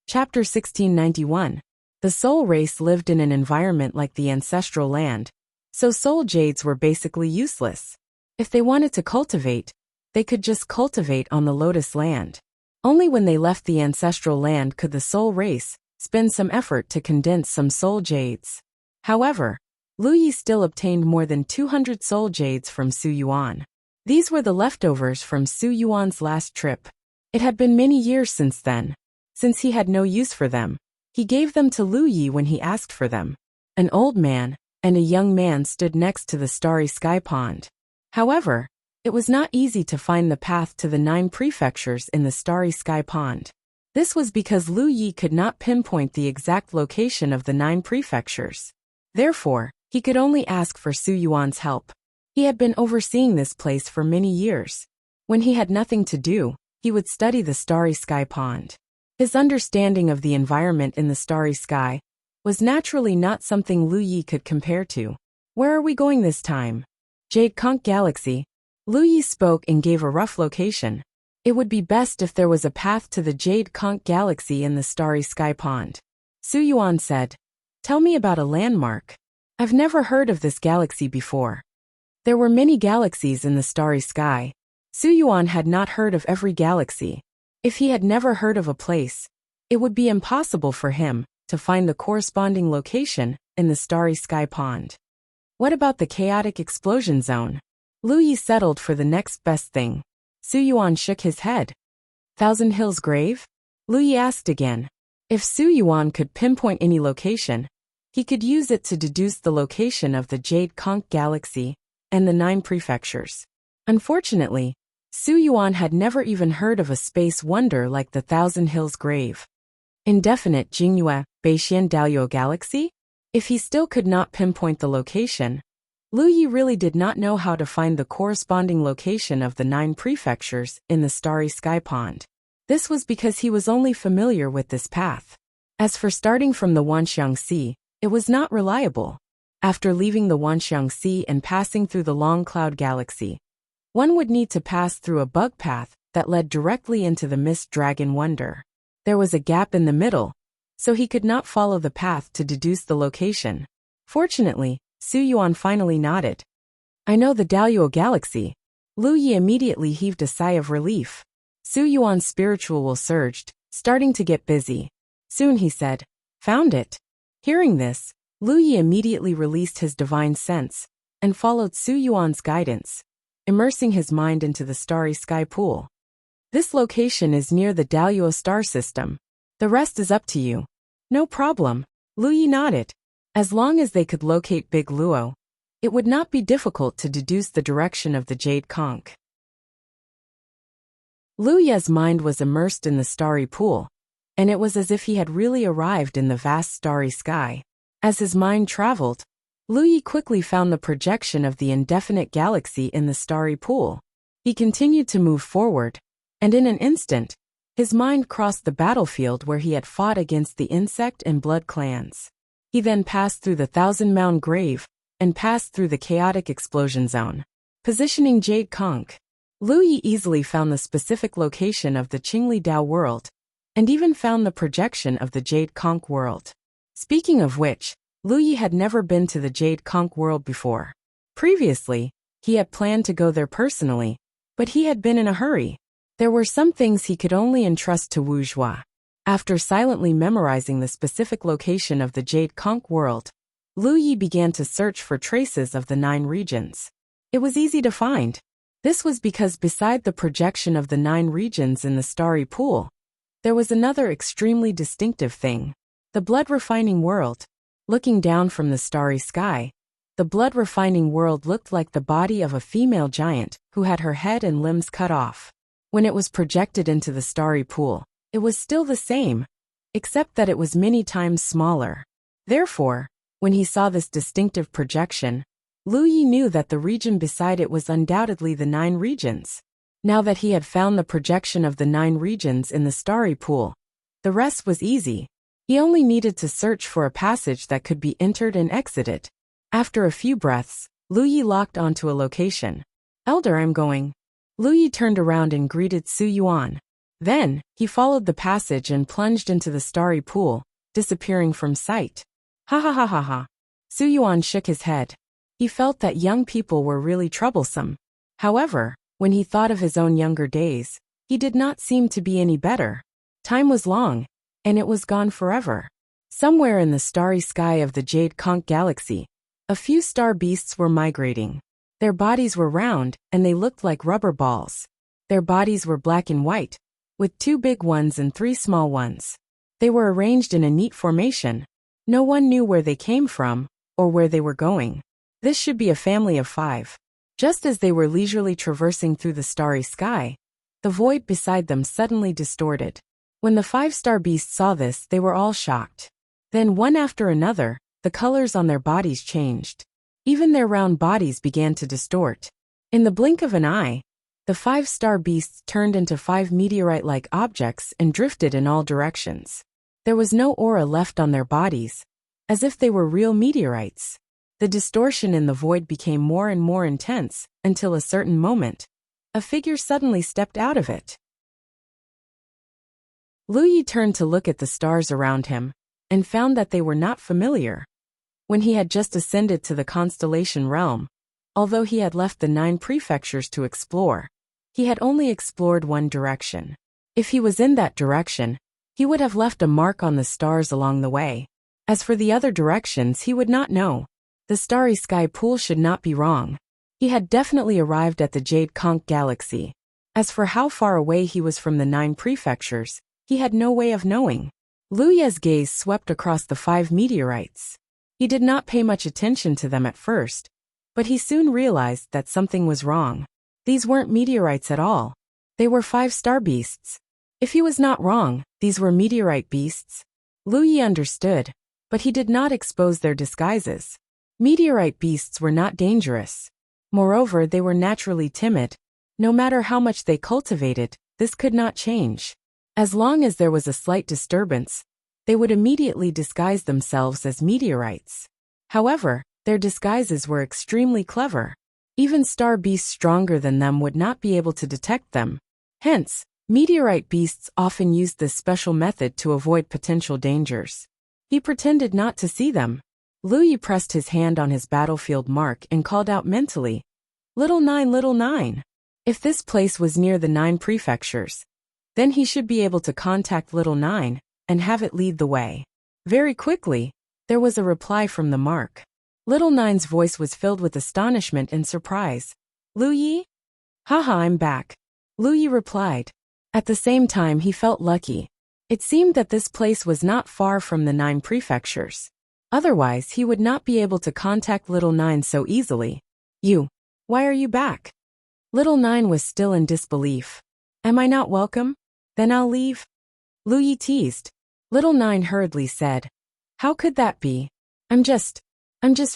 Speaker 1: Chapter 1691. The soul race lived in an environment like the ancestral land, so soul jades were basically useless. If they wanted to cultivate, they could just cultivate on the lotus land. Only when they left the ancestral land could the soul race spend some effort to condense some soul jades. However, Lu Yi still obtained more than 200 soul jades from Su Yuan. These were the leftovers from Su Yuan's last trip. It had been many years since then. Since he had no use for them, he gave them to Lu Yi when he asked for them. An old man and a young man stood next to the starry sky pond. However, it was not easy to find the path to the 9 prefectures in the starry sky pond. This was because Lu Yi could not pinpoint the exact location of the 9 prefectures. Therefore, he could only ask for Su Yuan's help. He had been overseeing this place for many years. When he had nothing to do, he would study the starry sky pond. His understanding of the environment in the starry sky was naturally not something Lu Yi could compare to. Where are we going this time? Jade Conch Galaxy. Lu Yi spoke and gave a rough location. It would be best if there was a path to the Jade Conch Galaxy in the starry sky pond. Su Yuan said, "Tell me about a landmark. I've never heard of this galaxy before." There were many galaxies in the starry sky. Su Yuan had not heard of every galaxy. If he had never heard of a place, it would be impossible for him to find the corresponding location in the starry sky pond. What about the chaotic explosion zone? Lu Yi settled for the next best thing. Su Yuan shook his head. Thousand Hills Grave? Lu Yi asked again. If Su Yuan could pinpoint any location, he could use it to deduce the location of the Jade Conch Galaxy and the 9 prefectures. Unfortunately, Su Yuan had never even heard of a space wonder like the Thousand Hills Grave. Indefinite Jingyue Beixian Daliao Galaxy? If he still could not pinpoint the location, Lu Yi really did not know how to find the corresponding location of the 9 prefectures in the starry sky pond. This was because he was only familiar with this path. As for starting from the Wanxiang Sea, it was not reliable. After leaving the Wanxiang Sea and passing through the Long Cloud Galaxy, one would need to pass through a bug path that led directly into the Mist Dragon Wonder. There was a gap in the middle, so he could not follow the path to deduce the location. Fortunately, Su Yuan finally nodded. I know the Daliao Galaxy. Lu Yi immediately heaved a sigh of relief. Su Yuan's spiritual will surged, starting to get busy. Soon he said, "Found it." Hearing this, Lu Yi immediately released his divine sense and followed Su Yuan's guidance, immersing his mind into the starry sky pool. This location is near the Daliao star system. The rest is up to you. No problem. Lu Yi nodded. As long as they could locate Big Luo, it would not be difficult to deduce the direction of the Jade Conch. Lu Yi's mind was immersed in the starry pool, and it was as if he had really arrived in the vast starry sky. As his mind traveled, Lu Yi quickly found the projection of the indefinite galaxy in the starry pool. He continued to move forward, and in an instant, his mind crossed the battlefield where he had fought against the insect and blood clans. He then passed through the Thousand Mound Grave and passed through the chaotic explosion zone. Positioning Jade Conch, Lu Yi easily found the specific location of the Qingli Dao world, and even found the projection of the Jade Conch world. Speaking of which, Lu Yi had never been to the Jade Conch world before. Previously, he had planned to go there personally, but he had been in a hurry. There were some things he could only entrust to Wuxia. After silently memorizing the specific location of the Jade Conch world, Lu Yi began to search for traces of the 9 regions. It was easy to find. This was because beside the projection of the 9 regions in the starry pool, there was another extremely distinctive thing: the blood refining world. Looking down from the starry sky, the blood refining world looked like the body of a female giant who had her head and limbs cut off. When it was projected into the starry pool, it was still the same, except that it was many times smaller. Therefore, when he saw this distinctive projection, Lu Yi knew that the region beside it was undoubtedly the 9 regions. Now that he had found the projection of the 9 regions in the starry pool, the rest was easy. He only needed to search for a passage that could be entered and exited. After a few breaths, Lu Yi locked onto a location. Elder, I'm going. Lu Yi turned around and greeted Su Yuan. Then, he followed the passage and plunged into the starry pool, disappearing from sight. Ha ha ha ha ha. Su Yuan shook his head. He felt that young people were really troublesome. However, when he thought of his own younger days, he did not seem to be any better. Time was long, and it was gone forever. Somewhere in the starry sky of the Jade Conch galaxy, a few star beasts were migrating. Their bodies were round, and they looked like rubber balls. Their bodies were black and white, with 2 big ones and 3 small ones. They were arranged in a neat formation. No one knew where they came from, or where they were going. This should be a family of 5. Just as they were leisurely traversing through the starry sky, the void beside them suddenly distorted. When the 5-star beasts saw this, they were all shocked. Then one after another, the colors on their bodies changed. Even their round bodies began to distort. In the blink of an eye, the 5-star beasts turned into 5 meteorite-like objects and drifted in all directions. There was no aura left on their bodies, as if they were real meteorites. The distortion in the void became more and more intense, until a certain moment, a figure suddenly stepped out of it. Lu Yi turned to look at the stars around him, and found that they were not familiar. When he had just ascended to the constellation realm, although he had left the 9 prefectures to explore, he had only explored one direction. If he was in that direction, he would have left a mark on the stars along the way. As for the other directions, he would not know. The starry sky pool should not be wrong. He had definitely arrived at the Jade Conch galaxy. As for how far away he was from the 9 prefectures, he had no way of knowing. Lu Ye's gaze swept across the 5 meteorites. He did not pay much attention to them at first, but he soon realized that something was wrong. These weren't meteorites at all. They were 5-star beasts. If he was not wrong, these were meteorite beasts. Lu Yi understood, but he did not expose their disguises. Meteorite beasts were not dangerous. Moreover, they were naturally timid. No matter how much they cultivated, this could not change. As long as there was a slight disturbance, they would immediately disguise themselves as meteorites. However, their disguises were extremely clever. Even star beasts stronger than them would not be able to detect them. Hence, meteorite beasts often used this special method to avoid potential dangers. He pretended not to see them. Lu Yi pressed his hand on his battlefield mark and called out mentally, "Little 9, little 9. If this place was near the 9 prefectures, then he should be able to contact little 9 and have it lead the way." Very quickly, there was a reply from the mark. Little 9's voice was filled with astonishment and surprise. "Lu Yi? Haha, I'm back," Lu Yi replied. At the same time, he felt lucky. It seemed that this place was not far from the 9 prefectures. Otherwise, he would not be able to contact little 9 so easily. Why are you back?" Little 9 was still in disbelief. "Am I not welcome? Then I'll leave," Lu Yi teased. Little 9 hurriedly said, "How could that be? I'm just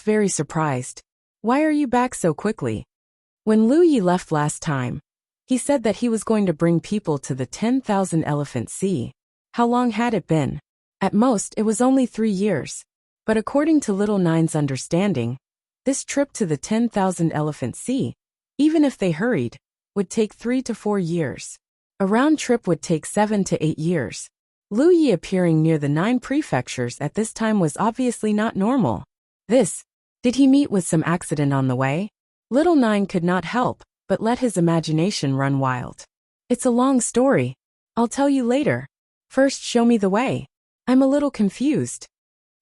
Speaker 1: very surprised. Why are you back so quickly?" When Lu Yi left last time, he said that he was going to bring people to the 10,000 Elephant Sea. How long had it been? At most, it was only 3 years. But according to little 9's understanding, this trip to the 10,000 Elephant Sea, even if they hurried, would take 3 to 4 years. A round trip would take 7 to 8 years. Lu Yi appearing near the 9 prefectures at this time was obviously not normal. Did he meet with some accident on the way? Little 9 could not help but let his imagination run wild. "It's a long story. I'll tell you later. First, show me the way. I'm a little confused."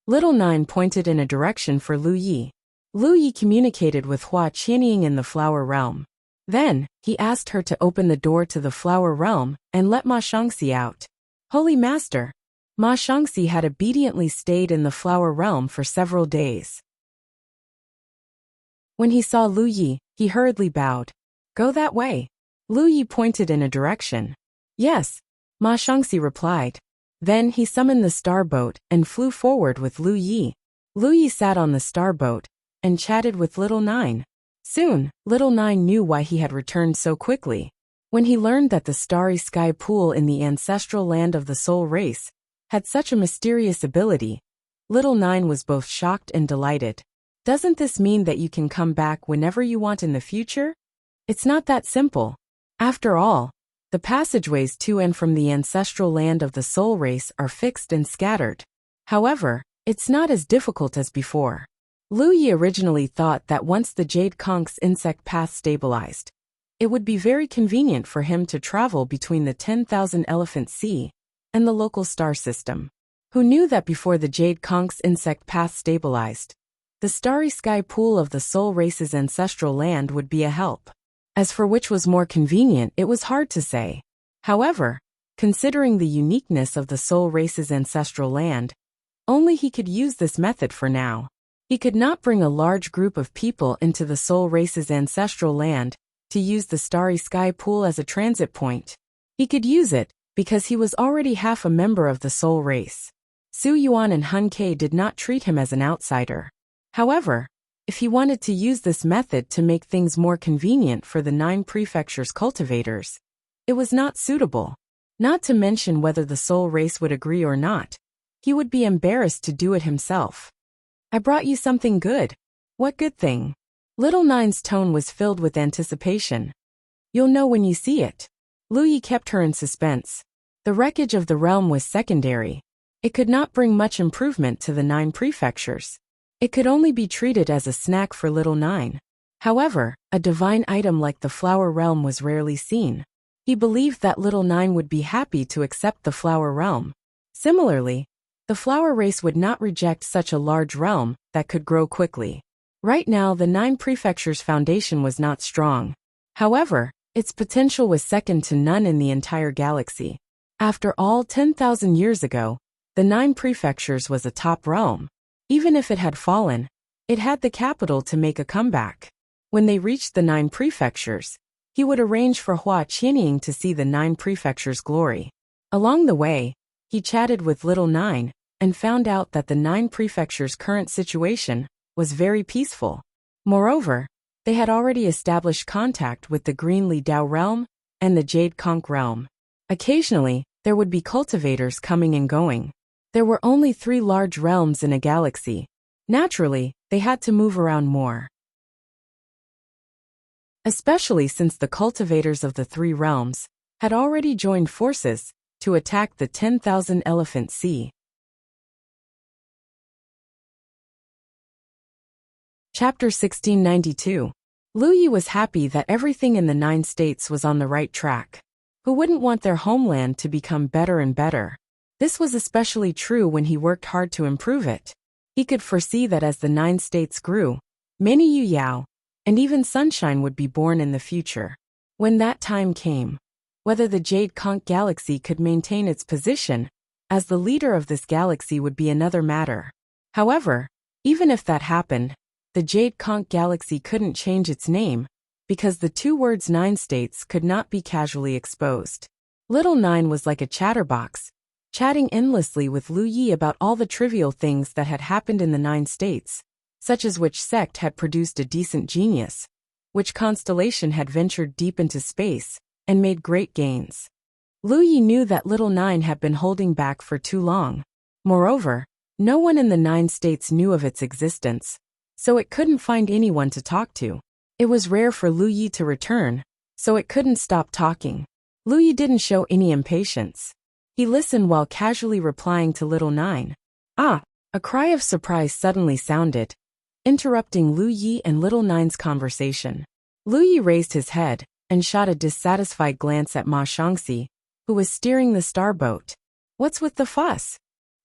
Speaker 1: Little 9 pointed in a direction for Lu Yi. Lu Yi communicated with Hua Qianying in the Flower Realm. Then, he asked her to open the door to the Flower Realm and let Ma Shangxi out. Holy Master! Ma Shangxi had obediently stayed in the Flower Realm for several days. When he saw Lu Yi, he hurriedly bowed. "Go that way." Lu Yi pointed in a direction. "Yes," Ma Shangxi replied. Then he summoned the starboat and flew forward with Lu Yi. Lu Yi sat on the starboat and chatted with little 9. Soon, little 9 knew why he had returned so quickly. When he learned that the starry sky pool in the ancestral land of the soul race had such a mysterious ability, little 9 was both shocked and delighted. Doesn't this mean that you can come back whenever you want in the future? It's not that simple. After all, The passageways to and from the ancestral land of the soul race are fixed and scattered. However, it's not as difficult as before. Lu Yi originally thought that once the Jade Conk's insect path stabilized, it would be very convenient for him to travel between the 10,000 Elephant Sea and the local star system. Who knew that before the Jade Conk's insect path stabilized, the starry sky pool of the soul race's ancestral land would be a help. As for which was more convenient, it was hard to say. However, considering the uniqueness of the soul race's ancestral land, only he could use this method for now. He could not bring a large group of people into the soul race's ancestral land to use the starry sky pool as a transit point. He could use it because he was already half a member of the soul race. Su Yuan and Hun Ke did not treat him as an outsider. However, if he wanted to use this method to make things more convenient for the 9 prefectures' cultivators, it was not suitable. Not to mention whether the soul race would agree or not. He would be embarrassed to do it himself. I brought you something good. What good thing? Little Nine's tone was filled with anticipation. You'll know when you see it. Lu Yi kept her in suspense. The wreckage of the realm was secondary. It could not bring much improvement to the 9 prefectures. It could only be treated as a snack for Little Nine. However, a divine item like the flower realm was rarely seen. He believed that Little Nine would be happy to accept the flower realm. Similarly, the flower race would not reject such a large realm that could grow quickly. Right now, the 9 prefectures' foundation was not strong. However, its potential was second to none in the entire galaxy. After all, 10,000 years ago, the 9 prefectures was a top realm. Even if it had fallen, it had the capital to make a comeback. When they reached the 9 prefectures, he would arrange for Hua Qianying to see the 9 prefectures' glory. Along the way, he chatted with Little Nine and found out that the 9 prefectures' current situation was very peaceful. Moreover, they had already established contact with the Green Li Dao realm and the Jade Conch realm. Occasionally, there would be cultivators coming and going. There were only 3 large realms in a galaxy. Naturally, they had to move around more. Especially since the cultivators of the 3 realms had already joined forces to attack the 10,000 Elephant Sea. Chapter 1692. Lu Yi was happy that everything in the 9 states was on the right track. Who wouldn't want their homeland to become better and better? This was especially true when he worked hard to improve it. He could foresee that as the 9 states grew, many Yu Yao, and even sunshine would be born in the future. When that time came, whether the Jade Conch galaxy could maintain its position as the leader of this galaxy would be another matter. However, even if that happened, the Jade Conch galaxy couldn't change its name, because the 2 words 9 states could not be casually exposed. Little Nine was like a chatterbox, chatting endlessly with Lu Yi about all the trivial things that had happened in the 9 states, such as which sect had produced a decent genius, which constellation had ventured deep into space and made great gains. Lu Yi knew that Little Nine had been holding back for too long. Moreover, no one in the 9 states knew of its existence, so it couldn't find anyone to talk to. It was rare for Lu Yi to return, so it couldn't stop talking. Lu Yi didn't show any impatience. He listened while casually replying to Little Nine. Ah! A cry of surprise suddenly sounded, interrupting Lu Yi and Little Nine's conversation. Lu Yi raised his head and shot a dissatisfied glance at Ma Shangxi, who was steering the starboat. What's with the fuss?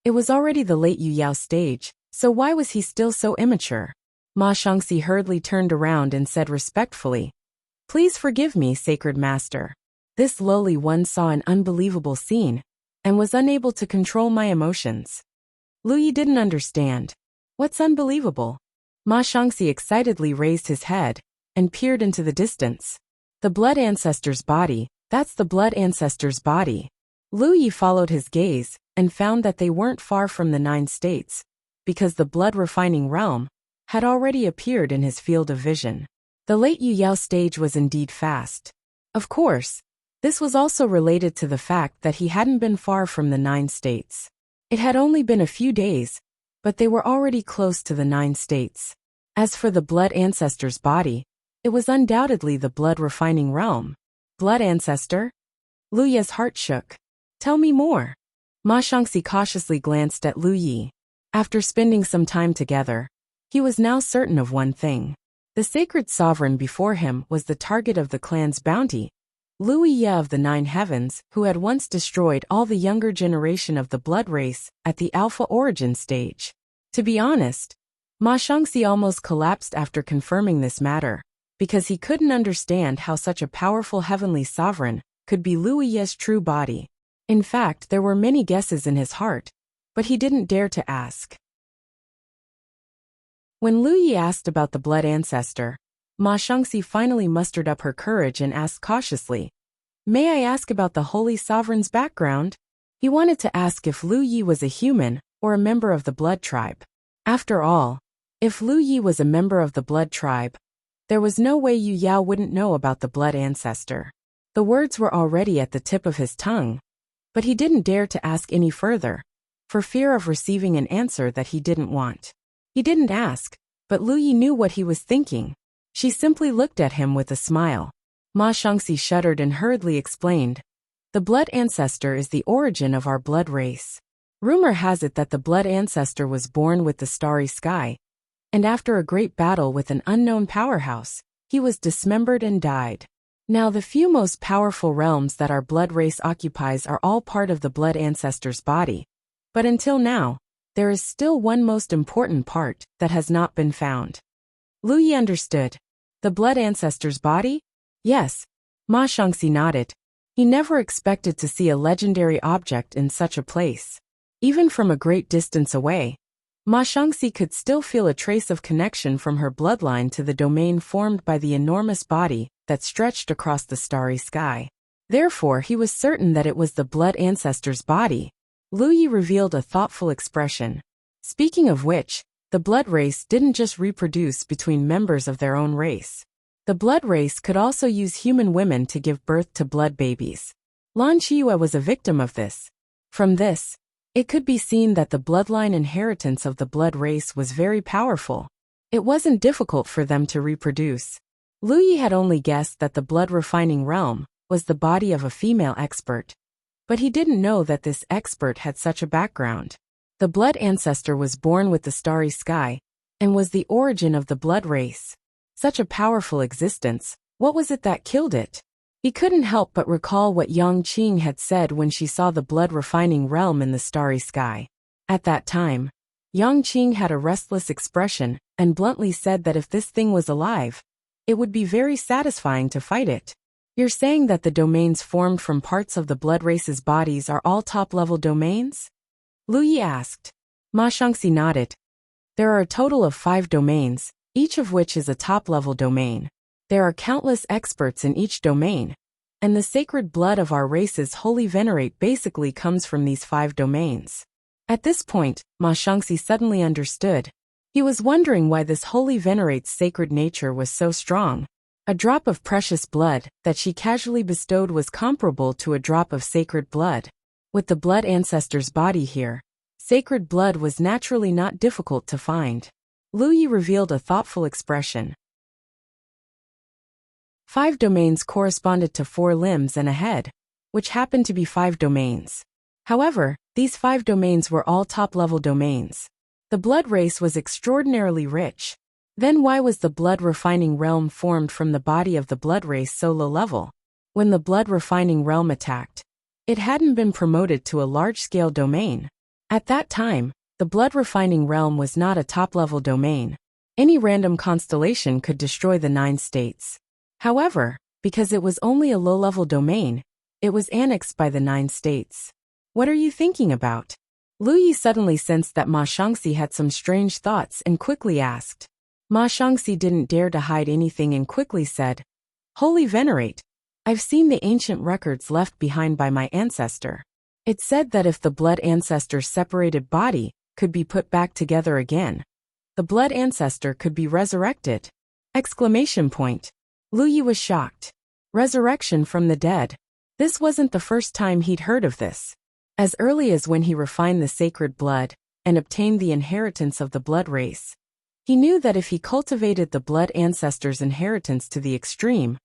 Speaker 1: It was already the late Yu Yao stage, so why was he still so immature? Ma Shangxi hurriedly turned around and said respectfully, "Please forgive me, sacred master. This lowly one saw an unbelievable scene and was unable to control my emotions." Lu Yi didn't understand. What's unbelievable? Ma Shangxi excitedly raised his head and peered into the distance. The blood ancestor's body, that's the blood ancestor's body. Lu Yi followed his gaze and found that they weren't far from the 9 states, because the blood refining realm had already appeared in his field of vision. The late Yu Yao stage was indeed fast. Of course, this was also related to the fact that he hadn't been far from the 9 states. It had only been a few days, but they were already close to the 9 states. As for the blood ancestor's body, it was undoubtedly the blood refining realm. Blood ancestor? Lu Ye's heart shook. Tell me more. Ma Shangxi cautiously glanced at Lu Yi. After spending some time together, he was now certain of one thing. The sacred sovereign before him was the target of the clan's bounty, Lu Yi of the Nine Heavens, who had once destroyed all the younger generation of the blood race at the Alpha origin stage. To be honest, Ma Shangxi almost collapsed after confirming this matter, because he couldn't understand how such a powerful heavenly sovereign could be Lu Yi's true body. In fact, there were many guesses in his heart, but he didn't dare to ask. When Lu Yi asked about the blood ancestor, Ma Shangxi finally mustered up her courage and asked cautiously, "May I ask about the holy sovereign's background?" He wanted to ask if Lu Yi was a human or a member of the blood tribe. After all, if Lu Yi was a member of the blood tribe, there was no way Yu Yao wouldn't know about the blood ancestor. The words were already at the tip of his tongue, but he didn't dare to ask any further, for fear of receiving an answer that he didn't want. He didn't ask, but Lu Yi knew what he was thinking. She simply looked at him with a smile. Ma Shangxi shuddered and hurriedly explained, "The blood ancestor is the origin of our blood race. Rumor has it that the blood ancestor was born with the starry sky, and after a great battle with an unknown powerhouse, he was dismembered and died. Now the few most powerful realms that our blood race occupies are all part of the blood ancestor's body. But until now, there is still one most important part that has not been found." Lu Yi understood. The blood ancestor's body? Yes. Ma Shangxi nodded. He never expected to see a legendary object in such a place. Even from a great distance away, Ma Shangxi could still feel a trace of connection from her bloodline to the domain formed by the enormous body that stretched across the starry sky. Therefore, he was certain that it was the blood ancestor's body. Lu Yi revealed a thoughtful expression. Speaking of which, the blood race didn't just reproduce between members of their own race. The blood race could also use human women to give birth to blood babies. Lan Qiyu was a victim of this. From this, it could be seen that the bloodline inheritance of the blood race was very powerful. It wasn't difficult for them to reproduce. Lu Yi had only guessed that the blood refining realm was the body of a female expert. But he didn't know that this expert had such a background. The blood ancestor was born with the starry sky, and was the origin of the blood race. Such a powerful existence, what was it that killed it? He couldn't help but recall what Yang Qing had said when she saw the blood refining realm in the starry sky. At that time, Yang Qing had a restless expression, and bluntly said that if this thing was alive, it would be very satisfying to fight it. You're saying that the domains formed from parts of the blood race's bodies are all top-level domains? Lu Yi asked. Ma Shangxi nodded. There are a total of 5 domains, each of which is a top-level domain. There are countless experts in each domain, and the sacred blood of our race's holy venerate basically comes from these 5 domains. At this point, Ma Shangxi suddenly understood. He was wondering why this holy venerate's sacred nature was so strong. A drop of precious blood that she casually bestowed was comparable to a drop of sacred blood. With the blood ancestor's body here, sacred blood was naturally not difficult to find. Lu Yi revealed a thoughtful expression. 5 domains corresponded to 4 limbs and a head, which happened to be 5 domains. However, these 5 domains were all top-level domains. The blood race was extraordinarily rich. Then why was the blood refining realm formed from the body of the blood race so low level? When the blood refining realm attacked, it hadn't been promoted to a large-scale domain. At that time, the blood refining realm was not a top-level domain. Any random constellation could destroy the 9 states. However, because it was only a low-level domain, it was annexed by the 9 states. What are you thinking about? Lu Yi suddenly sensed that Ma Shangxi had some strange thoughts and quickly asked. Ma Shangxi didn't dare to hide anything and quickly said, "Holy Venerate, I've seen the ancient records left behind by my ancestor. It said that if the blood ancestor's separated body could be put back together again, the blood ancestor could be resurrected." Exclamation point. Lu Yi was shocked. Resurrection from the dead. This wasn't the first time he'd heard of this. As early as when he refined the sacred blood and obtained the inheritance of the blood race, he knew that if he cultivated the blood ancestor's inheritance to the extreme,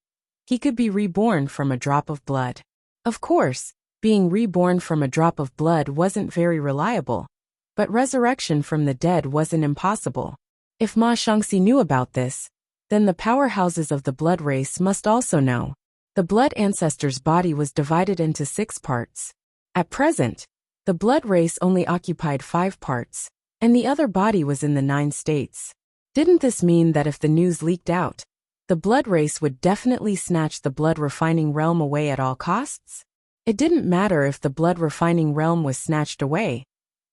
Speaker 1: he could be reborn from a drop of blood. Of course, being reborn from a drop of blood wasn't very reliable, but resurrection from the dead wasn't impossible. If Ma Shangxi knew about this, then the powerhouses of the blood race must also know. The blood ancestor's body was divided into 6 parts. At present, the blood race only occupied 5 parts, and the other body was in the 9 states. Didn't this mean that if the news leaked out, the blood race would definitely snatch the blood refining realm away at all costs? It didn't matter if the blood refining realm was snatched away,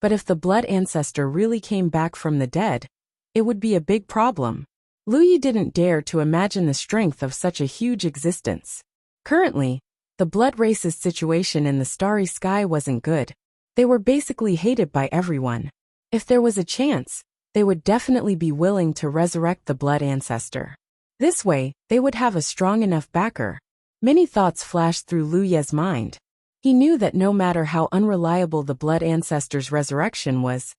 Speaker 1: but if the blood ancestor really came back from the dead, it would be a big problem. Lu Yi didn't dare to imagine the strength of such a huge existence. Currently, the blood race's situation in the starry sky wasn't good. They were basically hated by everyone. If there was a chance, they would definitely be willing to resurrect the blood ancestor. This way, they would have a strong enough backer. Many thoughts flashed through Lu Ye's mind. He knew that no matter how unreliable the blood ancestor's resurrection was,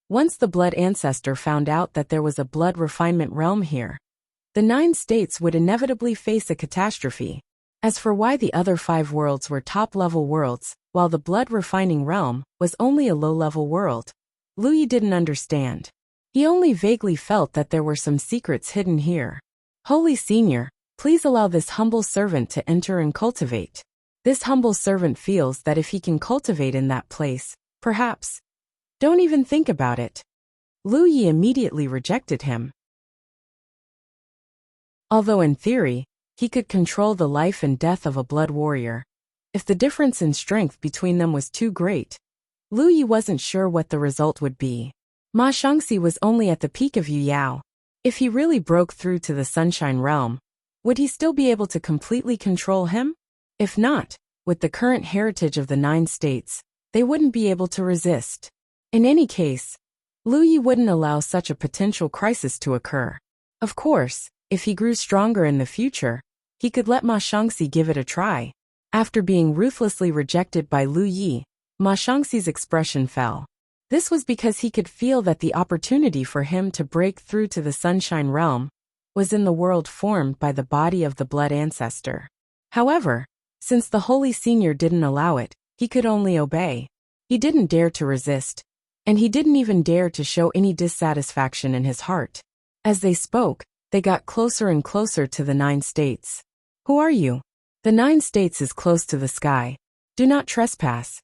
Speaker 1: once the blood ancestor found out that there was a blood refinement realm here, the 9 states would inevitably face a catastrophe. As for why the other 5 worlds were top-level worlds, while the blood refining realm was only a low-level world, Lu Yi didn't understand. He only vaguely felt that there were some secrets hidden here. Holy Senior, please allow this humble servant to enter and cultivate. This humble servant feels that if he can cultivate in that place, perhaps. Don't even think about it. Lu Yi immediately rejected him. Although in theory, he could control the life and death of a blood warrior, if the difference in strength between them was too great, Lu Yi wasn't sure what the result would be. Ma Shangxi was only at the peak of Yu Yao. If he really broke through to the Sunshine Realm, would he still be able to completely control him? If not, with the current heritage of the 9 states, they wouldn't be able to resist. In any case, Lu Yi wouldn't allow such a potential crisis to occur. Of course, if he grew stronger in the future, he could let Ma Shangxi give it a try. After being ruthlessly rejected by Lu Yi, Ma Shangxi's expression fell. This was because he could feel that the opportunity for him to break through to the Sunshine Realm was in the world formed by the body of the blood ancestor. However, since the Holy Senior didn't allow it, he could only obey. He didn't dare to resist, and he didn't even dare to show any dissatisfaction in his heart. As they spoke, they got closer and closer to the 9 states. Who are you? The 9 states is close to the sky. Do not trespass.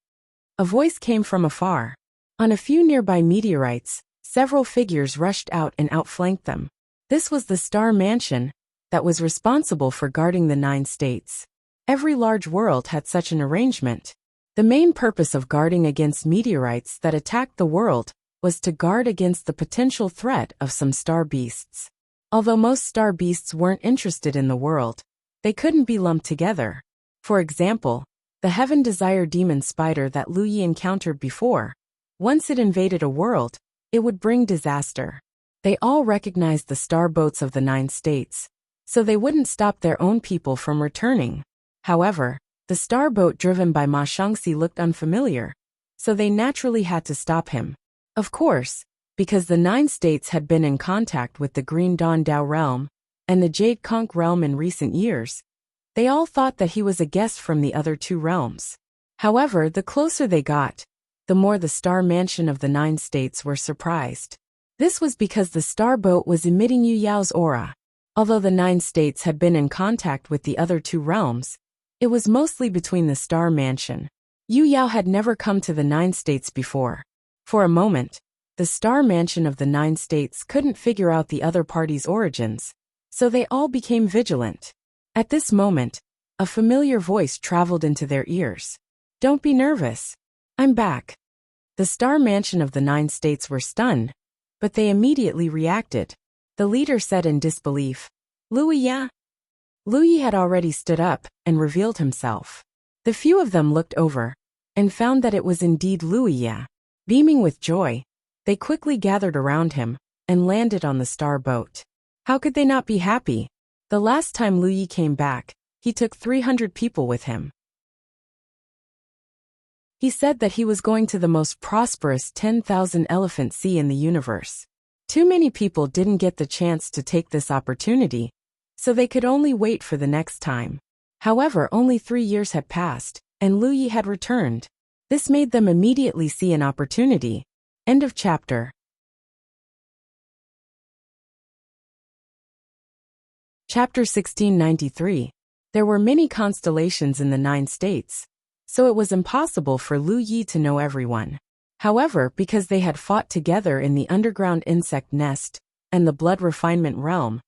Speaker 1: A voice came from afar. On a few nearby meteorites, several figures rushed out and outflanked them. This was the Star Mansion that was responsible for guarding the 9 states. Every large world had such an arrangement. The main purpose of guarding against meteorites that attacked the world was to guard against the potential threat of some star beasts. Although most star beasts weren't interested in the world, they couldn't be lumped together. For example, the Heaven Desire demon spider that Lu Yi encountered before, once it invaded a world, it would bring disaster. They all recognized the star boats of the 9 states, so they wouldn't stop their own people from returning. However, the star boat driven by Ma Shangxi looked unfamiliar, so they naturally had to stop him. Of course, because the 9 states had been in contact with the Green Dawn Dao realm and the Jade Conch realm in recent years, they all thought that he was a guest from the other 2 realms. However, the closer they got, the more the Star Mansion of the 9 states were surprised. This was because the star boat was emitting Yu Yao's aura. Although the 9 states had been in contact with the other 2 realms, it was mostly between the Star Mansion. Yu Yao had never come to the 9 states before. For a moment, the Star Mansion of the 9 states couldn't figure out the other party's origins, so they all became vigilant. At this moment, a familiar voice traveled into their ears. Don't be nervous. I'm back. The Star Mansion of the 9 states were stunned, but they immediately reacted. The leader said in disbelief, Lu Yi? Lu Yi had already stood up and revealed himself. The few of them looked over and found that it was indeed Lu Yi. Beaming with joy, they quickly gathered around him and landed on the star boat. How could they not be happy? The last time Lu Yi came back, he took 300 people with him. He said that he was going to the most prosperous 10,000 elephant sea in the universe. Too many people didn't get the chance to take this opportunity, so they could only wait for the next time. However, only 3 years had passed, and Lu Yi had returned. This made them immediately see an opportunity. End of chapter. Chapter 1693. There were many constellations in the 9 states, so it was impossible for Lu Yi to know everyone. However, because they had fought together in the underground insect nest and the blood refinement realm,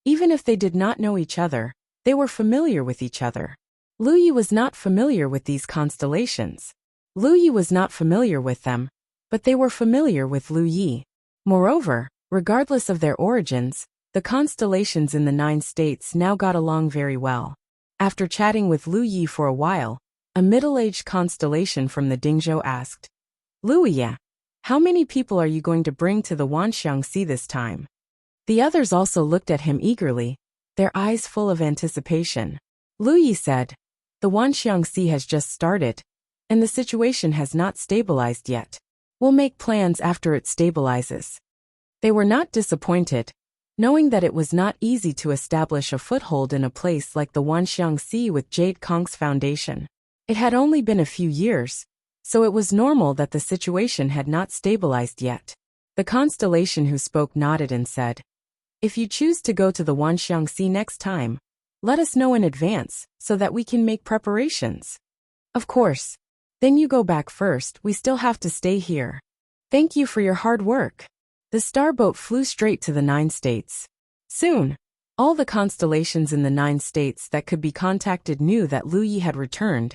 Speaker 1: even if they did not know each other, they were familiar with each other. Lu Yi was not familiar with these constellations. Lu Yi was not familiar with them, but they were familiar with Lu Yi. Moreover, regardless of their origins, the constellations in the 9 states now got along very well. After chatting with Lu Yi for a while, a middle-aged constellation from the Dingzhou asked, "Lu Yi, how many people are you going to bring to the Wanxiang Sea this time?" The others also looked at him eagerly, their eyes full of anticipation. Lu Yi said, "The Wanxiang Sea has just started, and the situation has not stabilized yet. We'll make plans after it stabilizes." They were not disappointed, knowing that it was not easy to establish a foothold in a place like the Wanxiang Sea with Jade Kong's foundation. It had only been a few years, so it was normal that the situation had not stabilized yet. The constellation who spoke nodded and said, "If you choose to go to the Wanxiang Sea next time, let us know in advance so that we can make preparations." "Of course. Then you go back first, we still have to stay here. Thank you for your hard work." The starboat flew straight to the 9 states. Soon, all the constellations in the 9 states that could be contacted knew that Lu Yi had returned,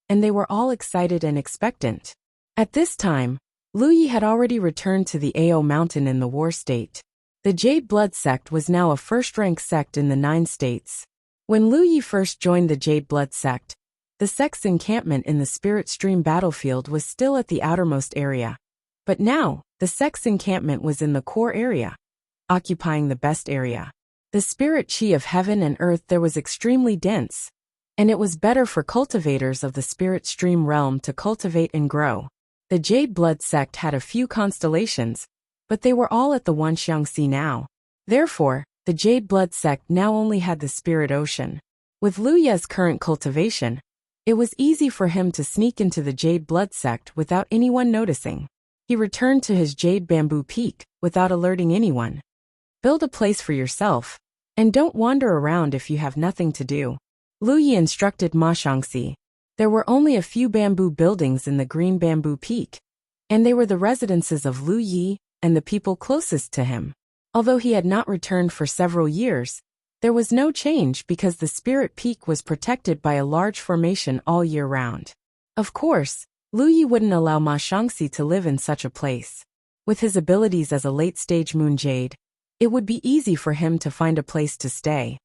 Speaker 1: and they were all excited and expectant. At this time, Lu Yi had already returned to the Ao Mountain in the War State. The Jade Blood sect was now a first-rank sect in the 9 states. When Lu Yi first joined the Jade Blood sect, the sect's encampment in the Spirit Stream battlefield was still at the outermost area. But now, the sect's encampment was in the core area, occupying the best area. The spirit chi of heaven and earth there was extremely dense, and it was better for cultivators of the Spirit Stream realm to cultivate and grow. The Jade Blood sect had a few constellations, but they were all at the Wanxiang Sea now. Therefore, the Jade Blood sect now only had the Spirit Ocean. With Lu Yi's current cultivation, it was easy for him to sneak into the Jade Blood sect without anyone noticing. He returned to his Jade Bamboo Peak without alerting anyone. Build a place for yourself, and don't wander around if you have nothing to do. Lu Yi instructed Ma Shangxi. There were only a few bamboo buildings in the Green Bamboo Peak, and they were the residences of Lu Yi and the people closest to him. Although he had not returned for several years, there was no change because the Spirit Peak was protected by a large formation all year round. Of course, Lu Yi wouldn't allow Ma Shangxi to live in such a place. With his abilities as a late-stage moon jade, it would be easy for him to find a place to stay.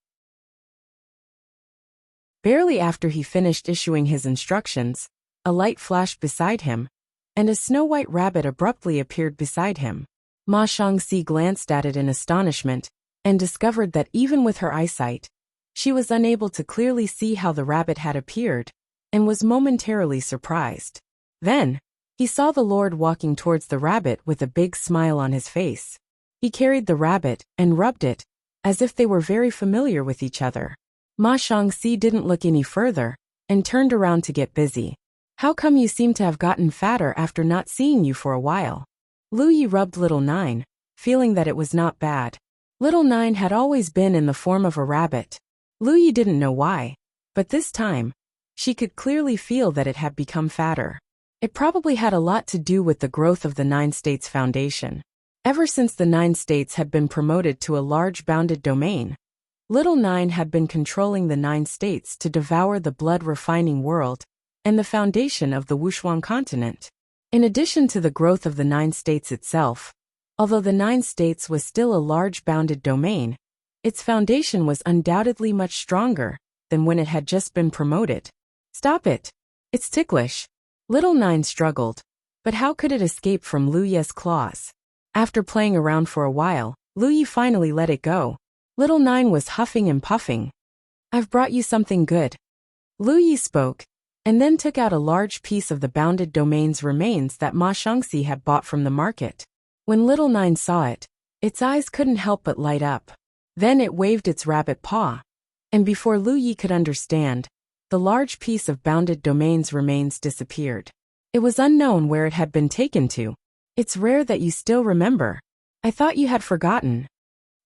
Speaker 1: Barely after he finished issuing his instructions, a light flashed beside him, and a snow-white rabbit abruptly appeared beside him. Ma Shangxi glanced at it in astonishment, and discovered that even with her eyesight, she was unable to clearly see how the rabbit had appeared, and was momentarily surprised. Then, he saw the Lord walking towards the rabbit with a big smile on his face. He carried the rabbit and rubbed it, as if they were very familiar with each other. Ma Shangxi didn't look any further, and turned around to get busy. "How come you seem to have gotten fatter after not seeing you for a while?" Lu Yi rubbed Little Nine, feeling that it was not bad. Little Nine had always been in the form of a rabbit. Lu Yi didn't know why, but this time, she could clearly feel that it had become fatter. It probably had a lot to do with the growth of the 9 states foundation. Ever since the 9 states had been promoted to a large bounded domain, Little Nine had been controlling the 9 states to devour the blood-refining world and the foundation of the Wushuang continent. In addition to the growth of the 9 states itself, although the 9 states was still a large bounded domain, its foundation was undoubtedly much stronger than when it had just been promoted. "Stop it! It's ticklish." Little Nine struggled, but how could it escape from Lu Yi's claws? After playing around for a while, Lu Yi finally let it go. Little Nine was huffing and puffing. "I've brought you something good." Lu Yi spoke, and then took out a large piece of the bounded domain's remains that Ma Shangxi had bought from the market. When Little Nine saw it, its eyes couldn't help but light up. Then it waved its rabbit paw, and before Lu Yi could understand, the large piece of bounded domains remains disappeared. It was unknown where it had been taken to. It's rare that you still remember. I thought you had forgotten.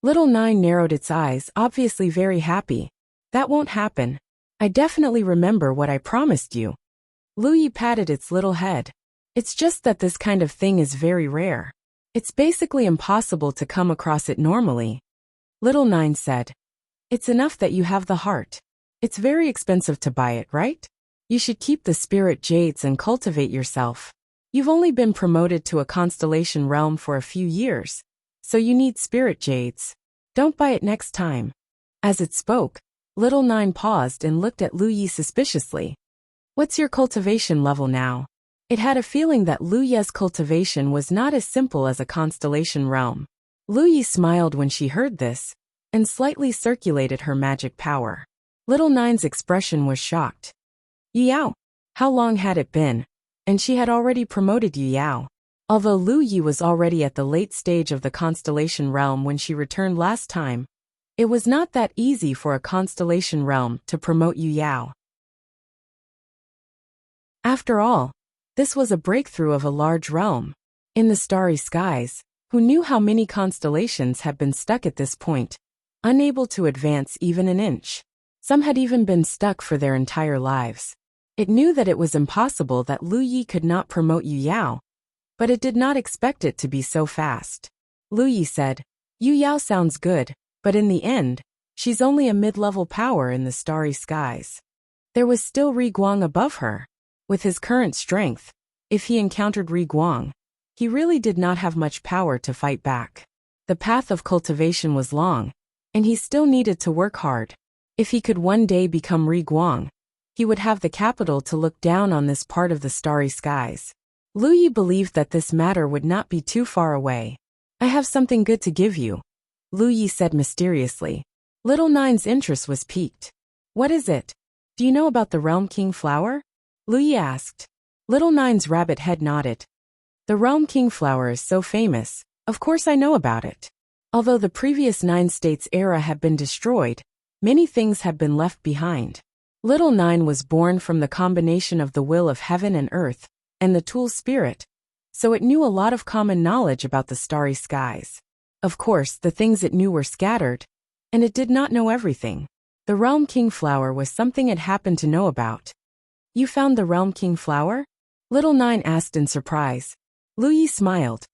Speaker 1: Little Nine narrowed its eyes, obviously very happy. That won't happen. I definitely remember what I promised you. Lu Yi patted its little head. It's just that this kind of thing is very rare. It's basically impossible to come across it normally. Little Nine said. It's enough that you have the heart. It's very expensive to buy it, right? You should keep the spirit jades and cultivate yourself. You've only been promoted to a constellation realm for a few years, so you need spirit jades. Don't buy it next time. As it spoke, Little Nine paused and looked at Lu Yi suspiciously. What's your cultivation level now? It had a feeling that Lu Yi's cultivation was not as simple as a constellation realm. Lu Yi smiled when she heard this, and slightly circulated her magic power. Little Nine's expression was shocked. Yao! How long had it been? And she had already promoted Yao. Although Lu Yi was already at the late stage of the constellation realm when she returned last time, it was not that easy for a constellation realm to promote Yao. After all, this was a breakthrough of a large realm. In the starry skies, who knew how many constellations had been stuck at this point, unable to advance even an inch. Some had even been stuck for their entire lives. It knew that it was impossible that Lu Yi could not promote Yao, but it did not expect it to be so fast. Lu Yi said, Yao sounds good, but in the end, she's only a mid-level power in the starry skies. There was still Ri Guang above her. With his current strength, if he encountered Ri Guang, he really did not have much power to fight back. The path of cultivation was long, and he still needed to work hard. If he could one day become Ri Guang, he would have the capital to look down on this part of the starry skies. Lu Yi believed that this matter would not be too far away. I have something good to give you, Lu Yi said mysteriously. Little Nine's interest was piqued. What is it? Do you know about the Realm King flower? Lu Yi asked. Little Nine's rabbit head nodded. The Realm King flower is so famous, of course I know about it. Although the previous 9 states era had been destroyed, many things had been left behind. Little Nine was born from the combination of the will of heaven and earth, and the tool spirit, so it knew a lot of common knowledge about the starry skies. Of course, the things it knew were scattered, and it did not know everything. The Realm King flower was something it happened to know about. You found the Realm King flower? Little Nine asked in surprise. Lu Yi smiled.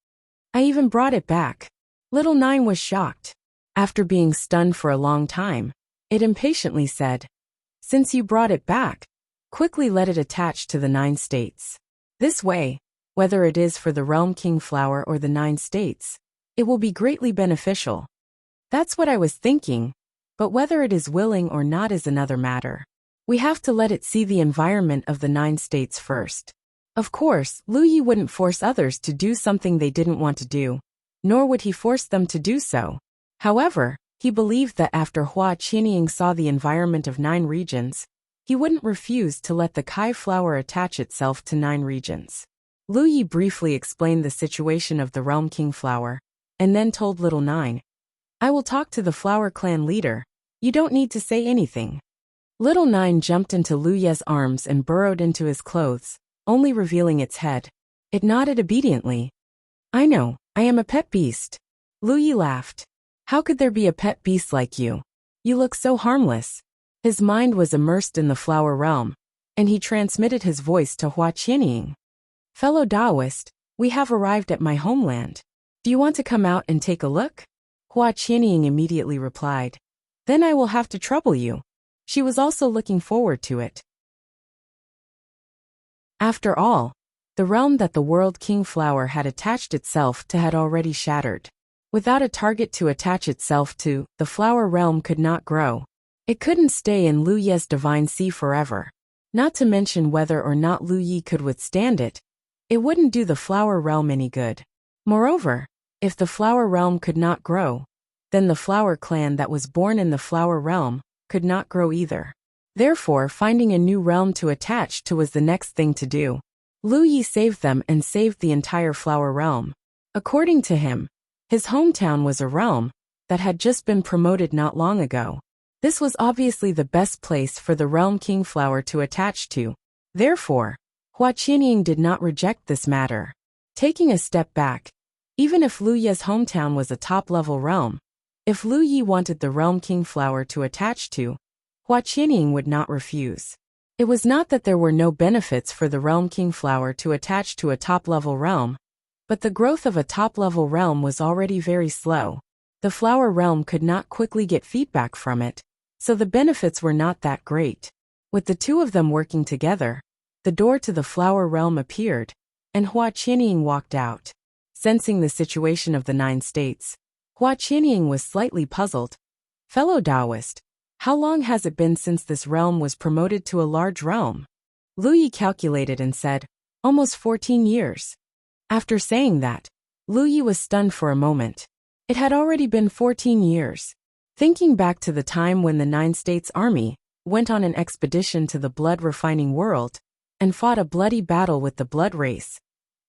Speaker 1: I even brought it back. Little Nine was shocked. After being stunned for a long time, it impatiently said, Since you brought it back, quickly let it attach to the 9 states. This way, whether it is for the Realm King flower or the 9 states, it will be greatly beneficial. That's what I was thinking, but whether it is willing or not is another matter. We have to let it see the environment of the 9 states first. Of course, Lu Yi wouldn't force others to do something they didn't want to do, nor would he force them to do so. However, he believed that after Hua Qianying saw the environment of 9 regions, he wouldn't refuse to let the Kai flower attach itself to 9 regions. Lu Yi briefly explained the situation of the Realm King flower, and then told Little Nine, I will talk to the flower clan leader. You don't need to say anything. Little Nine jumped into Lu Yi's arms and burrowed into his clothes, only revealing its head. It nodded obediently. I know, I am a pet beast. Lu Yi laughed. How could there be a pet beast like you? You look so harmless. His mind was immersed in the flower realm, and he transmitted his voice to Hua Qianying. Fellow Taoist, we have arrived at my homeland. Do you want to come out and take a look? Hua Qianying immediately replied. Then I will have to trouble you. She was also looking forward to it. After all, the realm that the World King flower had attached itself to had already shattered. Without a target to attach itself to, the flower realm could not grow. It couldn't stay in Lu Yi's divine sea forever. Not to mention whether or not Lu Yi could withstand it, it wouldn't do the flower realm any good. Moreover, if the flower realm could not grow, then the flower clan that was born in the flower realm could not grow either. Therefore, finding a new realm to attach to was the next thing to do. Lu Yi saved them and saved the entire flower realm. According to him, his hometown was a realm that had just been promoted not long ago. This was obviously the best place for the realm king flower to attach to. Therefore, Hua Qianying did not reject this matter. Taking a step back, even if Lu Ye's hometown was a top-level realm, if Lu Yi wanted the realm king flower to attach to, Hua Qianying would not refuse. It was not that there were no benefits for the realm king flower to attach to a top-level realm, but the growth of a top-level realm was already very slow. The flower realm could not quickly get feedback from it, so the benefits were not that great. With the two of them working together, the door to the flower realm appeared, and Hua Qianying walked out. Sensing the situation of the 9 states, Hua Qianying was slightly puzzled. Fellow Taoist, how long has it been since this realm was promoted to a large realm? Lu Yi calculated and said, almost 14 years. After saying that, Lu Yi was stunned for a moment. It had already been 14 years. Thinking back to the time when the 9 states army went on an expedition to the blood-refining world and fought a bloody battle with the blood race,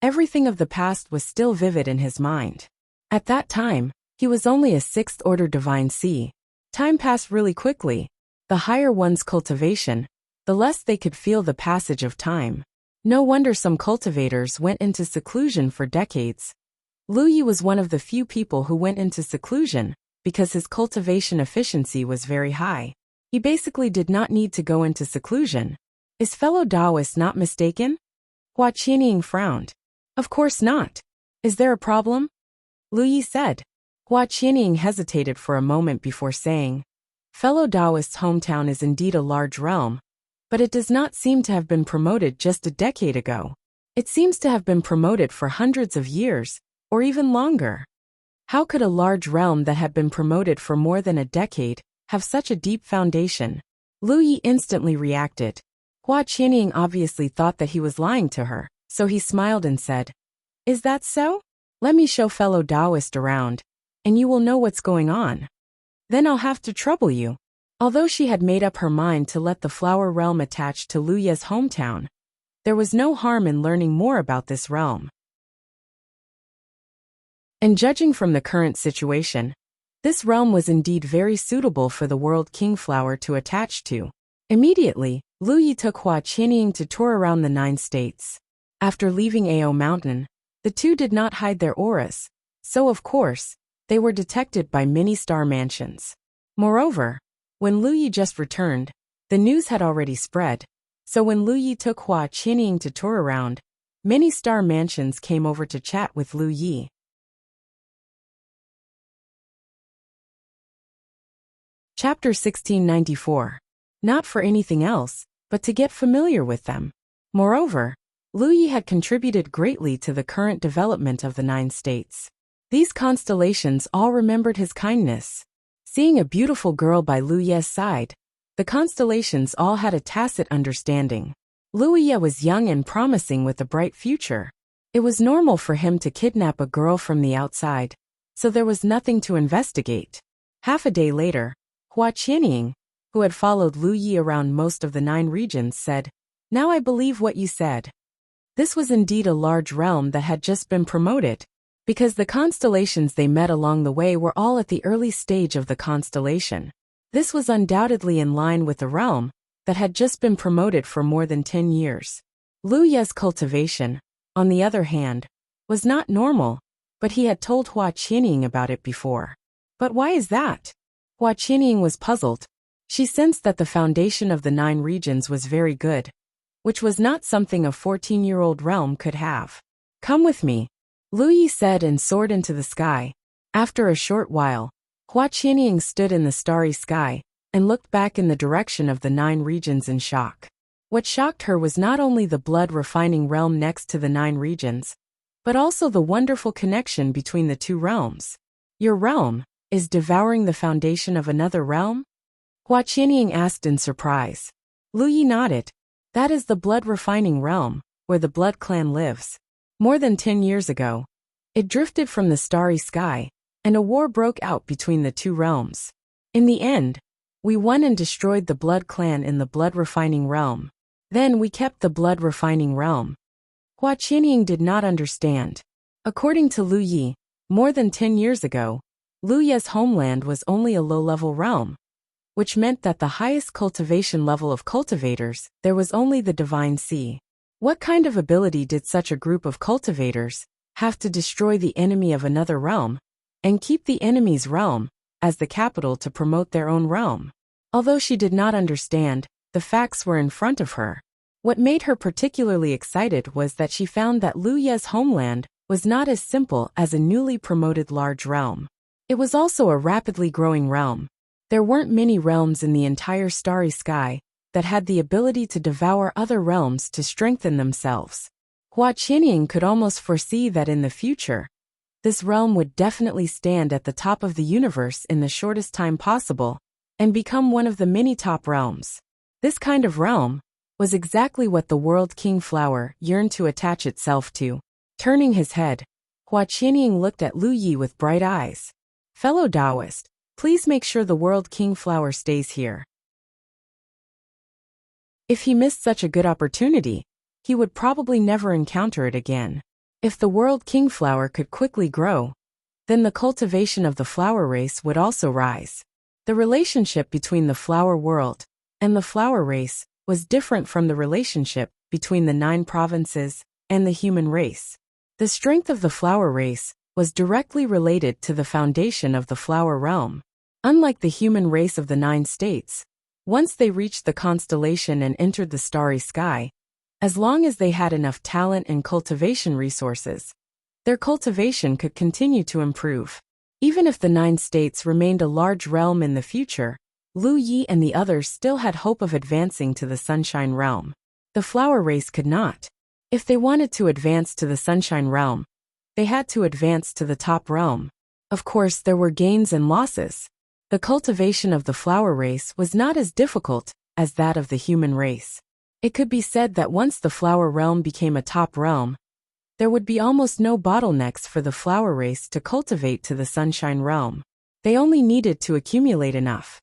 Speaker 1: everything of the past was still vivid in his mind. At that time, he was only a 6th-order divine C. Time passed really quickly. The higher one's cultivation, the less they could feel the passage of time. No wonder some cultivators went into seclusion for decades. Lu Yi was one of the few people who went into seclusion because his cultivation efficiency was very high. He basically did not need to go into seclusion. Is fellow Taoist not mistaken? Hua Qianying frowned. Of course not. Is there a problem? Lu Yi said. Hua Qianying hesitated for a moment before saying, fellow Taoist's hometown is indeed a large realm, but it does not seem to have been promoted just a decade ago. It seems to have been promoted for hundreds of years, or even longer. How could a large realm that had been promoted for more than a decade have such a deep foundation? Lu Yi instantly reacted. Hua Qianying obviously thought that he was lying to her, so he smiled and said, is that so? Let me show fellow Taoist around, and you will know what's going on. Then I'll have to trouble you. Although she had made up her mind to let the flower realm attach to Lu Ye's hometown, there was no harm in learning more about this realm. And judging from the current situation, this realm was indeed very suitable for the world king flower to attach to. Immediately, Lu Yi took Hua Qianying to tour around the 9 states. After leaving Ao Mountain, the two did not hide their auras, so of course, they were detected by many star mansions. Moreover, when Lu Yi just returned, the news had already spread, so when Lu Yi took Hua Qianying to tour around, many star mansions came over to chat with Lu Yi. Chapter 1694. Not for anything else, but to get familiar with them. Moreover, Lu Yi had contributed greatly to the current development of the 9 states. These constellations all remembered his kindness. Seeing a beautiful girl by Lu Ye's side, the constellations all had a tacit understanding. Lu Ye was young and promising with a bright future. It was normal for him to kidnap a girl from the outside, so there was nothing to investigate. Half a day later, Hua Qianying, who had followed Lu Yi around most of the 9 regions, said, now I believe what you said. This was indeed a large realm that had just been promoted, because the constellations they met along the way were all at the early stage of the constellation. This was undoubtedly in line with a realm that had just been promoted for more than 10 years. Lu Ye's cultivation, on the other hand, was not normal, but he had told Hua Qianying about it before. But why is that? Hua Qianying was puzzled. She sensed that the foundation of the 9 regions was very good, which was not something a 14-year-old realm could have. Come with me, Lu Yi said and soared into the sky. After a short while, Hua Qianying stood in the starry sky and looked back in the direction of the 9 regions in shock. What shocked her was not only the blood-refining realm next to the 9 regions, but also the wonderful connection between the 2 realms. Your realm is devouring the foundation of another realm? Hua Qianying asked in surprise. Lu Yi nodded. That is the blood-refining realm, where the blood clan lives. More than 10 years ago, it drifted from the starry sky, and a war broke out between the 2 realms. In the end, we won and destroyed the blood clan in the blood-refining realm. Then we kept the blood-refining realm. Hua Qianying did not understand. According to Lu Yi, more than 10 years ago, Lu Ye's homeland was only a low-level realm. which meant that the highest cultivation level of cultivators, there was only the divine sea. What kind of ability did such a group of cultivators have to destroy the enemy of another realm and keep the enemy's realm as the capital to promote their own realm? Although she did not understand, the facts were in front of her. What made her particularly excited was that she found that Lu Ye's homeland was not as simple as a newly promoted large realm. It was also a rapidly growing realm. There weren't many realms in the entire starry sky that had the ability to devour other realms to strengthen themselves. Hua Qianying could almost foresee that in the future, this realm would definitely stand at the top of the universe in the shortest time possible and become one of the many top realms. This kind of realm was exactly what the World King Flower yearned to attach itself to. Turning his head, Hua Qianying looked at Lu Yi with bright eyes. Fellow Taoist, please make sure the World King Flower stays here. If he missed such a good opportunity, he would probably never encounter it again. If the World King Flower could quickly grow, then the cultivation of the flower race would also rise. The relationship between the flower world and the flower race was different from the relationship between the 9 provinces and the human race. The strength of the flower race was directly related to the foundation of the flower realm. Unlike the human race of the 9 states, once they reached the constellation and entered the starry sky, as long as they had enough talent and cultivation resources, their cultivation could continue to improve. Even if the 9 states remained a large realm in the future, Lu Yi and the others still had hope of advancing to the Sunshine Realm. The flower race could not. If they wanted to advance to the Sunshine Realm, they had to advance to the top realm. Of course, there were gains and losses. The cultivation of the flower race was not as difficult as that of the human race. It could be said that once the flower realm became a top realm, there would be almost no bottlenecks for the flower race to cultivate to the Sunshine Realm. They only needed to accumulate enough.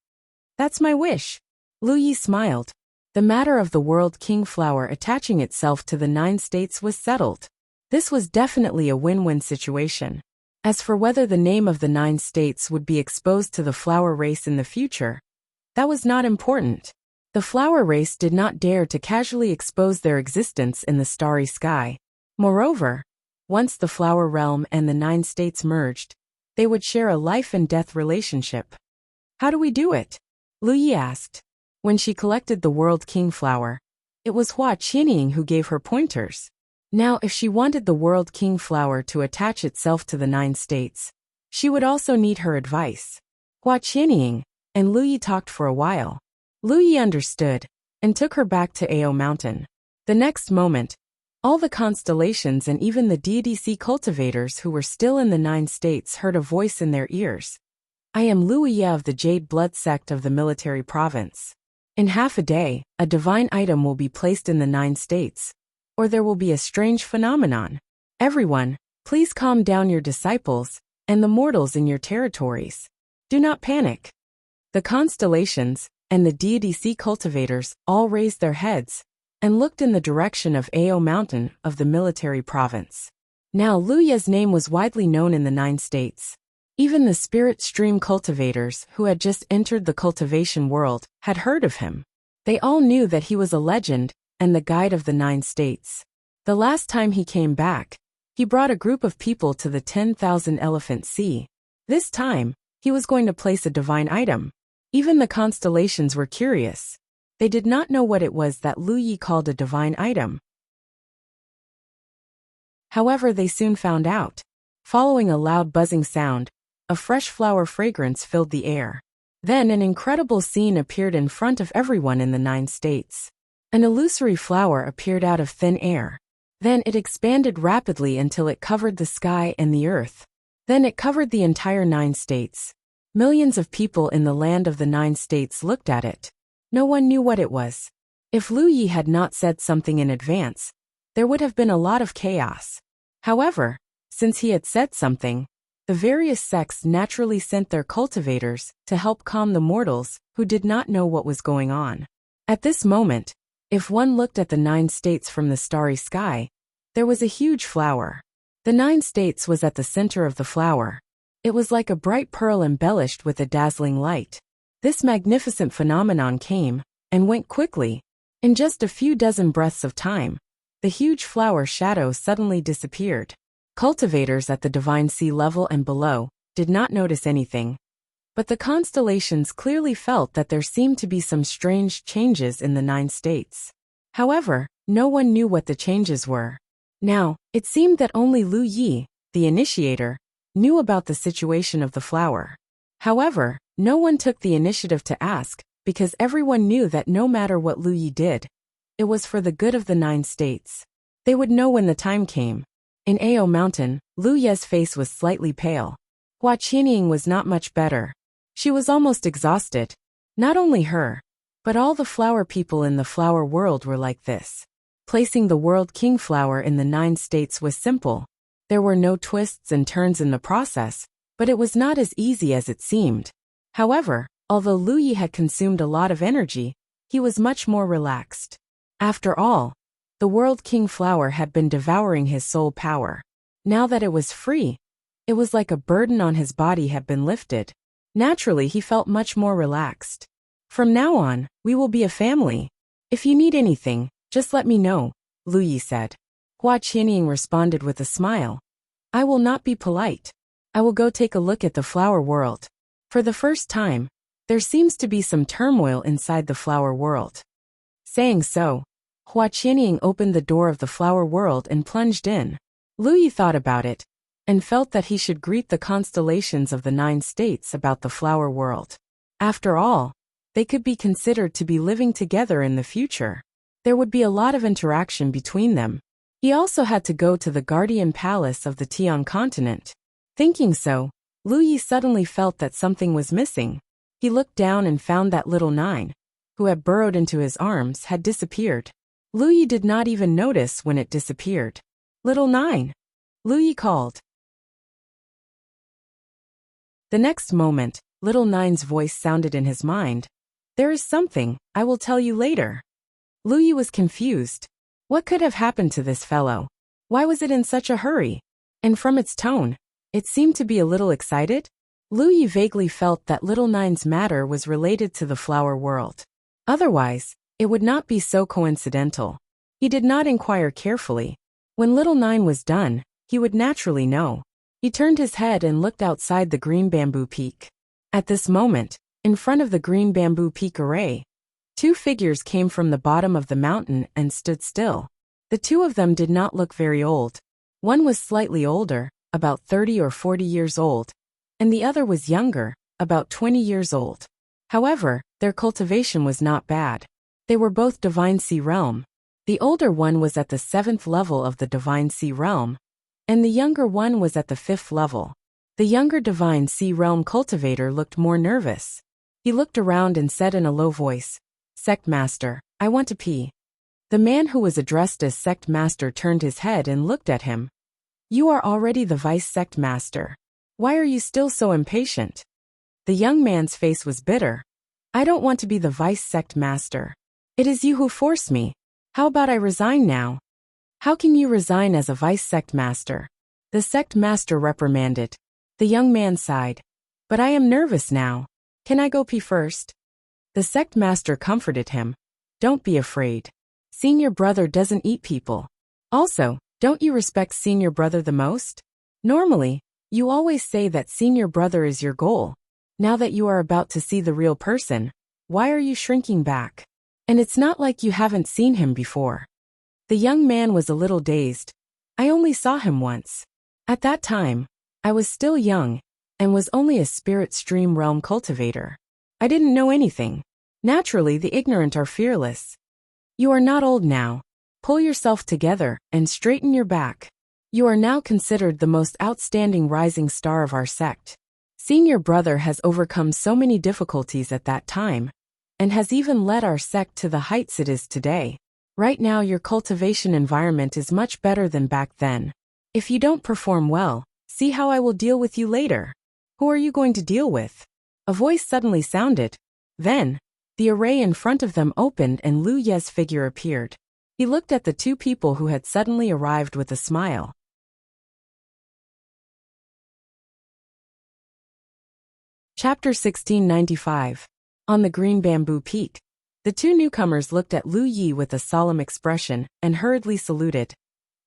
Speaker 1: That's my wish. Lu Yi smiled. The matter of the World King Flower attaching itself to the 9 states was settled. This was definitely a win-win situation. As for whether the name of the 9 states would be exposed to the flower race in the future, that was not important. The flower race did not dare to casually expose their existence in the starry sky. Moreover, once the flower realm and the 9 states merged, they would share a life and death relationship. How do we do it? Lu Yi asked. When she collected the World King Flower, it was Hua Qianying who gave her pointers. Now, if she wanted the World King Flower to attach itself to the 9 states, she would also need her advice. Hua Qianying and Lu Yi talked for a while. Lu Yi understood and took her back to Ao Mountain. The next moment, all the constellations and even the deity sea cultivators who were still in the 9 states heard a voice in their ears. I am Lu Yi of the Jade Blood sect of the military province. In half a day, a divine item will be placed in the 9 states, or there will be a strange phenomenon. Everyone, please calm down your disciples and the mortals in your territories. Do not panic. The constellations and the deity sea cultivators all raised their heads and looked in the direction of Ao Mountain of the military province. Now Lu Yi's name was widely known in the 9 states. Even the spirit stream cultivators who had just entered the cultivation world had heard of him. They all knew that he was a legend and the guide of the 9 states. The last time he came back, he brought a group of people to the 10,000 Elephant Sea. This time, he was going to place a divine item. Even the constellations were curious. They did not know what it was that Lu Yi called a divine item. However, they soon found out. Following a loud buzzing sound, a fresh flower fragrance filled the air. Then an incredible scene appeared in front of everyone in the 9 states. An illusory flower appeared out of thin air. Then it expanded rapidly until it covered the sky and the earth. Then it covered the entire 9 states. Millions of people in the land of the 9 states looked at it. No one knew what it was. If Lu Yi had not said something in advance, there would have been a lot of chaos. However, since he had said something, the various sects naturally sent their cultivators to help calm the mortals who did not know what was going on. At this moment, if one looked at the 9 states from the starry sky, there was a huge flower. The 9 states was at the center of the flower. It was like a bright pearl embellished with a dazzling light. This magnificent phenomenon came and went quickly. In just a few dozen breaths of time, the huge flower shadow suddenly disappeared. Cultivators at the divine sea level and below did not notice anything, but the constellations clearly felt that there seemed to be some strange changes in the 9 states. However, no one knew what the changes were. Now, it seemed that only Lu Yi, the initiator, knew about the situation of the flower. However, no one took the initiative to ask, because everyone knew that no matter what Lu Yi did, it was for the good of the 9 states. They would know when the time came. In Ao Mountain, Lu Ye's face was slightly pale. Hua Qianying was not much better. She was almost exhausted. Not only her, but all the flower people in the flower world were like this. Placing the World King flower in the 9 states was simple. There were no twists and turns in the process, but it was not as easy as it seemed. However, although Lu Yi had consumed a lot of energy, he was much more relaxed. After all, the World King flower had been devouring his soul power. Now that it was free, it was like a burden on his body had been lifted. Naturally, he felt much more relaxed. From now on, we will be a family. If you need anything, just let me know, Lu Yi said. Hua Qianying responded with a smile. I will not be polite. I will go take a look at the flower world. For the first time, there seems to be some turmoil inside the flower world. Saying so, Hua Qianying opened the door of the flower world and plunged in. Lu Yi thought about it, and felt that he should greet the constellations of the 9 states about the flower world. After all, they could be considered to be living together in the future. There would be a lot of interaction between them. He also had to go to the guardian palace of the Tian continent. Thinking so, Lu Yi suddenly felt that something was missing. He looked down and found that little 9, who had burrowed into his arms, had disappeared. Lu Yi did not even notice when it disappeared. Little 9. Lu Yi called. The next moment, little 9's voice sounded in his mind. There is something, I will tell you later. Lu Yi was confused. What could have happened to this fellow? Why was it in such a hurry? And from its tone, it seemed to be a little excited. Lu Yi vaguely felt that little 9's matter was related to the flower world. Otherwise, it would not be so coincidental. He did not inquire carefully. When little 9 was done, he would naturally know. He turned his head and looked outside the green bamboo peak. At this moment, in front of the green bamboo peak array, 2 figures came from the bottom of the mountain and stood still. The 2 of them did not look very old. One was slightly older, about 30 or 40 years old, and the other was younger, about 20 years old. However, their cultivation was not bad. They were both Divine Sea Realm. The older one was at the 7th level of the Divine Sea Realm, and the younger one was at the 5th level. The younger Divine Sea Realm cultivator looked more nervous. He looked around and said in a low voice, Sect Master, I want to pee. The man who was addressed as Sect Master turned his head and looked at him. You are already the Vice Sect Master. Why are you still so impatient? The young man's face was bitter. I don't want to be the Vice Sect Master. It is you who force me. How about I resign now? How can you resign as a Vice Sect Master? The Sect Master reprimanded. The young man sighed. But I am nervous now. Can I go pee first? The Sect Master comforted him. Don't be afraid. Senior brother doesn't eat people. Also, don't you respect senior brother the most? Normally, you always say that senior brother is your goal. Now that you are about to see the real person, why are you shrinking back? And it's not like you haven't seen him before. The young man was a little dazed. I only saw him once. At that time, I was still young, and was only a spirit stream realm cultivator. I didn't know anything. Naturally, the ignorant are fearless. You are not old now. Pull yourself together and straighten your back. You are now considered the most outstanding rising star of our sect. Senior brother has overcome so many difficulties at that time, and has even led our sect to the heights it is today. Right now your cultivation environment is much better than back then. If you don't perform well, see how I will deal with you later. Who are you going to deal with? A voice suddenly sounded. Then, the array in front of them opened and Lu Ye's figure appeared. He looked at the 2 people who had suddenly arrived with a smile. Chapter 1695. On the green bamboo peak, the two newcomers looked at Lu Yi with a solemn expression and hurriedly saluted.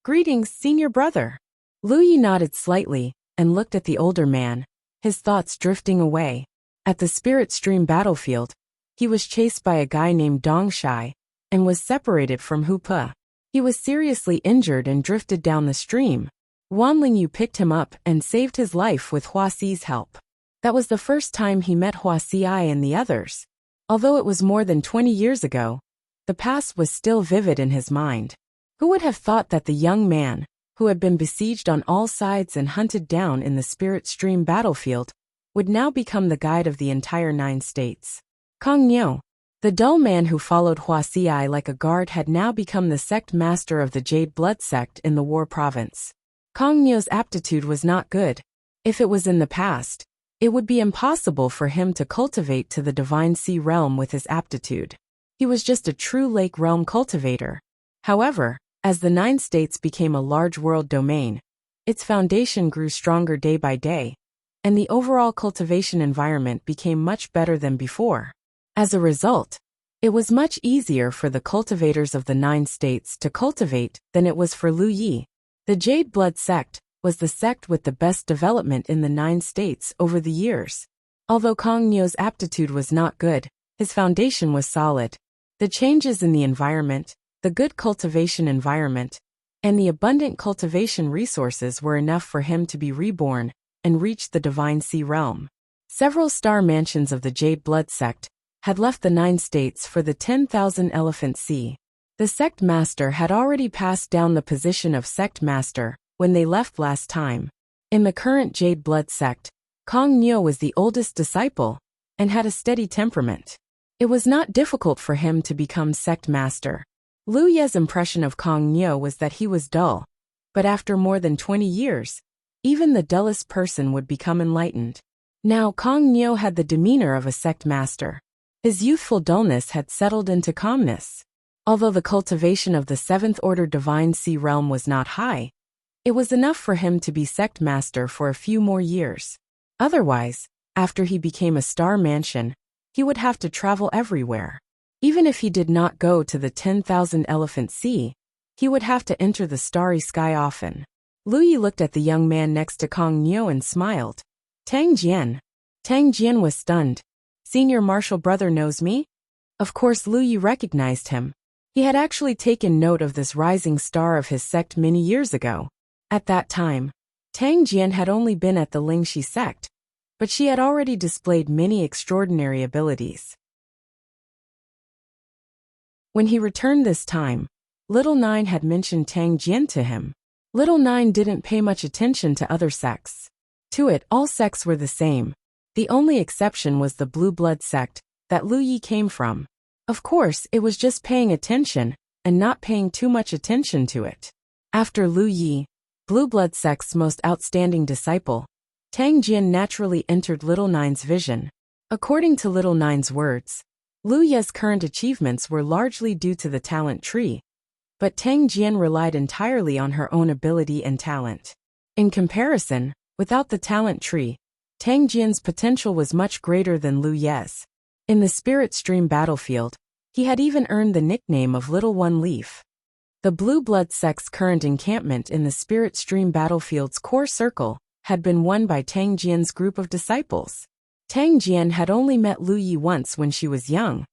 Speaker 1: "Greetings, senior brother." Lu Yi nodded slightly and looked at the older man, his thoughts drifting away. At the Spirit Stream battlefield, he was chased by a guy named Dong Shai and was separated from Hu Pe. He was seriously injured and drifted down the stream. Wan Lingyu picked him up and saved his life with Hua Xi's help. That was the first time he met Hua Xi and the others. Although it was more than 20 years ago, the past was still vivid in his mind. Who would have thought that the young man, who had been besieged on all sides and hunted down in the Spirit Stream battlefield, would now become the guide of the entire 9 states? Kong Niu, the dull man who followed Hua Xi like a guard, had now become the sect master of the Jade Blood sect in the War province. Kong Niu's aptitude was not good. If it was in the past, it would be impossible for him to cultivate to the Divine Sea realm with his aptitude. He was just a true lake realm cultivator. However, as the 9 states became a large world domain, its foundation grew stronger day by day, and the overall cultivation environment became much better than before. As a result, it was much easier for the cultivators of the 9 states to cultivate than it was for Lu Yi. The Jade Blood sect was the sect with the best development in the 9 states over the years. Although Kong Niu's aptitude was not good, his foundation was solid. The changes in the environment, the good cultivation environment, and the abundant cultivation resources were enough for him to be reborn and reach the Divine Sea realm. Several star mansions of the Jade Blood sect had left the 9 states for the 10,000 Elephant Sea. The sect master had already passed down the position of sect master when they left last time. In the current Jade Blood sect, Kong Niu was the oldest disciple and had a steady temperament. It was not difficult for him to become sect master. Lu Ye's impression of Kong Niu was that he was dull, but after more than 20 years, even the dullest person would become enlightened. Now Kong Niu had the demeanor of a sect master. His youthful dullness had settled into calmness. Although the cultivation of the 7th Order Divine Sea realm was not high, it was enough for him to be sect master for a few more years. Otherwise, after he became a star mansion, he would have to travel everywhere. Even if he did not go to the 10,000 Elephant Sea, he would have to enter the starry sky often. Lu Yi looked at the young man next to Kong Niu and smiled. Tang Jian. Tang Jian was stunned. "Senior martial brother knows me?" Of course Lu Yi recognized him. He had actually taken note of this rising star of his sect many years ago. At that time, Tang Jian had only been at the Lingxi sect, but she had already displayed many extraordinary abilities. When he returned this time, Little Nine had mentioned Tang Jian to him. Little Nine didn't pay much attention to other sects. To it, all sects were the same. The only exception was the Blue Blood sect that Lu Yi came from. Of course, it was just paying attention and not paying too much attention to it. After Lu Yi, Blue Blood sect's most outstanding disciple, Tang Jian naturally entered Little Nine's vision. According to Little Nine's words, Lu Ye's current achievements were largely due to the talent tree, but Tang Jian relied entirely on her own ability and talent. In comparison, without the talent tree, Tang Jian's potential was much greater than Lu Ye's. In the Spirit Stream battlefield, he had even earned the nickname of Little One Leaf. The Blue Blood sect's current encampment in the Spirit Stream battlefield's core circle had been won by Tang Jian's group of disciples. Tang Jian had only met Lu Yi once when she was young,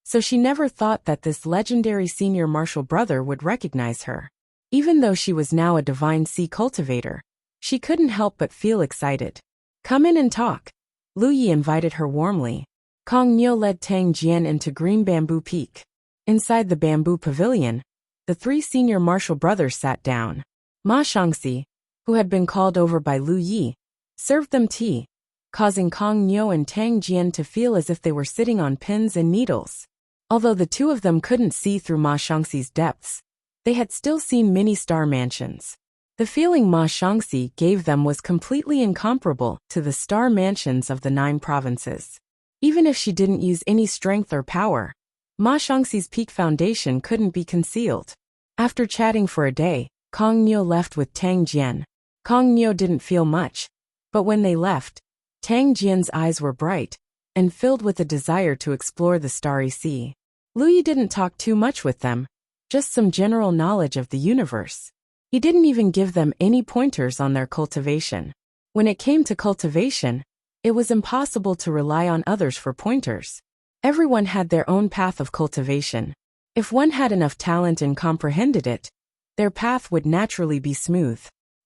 Speaker 1: so she never thought that this legendary senior martial brother would recognize her. Even though she was now a Divine Sea cultivator, she couldn't help but feel excited. "Come in and talk." Lu Yi invited her warmly. Kong Niu led Tang Jian into Green Bamboo Peak. Inside the bamboo pavilion, the 3 senior martial brothers sat down. Ma Shangxi, who had been called over by Lu Yi, served them tea, causing Kong Niu and Tang Jian to feel as if they were sitting on pins and needles. Although the two of them couldn't see through Ma Shangxi's depths, they had still seen many star mansions. The feeling Ma Shangxi gave them was completely incomparable to the star mansions of the 9 provinces. Even if she didn't use any strength or power, Ma Shangxi's peak foundation couldn't be concealed. After chatting for a day, Kong Niu left with Tang Jian. Kong Niu didn't feel much, but when they left, Tang Jian's eyes were bright, and filled with a desire to explore the starry sea. Lu Yi didn't talk too much with them, just some general knowledge of the universe. He didn't even give them any pointers on their cultivation. When it came to cultivation, it was impossible to rely on others for pointers. Everyone had their own path of cultivation. If one had enough talent and comprehended it, their path would naturally be smooth.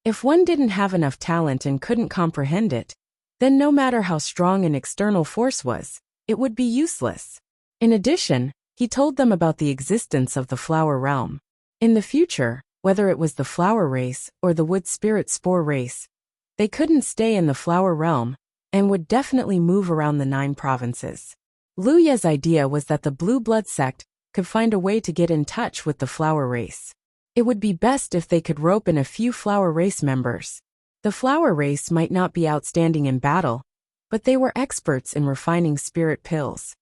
Speaker 1: If one didn't have enough talent and couldn't comprehend it, then no matter how strong an external force was, it would be useless. In addition, he told them about the existence of the flower realm. In the future, whether it was the flower race or the wood spirit spore race, they couldn't stay in the flower realm and would definitely move around the 9 provinces. Lu Ye's idea was that the blue blood sect could find a way to get in touch with the flower race. It would be best if they could rope in a few flower race members. The flower race might not be outstanding in battle, but they were experts in refining spirit pills.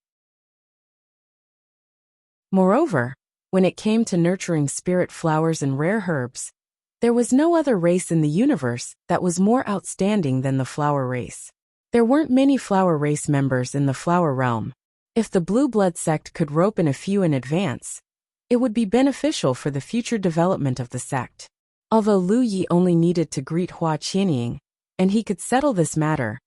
Speaker 1: Moreover, when it came to nurturing spirit flowers and rare herbs, there was no other race in the universe that was more outstanding than the flower race. There weren't many flower race members in the flower realm. If the blue blood sect could rope in a few in advance, it would be beneficial for the future development of the sect. Although Lu Yi only needed to greet Hua Qianying, and he could settle this matter,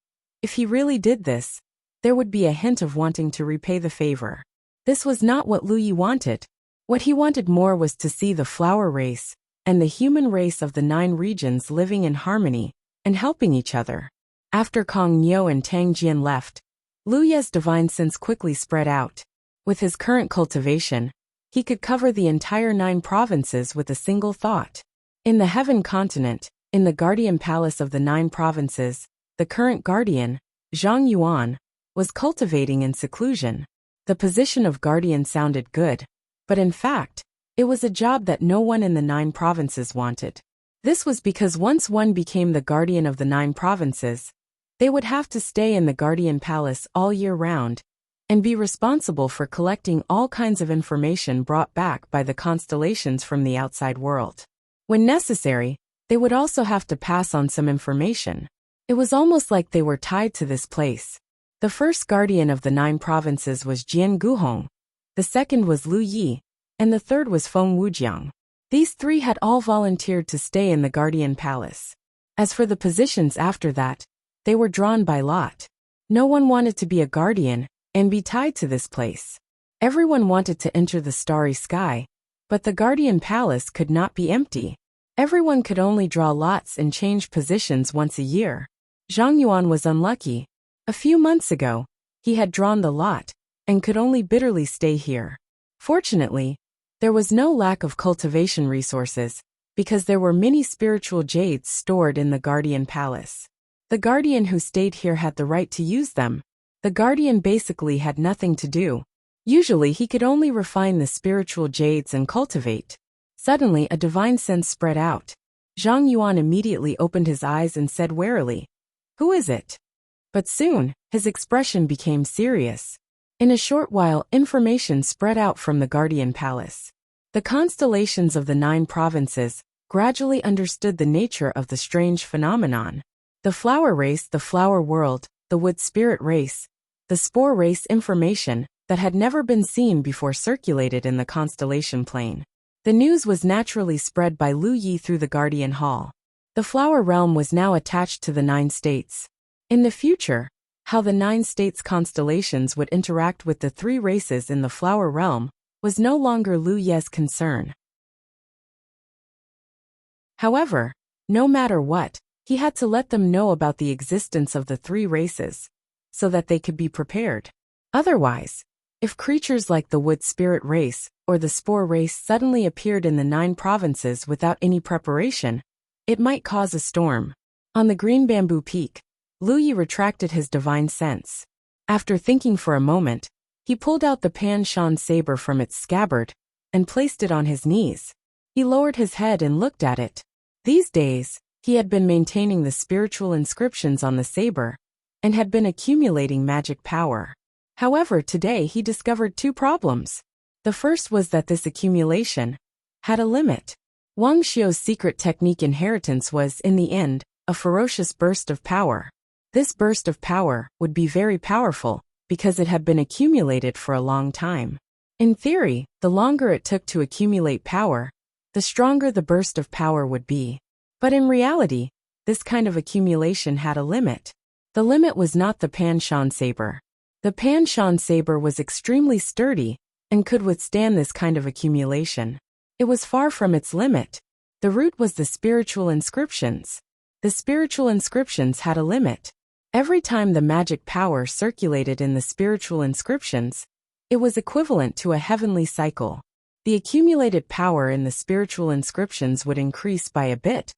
Speaker 1: if he really did this, there would be a hint of wanting to repay the favor. This was not what Lu Yi wanted. What he wanted more was to see the flower race and the human race of the 9 regions living in harmony and helping each other. After Kong Niu and Tang Jian left, Lu Ye's divine sense quickly spread out. With his current cultivation, he could cover the entire 9 provinces with a single thought. In the Heaven Continent, in the Guardian Palace of the 9 provinces, the current guardian, Zhang Yuan, was cultivating in seclusion. The position of guardian sounded good, but in fact, it was a job that no one in the 9 provinces wanted. This was because once one became the guardian of the 9 provinces, they would have to stay in the Guardian Palace all year round and be responsible for collecting all kinds of information brought back by the constellations from the outside world. When necessary, they would also have to pass on some information. It was almost like they were tied to this place. The first guardian of the 9 provinces was Jian Guhong, the second was Lu Yi, and the third was Feng Wujiang. These 3 had all volunteered to stay in the Guardian Palace. As for the positions after that, they were drawn by lot. No one wanted to be a guardian and be tied to this place. Everyone wanted to enter the starry sky, but the Guardian Palace could not be empty. Everyone could only draw lots and change positions once a year. Zhang Yuan was unlucky. A few months ago, he had drawn the lot and could only bitterly stay here. Fortunately, there was no lack of cultivation resources because there were many spiritual jades stored in the Guardian Palace. The guardian who stayed here had the right to use them. The guardian basically had nothing to do. Usually he could only refine the spiritual jades and cultivate. Suddenly a divine sense spread out. Zhang Yuan immediately opened his eyes and said warily, "Who is it?" But soon, his expression became serious. In a short while, information spread out from the Guardian Palace. The constellations of the 9 provinces gradually understood the nature of the strange phenomenon. The flower race, the flower world, the wood spirit race, the spore race information that had never been seen before circulated in the constellation plane. The news was naturally spread by Lu Yi through the Guardian Hall. The flower realm was now attached to the 9 states. In the future, how the 9 states' constellations would interact with the 3 races in the flower realm was no longer Lu Ye's concern. However, no matter what, he had to let them know about the existence of the 3 races, so that they could be prepared. Otherwise, if creatures like the wood spirit race or the spore race suddenly appeared in the 9 provinces without any preparation, it might cause a storm. On the green bamboo peak, Lu Yi retracted his divine sense. After thinking for a moment, he pulled out the Pan Shan saber from its scabbard and placed it on his knees. He lowered his head and looked at it. These days, he had been maintaining the spiritual inscriptions on the saber and had been accumulating magic power. However, today he discovered 2 problems. The first was that this accumulation had a limit. Wang Xiu's secret technique inheritance was, in the end, a ferocious burst of power. This burst of power would be very powerful, because it had been accumulated for a long time. In theory, the longer it took to accumulate power, the stronger the burst of power would be. But in reality, this kind of accumulation had a limit. The limit was not the Panshan saber. The Panshan saber was extremely sturdy and could withstand this kind of accumulation. It was far from its limit. The root was the spiritual inscriptions. The spiritual inscriptions had a limit. Every time the magic power circulated in the spiritual inscriptions, it was equivalent to a heavenly cycle. The accumulated power in the spiritual inscriptions would increase by a bit.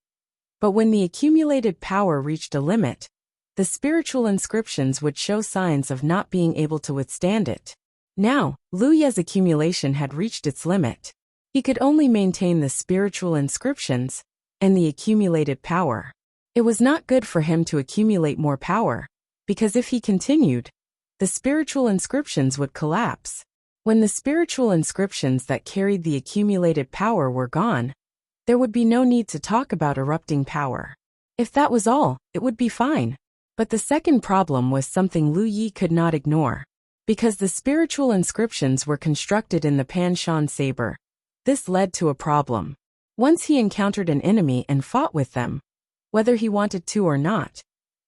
Speaker 1: But when the accumulated power reached a limit, the spiritual inscriptions would show signs of not being able to withstand it. Now, Lu Ye's accumulation had reached its limit. He could only maintain the spiritual inscriptions and the accumulated power. It was not good for him to accumulate more power, because if he continued, the spiritual inscriptions would collapse. When the spiritual inscriptions that carried the accumulated power were gone, there would be no need to talk about erupting power. If that was all, it would be fine. But the second problem was something Lu Yi could not ignore. Because the spiritual inscriptions were constructed in the Panshan saber, this led to a problem. Once he encountered an enemy and fought with them, whether he wanted to or not,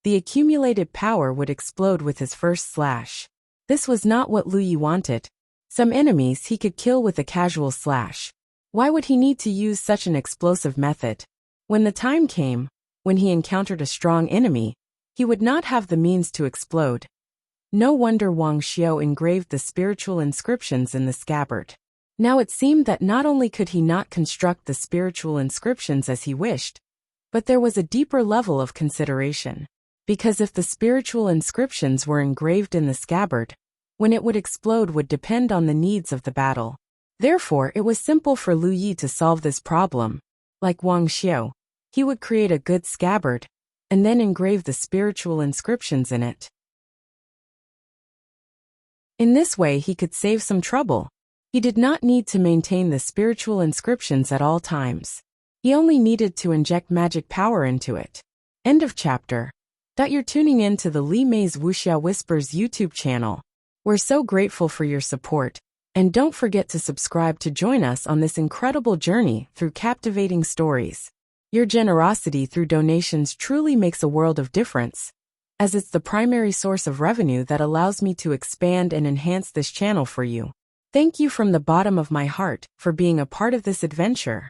Speaker 1: the accumulated power would explode with his first slash. This was not what Lu Yi wanted. Some enemies he could kill with a casual slash. Why would he need to use such an explosive method? When the time came, when he encountered a strong enemy, he would not have the means to explode. No wonder Wang Xiao engraved the spiritual inscriptions in the scabbard. Now it seemed that not only could he not construct the spiritual inscriptions as he wished, but there was a deeper level of consideration. Because if the spiritual inscriptions were engraved in the scabbard, when it would explode would depend on the needs of the battle. Therefore, it was simple for Lu Yi to solve this problem. Like Wang Xiao, he would create a good scabbard, and then engrave the spiritual inscriptions in it. In this way he could save some trouble. He did not need to maintain the spiritual inscriptions at all times. He only needed to inject magic power into it. End of chapter. You're tuning in to the Li Mei's Wuxia Whispers YouTube channel. We're so grateful for your support, and don't forget to subscribe to join us on this incredible journey through captivating stories. Your generosity through donations truly makes a world of difference, as it's the primary source of revenue that allows me to expand and enhance this channel for you. Thank you from the bottom of my heart for being a part of this adventure.